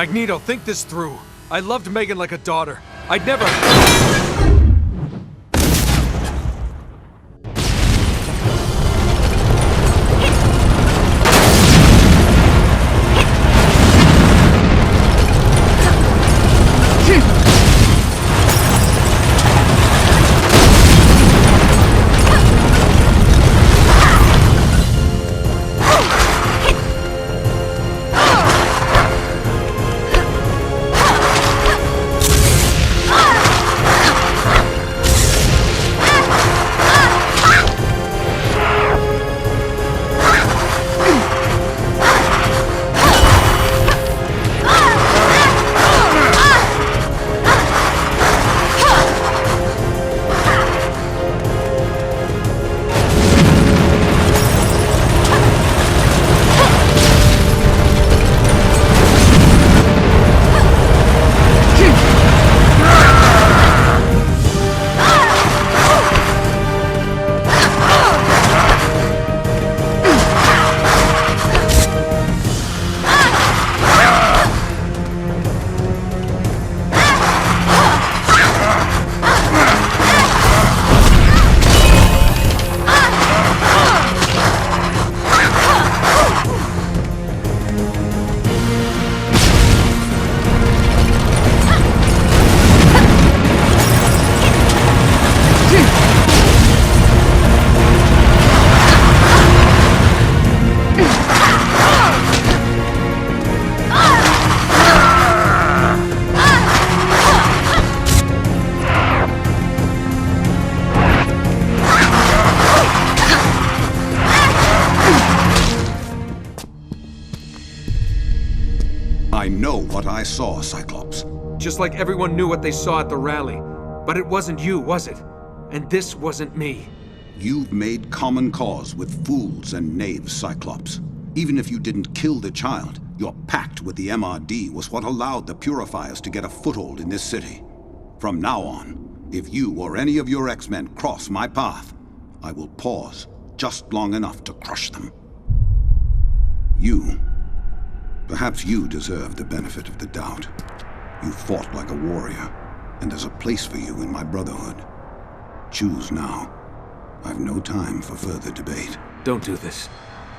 Magneto, think this through. I loved Megan like a daughter. I'd never... I know what I saw, Cyclops. Just like everyone knew what they saw at the rally. But it wasn't you, was it? And this wasn't me. You've made common cause with fools and knaves, Cyclops. Even if you didn't kill the child, your pact with the MRD was what allowed the purifiers to get a foothold in this city. From now on, if you or any of your X-Men cross my path, I will pause just long enough to crush them. Perhaps you deserve the benefit of the doubt. You fought like a warrior, and there's a place for you in my Brotherhood. Choose now. I've no time for further debate. Don't do this.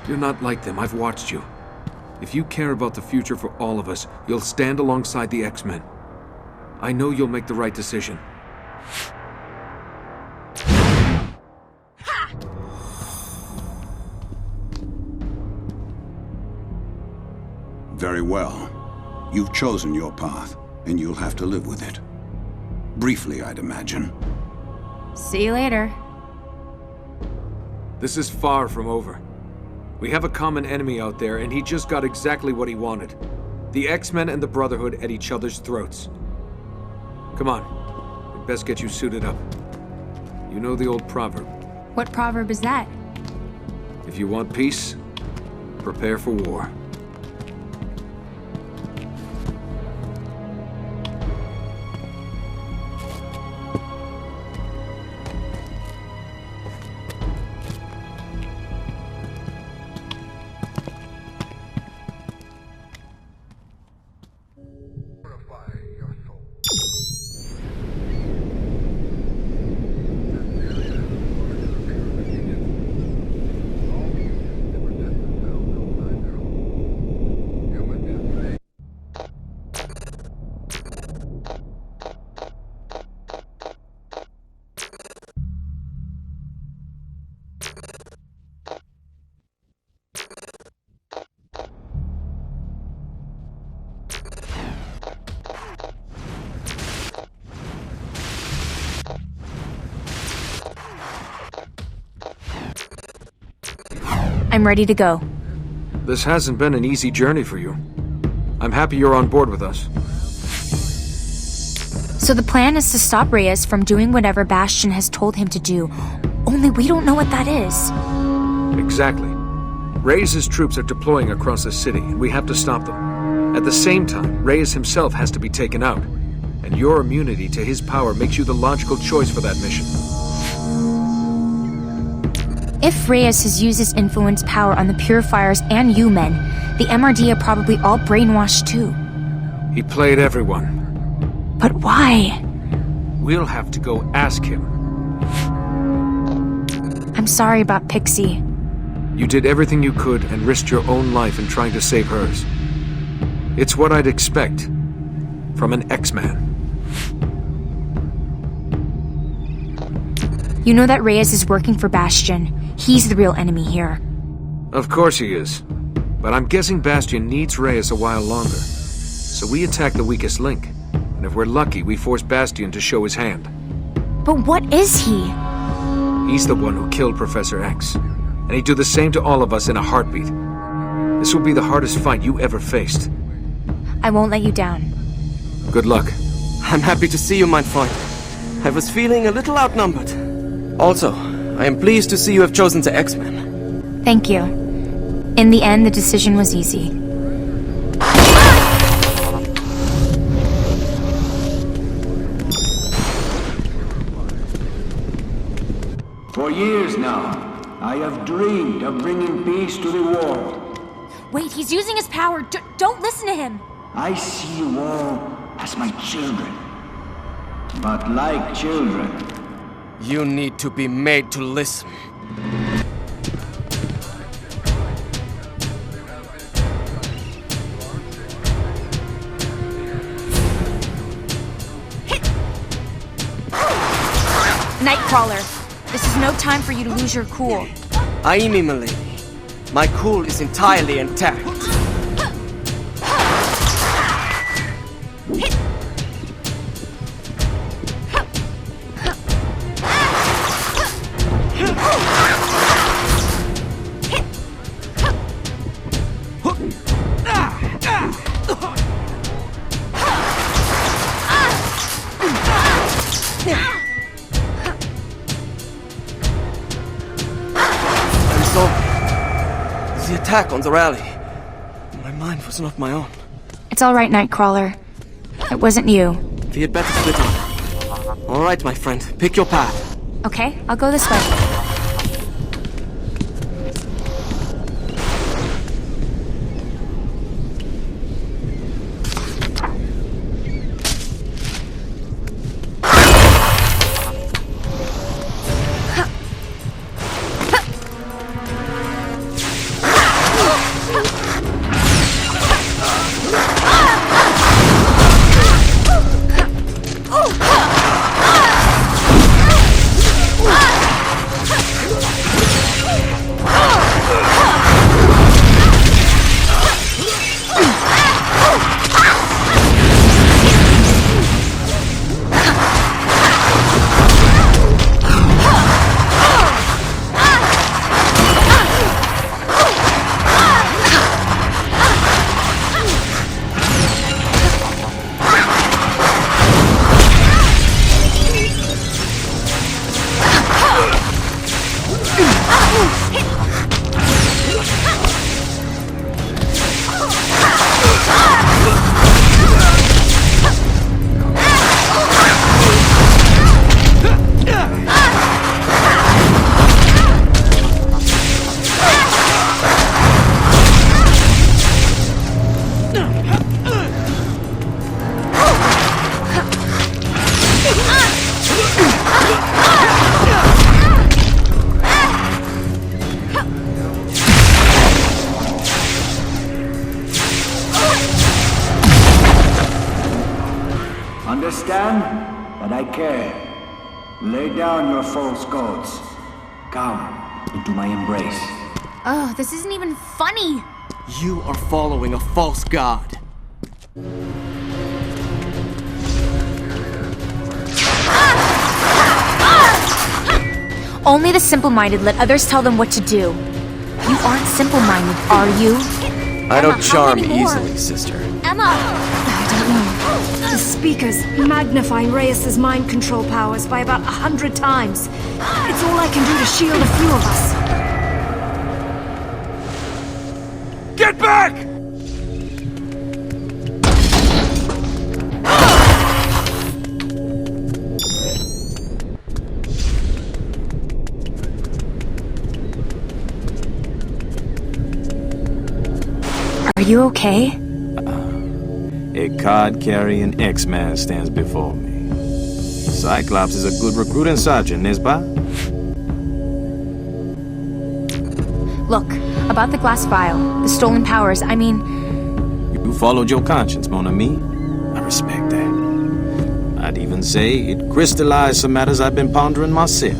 You're not like them. I've watched you. If you care about the future for all of us, you'll stand alongside the X-Men. I know you'll make the right decision. Very well. You've chosen your path, and you'll have to live with it. Briefly, I'd imagine. See you later. This is far from over. We have a common enemy out there, and he just got exactly what he wanted. The X-Men and the Brotherhood at each other's throats. Come on. We'd best get you suited up. You know the old proverb. What proverb is that? If you want peace, prepare for war. I'm ready to go. This hasn't been an easy journey for you. I'm happy you're on board with us. So the plan is to stop Reyes from doing whatever Bastion has told him to do. Only we don't know what that is. Exactly. Reyes' troops are deploying across the city, and we have to stop them. At the same time, Reyes himself has to be taken out. And your immunity to his power makes you the logical choice for that mission. If Reyes has used his influence power on the purifiers and you men, the MRD are probably all brainwashed too. He played everyone. But why? We'll have to go ask him. I'm sorry about Pixie. You did everything you could and risked your own life in trying to save hers. It's what I'd expect from an X-Man. You know that Reyes is working for Bastion. He's the real enemy here. Of course he is. But I'm guessing Bastion needs Reyes a while longer. So we attack the weakest link. And if we're lucky, we force Bastion to show his hand. But what is he? He's the one who killed Professor X. And he'd do the same to all of us in a heartbeat. This will be the hardest fight you ever faced. I won't let you down. Good luck. I'm happy to see you, my friend. I was feeling a little outnumbered. Also, I am pleased to see you have chosen the X-Men. Thank you. In the end, the decision was easy. For years now, I have dreamed of bringing peace to the world. Wait, he's using his power. Don't listen to him. I see you all as my children. But like children, you need to be made to listen. Nightcrawler, this is no time for you to lose your cool. Aimi, milady. My cool is entirely intact. Attack on the rally. My mind was not my own. It's all right, Nightcrawler. It wasn't you. We had better split up. All right, my friend. Pick your path. Okay, I'll go this way. Understand that I care. Lay down your false gods. Come into my embrace. Oh, this isn't even funny. You are following a false god. Only the simple-minded let others tell them what to do. You aren't simple-minded, are you? I don't charm easily, sister. Emma! I don't know. The speakers magnify Reyes' mind control powers by about 100 times. It's all I can do to shield a few of us. Get back! Are you okay? A card-carrying X-Man stands before me. Cyclops is a good recruiting sergeant, n'est-ce pas? Look, about the glass vial, the stolen powers, I mean... You followed your conscience, mon ami. I respect that. I'd even say it crystallized some matters I've been pondering myself.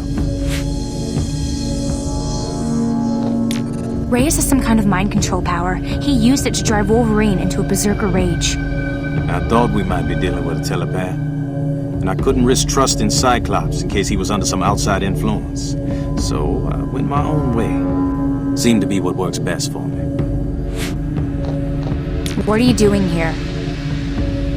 Reyes has some kind of mind control power. He used it to drive Wolverine into a berserker rage. I thought we might be dealing with a telepath. And I couldn't risk trusting Cyclops in case he was under some outside influence. So I went my own way. Seemed to be what works best for me. What are you doing here?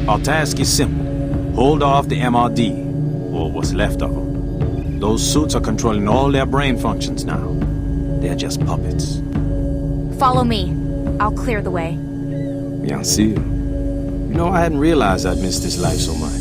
Our task is simple. Hold off the MRD, or what's left of them. Those suits are controlling all their brain functions now. They're just puppets. Follow me. I'll clear the way. Bien sûr. You know, I hadn't realized I'd missed this life so much.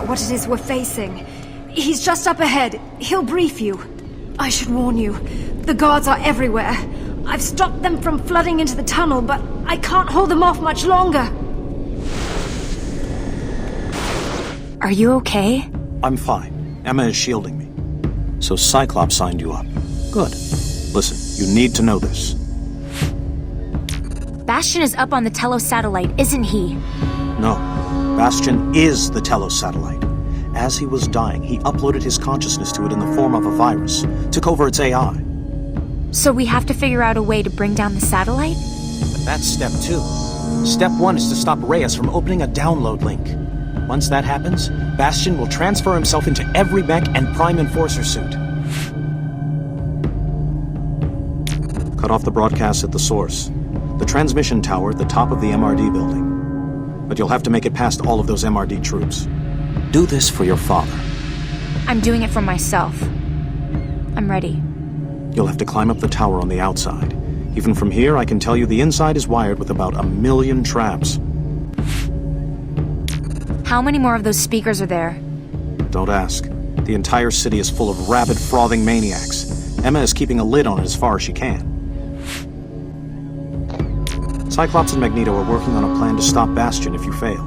What it is we're facing. He's just up ahead. He'll brief you. I should warn you, the guards are everywhere. I've stopped them from flooding into the tunnel, but I can't hold them off much longer. Are you okay? I'm fine. Emma is shielding me. So Cyclops signed you up. Good. Listen, you need to know this. Bastion is up on the Telos satellite, isn't he? No. Bastion is the Telos satellite. As he was dying, he uploaded his consciousness to it in the form of a virus, took over its AI. So we have to figure out a way to bring down the satellite? But that's step 2. Step 1 is to stop Reyes from opening a download link. Once that happens, Bastion will transfer himself into every mech and Prime Enforcer suit. Cut off the broadcast at the source. The transmission tower at the top of the MRD building. But you'll have to make it past all of those MRD troops. Do this for your father. I'm doing it for myself. I'm ready. You'll have to climb up the tower on the outside. Even from here, I can tell you the inside is wired with about 1 million traps. How many more of those speakers are there? Don't ask. The entire city is full of rabid, frothing maniacs. Emma is keeping a lid on it as far as she can. Cyclops and Magneto are working on a plan to stop Bastion if you fail.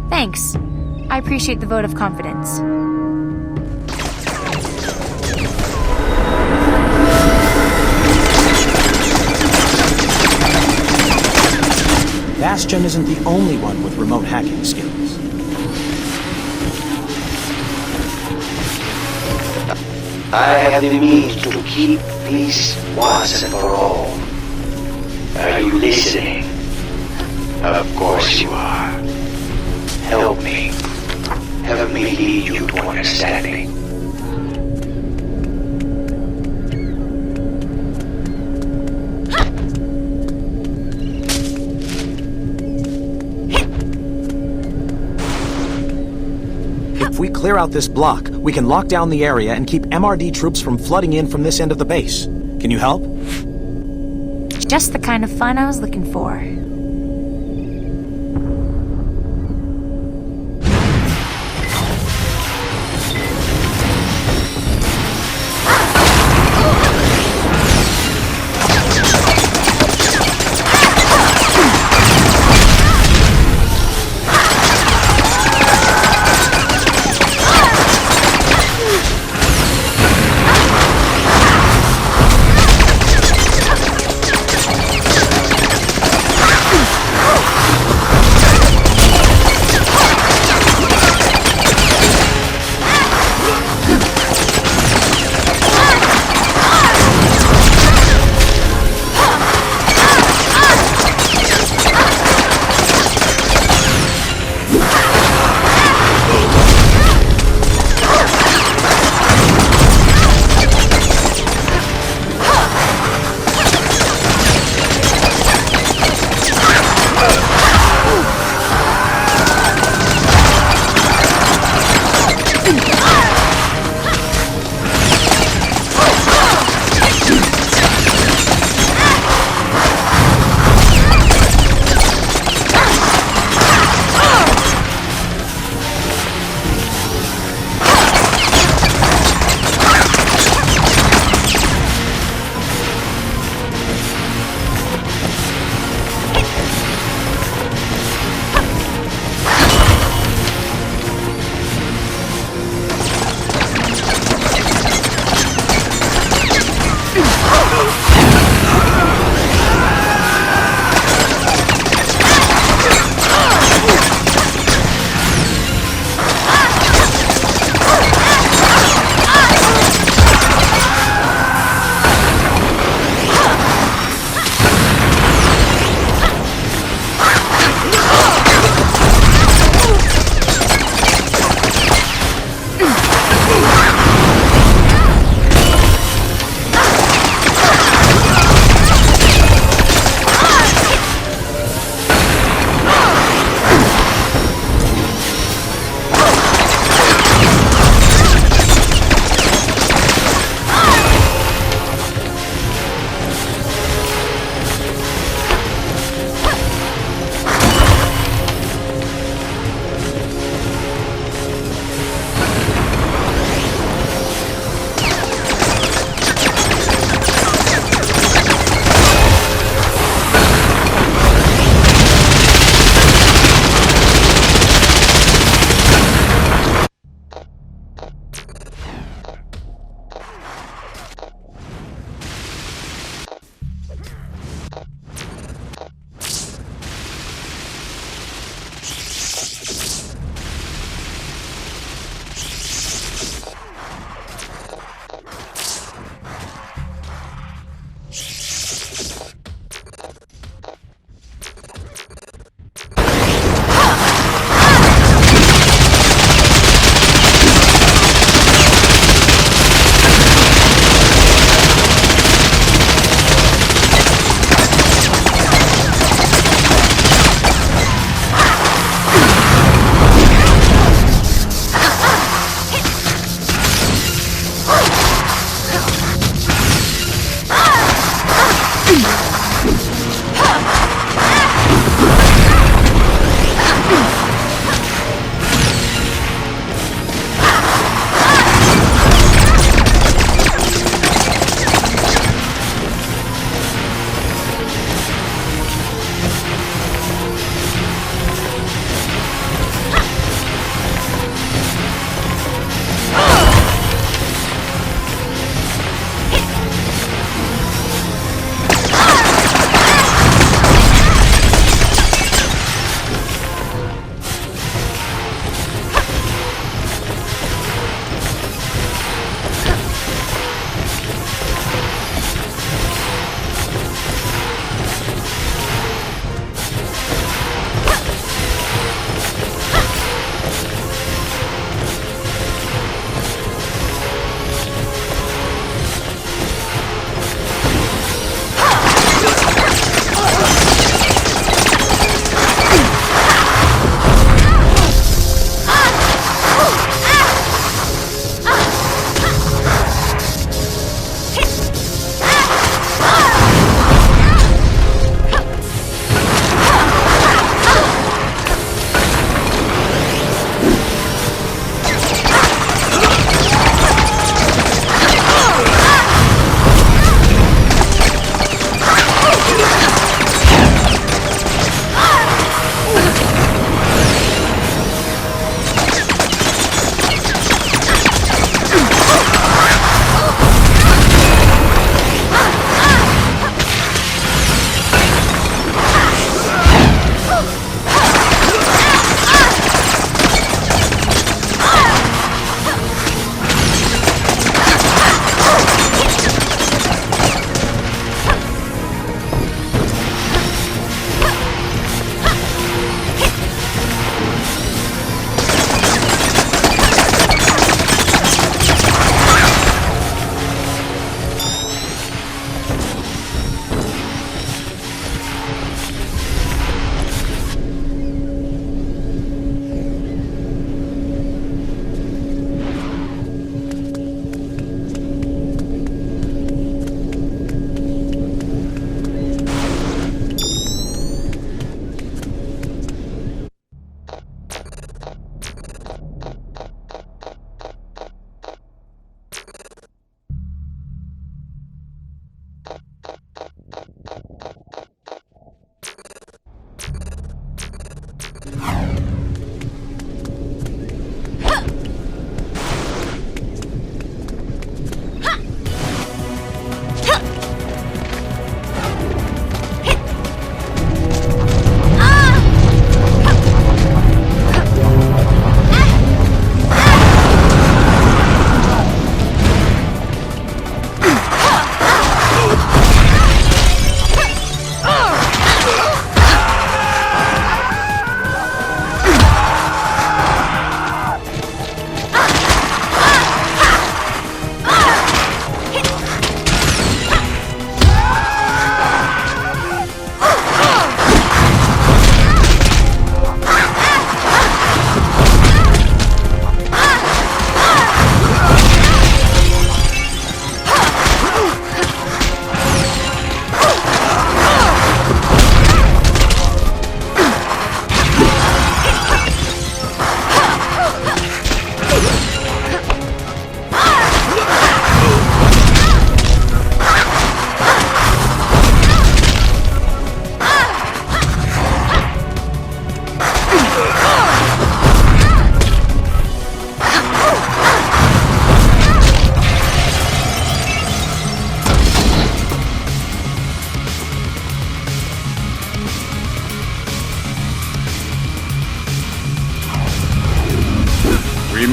Thanks. I appreciate the vote of confidence. Bastion isn't the only one with remote hacking skills. I have the means to keep peace once and for all. Are you listening? Of course you are. Help me. Help me lead you to understanding. If we clear out this block, we can lock down the area and keep MRD troops from flooding in from this end of the base. Can you help? Just the kind of fun I was looking for.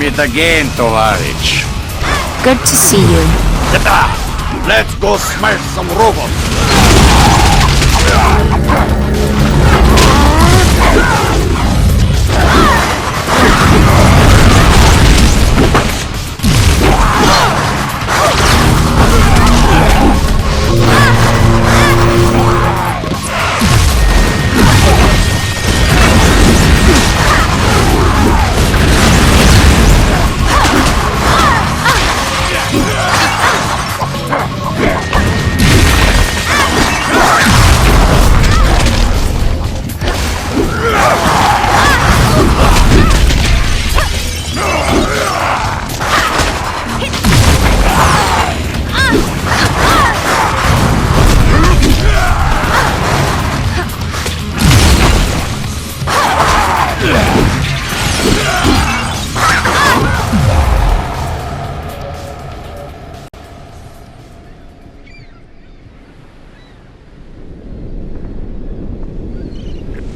meet again, Tovarich. Good to see you. Let's go smash some robots.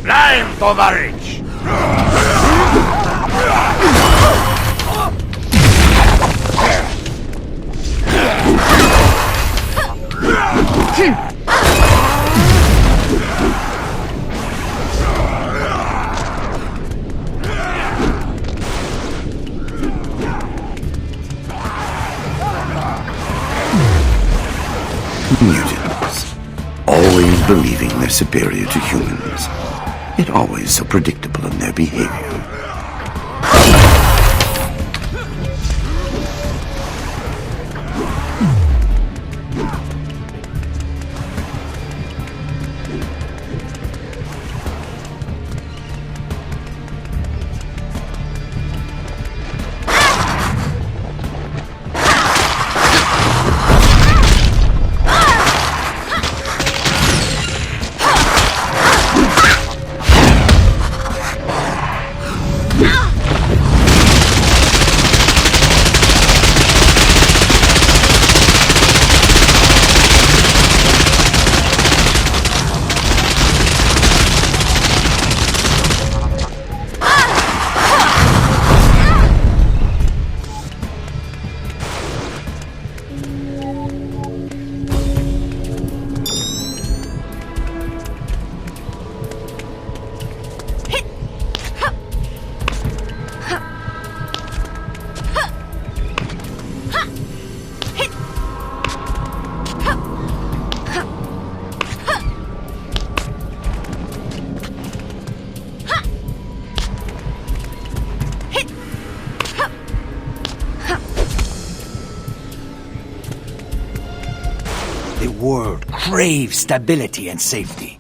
Climb, Tovarich! Mutants, always believing they're superior to humans, yet always so predictable in their behavior. The world craves stability and safety.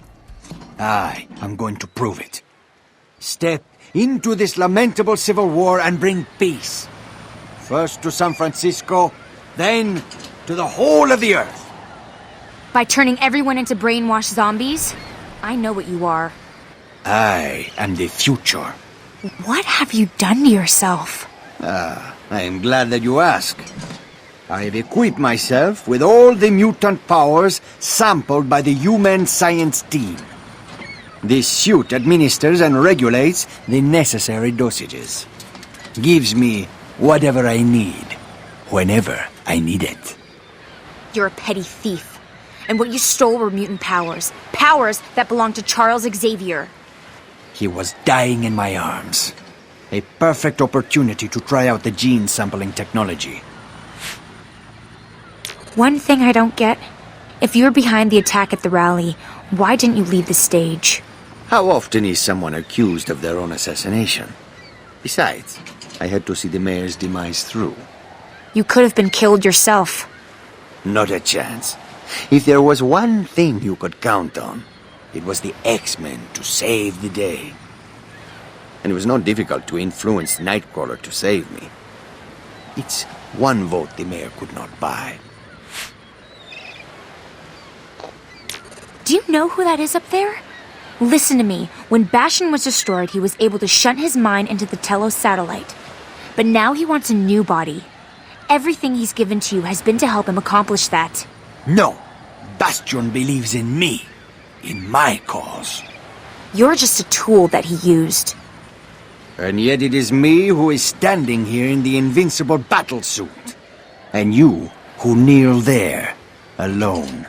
I am going to prove it. Step into this lamentable civil war and bring peace. First to San Francisco, then to the whole of the Earth. By turning everyone into brainwashed zombies? I know what you are. I am the future. What have you done to yourself? I am glad that you ask. I have equipped myself with all the mutant powers sampled by the human science team. This suit administers and regulates the necessary dosages. Gives me whatever I need, whenever I need it. You're a petty thief. And what you stole were mutant powers. Powers that belong to Charles Xavier. He was dying in my arms. A perfect opportunity to try out the gene sampling technology. One thing I don't get. If you were behind the attack at the rally, why didn't you leave the stage? How often is someone accused of their own assassination? Besides, I had to see the mayor's demise through. You could have been killed yourself. Not a chance. If there was one thing you could count on, it was the X-Men to save the day. And it was not difficult to influence Nightcrawler to save me. It's one vote the mayor could not buy. Do you know who that is up there? Listen to me. When Bastion was destroyed, he was able to shunt his mind into the Telos satellite. But now he wants a new body. Everything he's given to you has been to help him accomplish that. No. Bastion believes in me. In my cause. You're just a tool that he used. And yet it is me who is standing here in the invincible battlesuit. And you who kneel there, alone,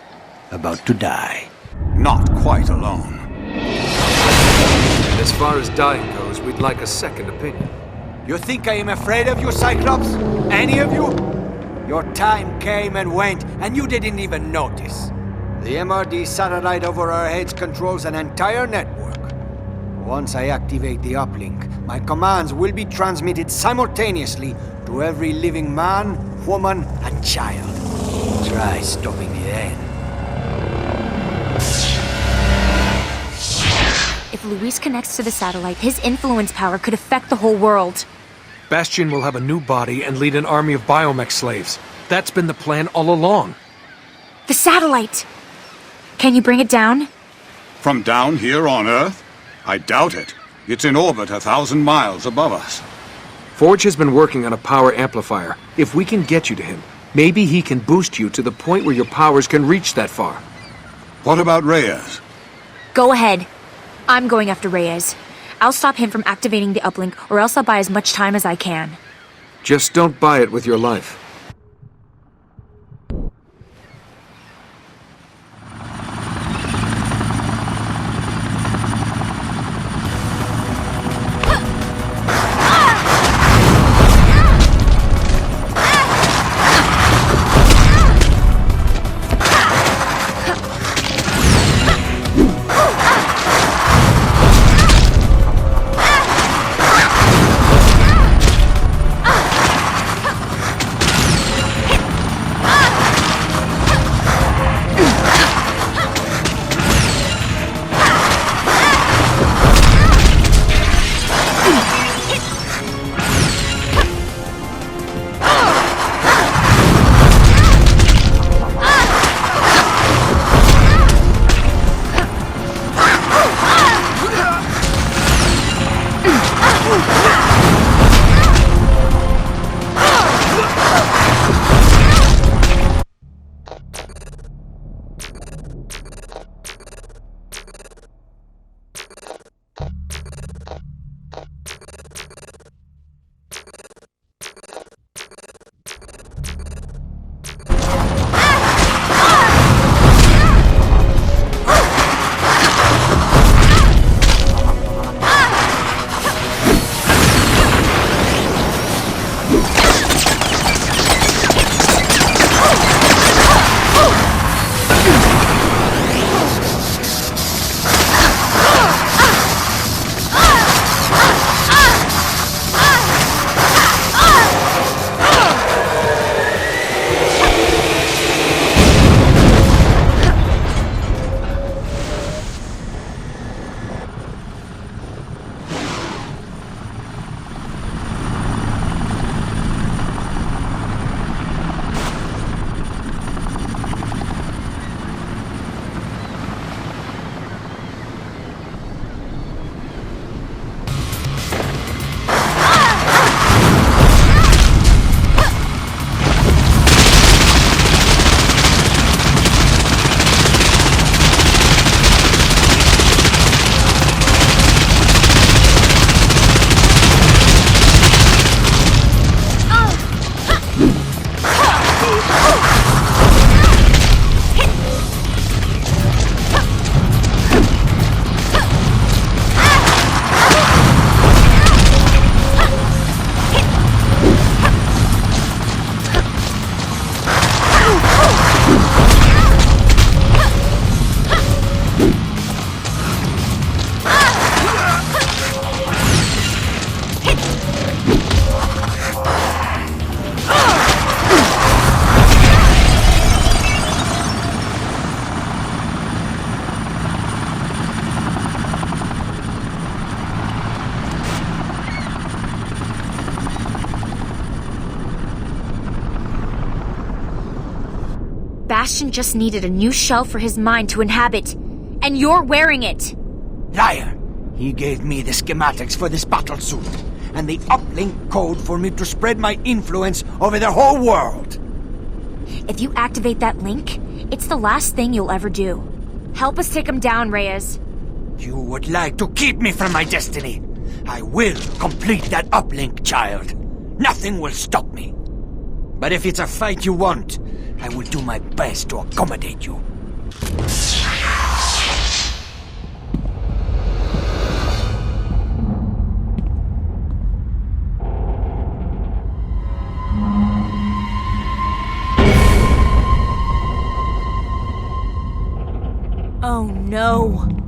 about to die. Not quite alone. And as far as dying goes, we'd like a second opinion. You think I am afraid of you, Cyclops? Any of you? Your time came and went, and you didn't even notice. The MRD satellite over our heads controls an entire network. Once I activate the uplink, my commands will be transmitted simultaneously to every living man, woman, and child. Try stopping me then. If Luis connects to the satellite, his influence power could affect the whole world. Bastion will have a new body and lead an army of biomech slaves. That's been the plan all along. The satellite! Can you bring it down? From down here on Earth? I doubt it. It's in orbit 1,000 miles above us. Forge has been working on a power amplifier. If we can get you to him, maybe he can boost you to the point where your powers can reach that far. What about Reyes? Go ahead. I'm going after Reyes. I'll stop him from activating the uplink, or else I'll buy as much time as I can. Just don't buy it with your life. Bastion just needed a new shell for his mind to inhabit, and you're wearing it! Liar! He gave me the schematics for this battlesuit, and the uplink code for me to spread my influence over the whole world! If you activate that link, it's the last thing you'll ever do. Help us take him down, Reyes. You would like to keep me from my destiny, I will complete that uplink, child. Nothing will stop me. But if it's a fight you want, I will do my best to accommodate you. Oh no.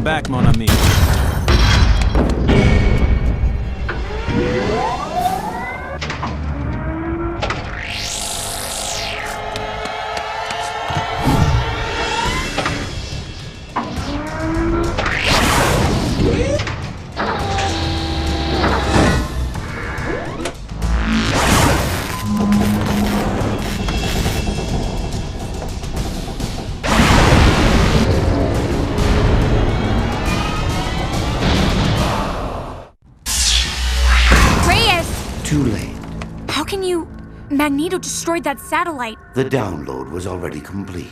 back, mon ami. Magneto destroyed that satellite. The download was already complete.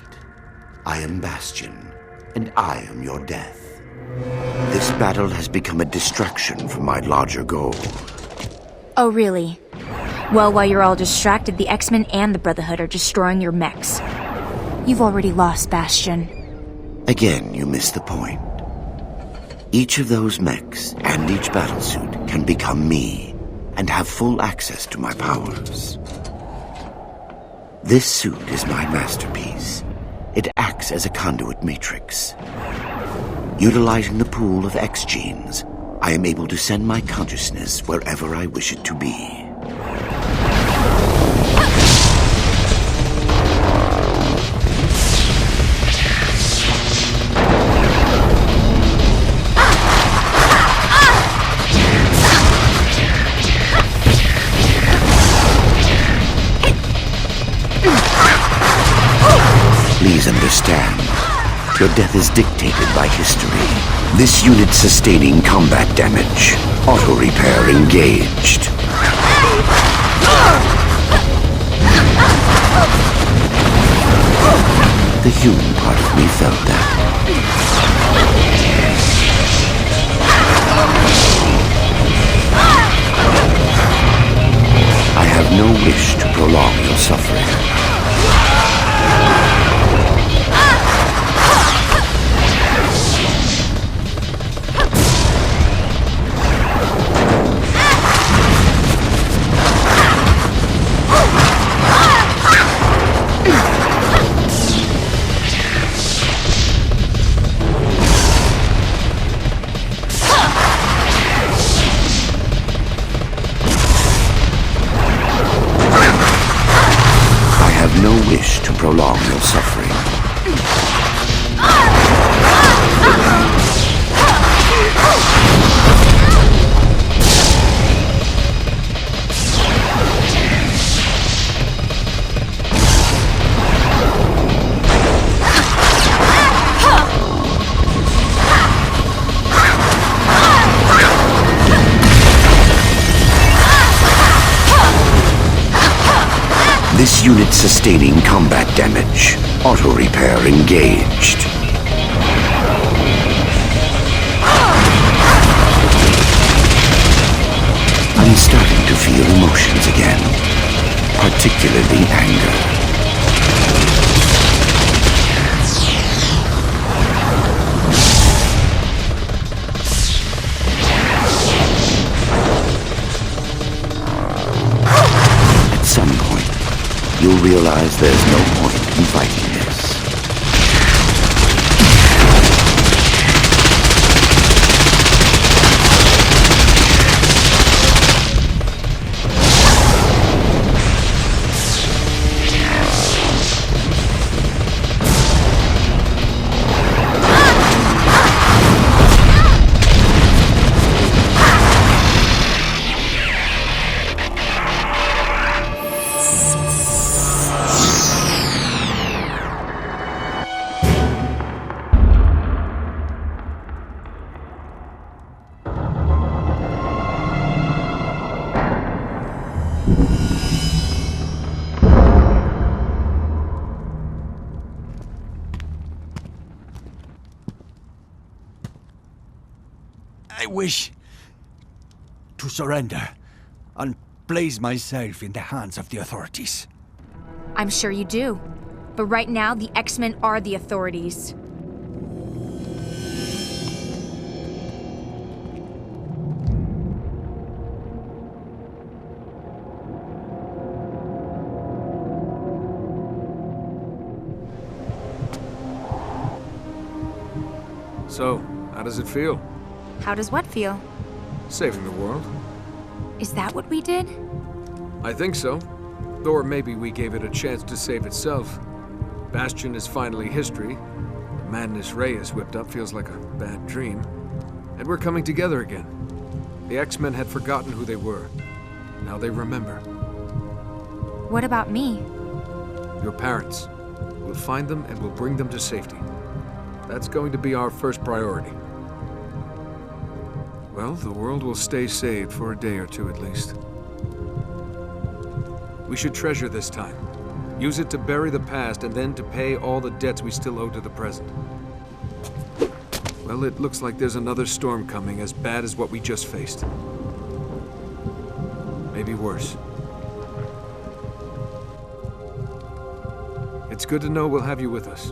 I am Bastion, and I am your death. This battle has become a distraction from my larger goal. Oh, really? Well, while you're all distracted, the X-Men and the Brotherhood are destroying your mechs. You've already lost, Bastion. Again, you miss the point. Each of those mechs and each battlesuit can become me and have full access to my powers. This suit is my masterpiece. It acts as a conduit matrix. Utilizing the pool of X genes, I am able to send my consciousness wherever I wish it to be. Please understand, your death is dictated by history. This unit sustaining combat damage. Auto-repair engaged. The human part of me felt that. I have no wish to prolong your suffering. No wish to prolong your suffering. This unit sustaining combat damage. Auto-repair engaged. I'm starting to feel emotions again, particularly anger. At some point, you'll realize there's no point in fighting this. I wish to surrender and place myself in the hands of the authorities. I'm sure you do. But right now, the X-Men are the authorities. So, how does it feel? How does what feel? Saving the world. Is that what we did? I think so. Or maybe we gave it a chance to save itself. Bastion is finally history. The madness Reyes whipped up feels like a bad dream. And we're coming together again. The X-Men had forgotten who they were. Now they remember. What about me? Your parents. We'll find them and we'll bring them to safety. That's going to be our first priority. Well, the world will stay saved for a day or two at least. We should treasure this time. Use it to bury the past and then to pay all the debts we still owe to the present. Well, it looks like there's another storm coming as bad as what we just faced. Maybe worse. It's good to know we'll have you with us.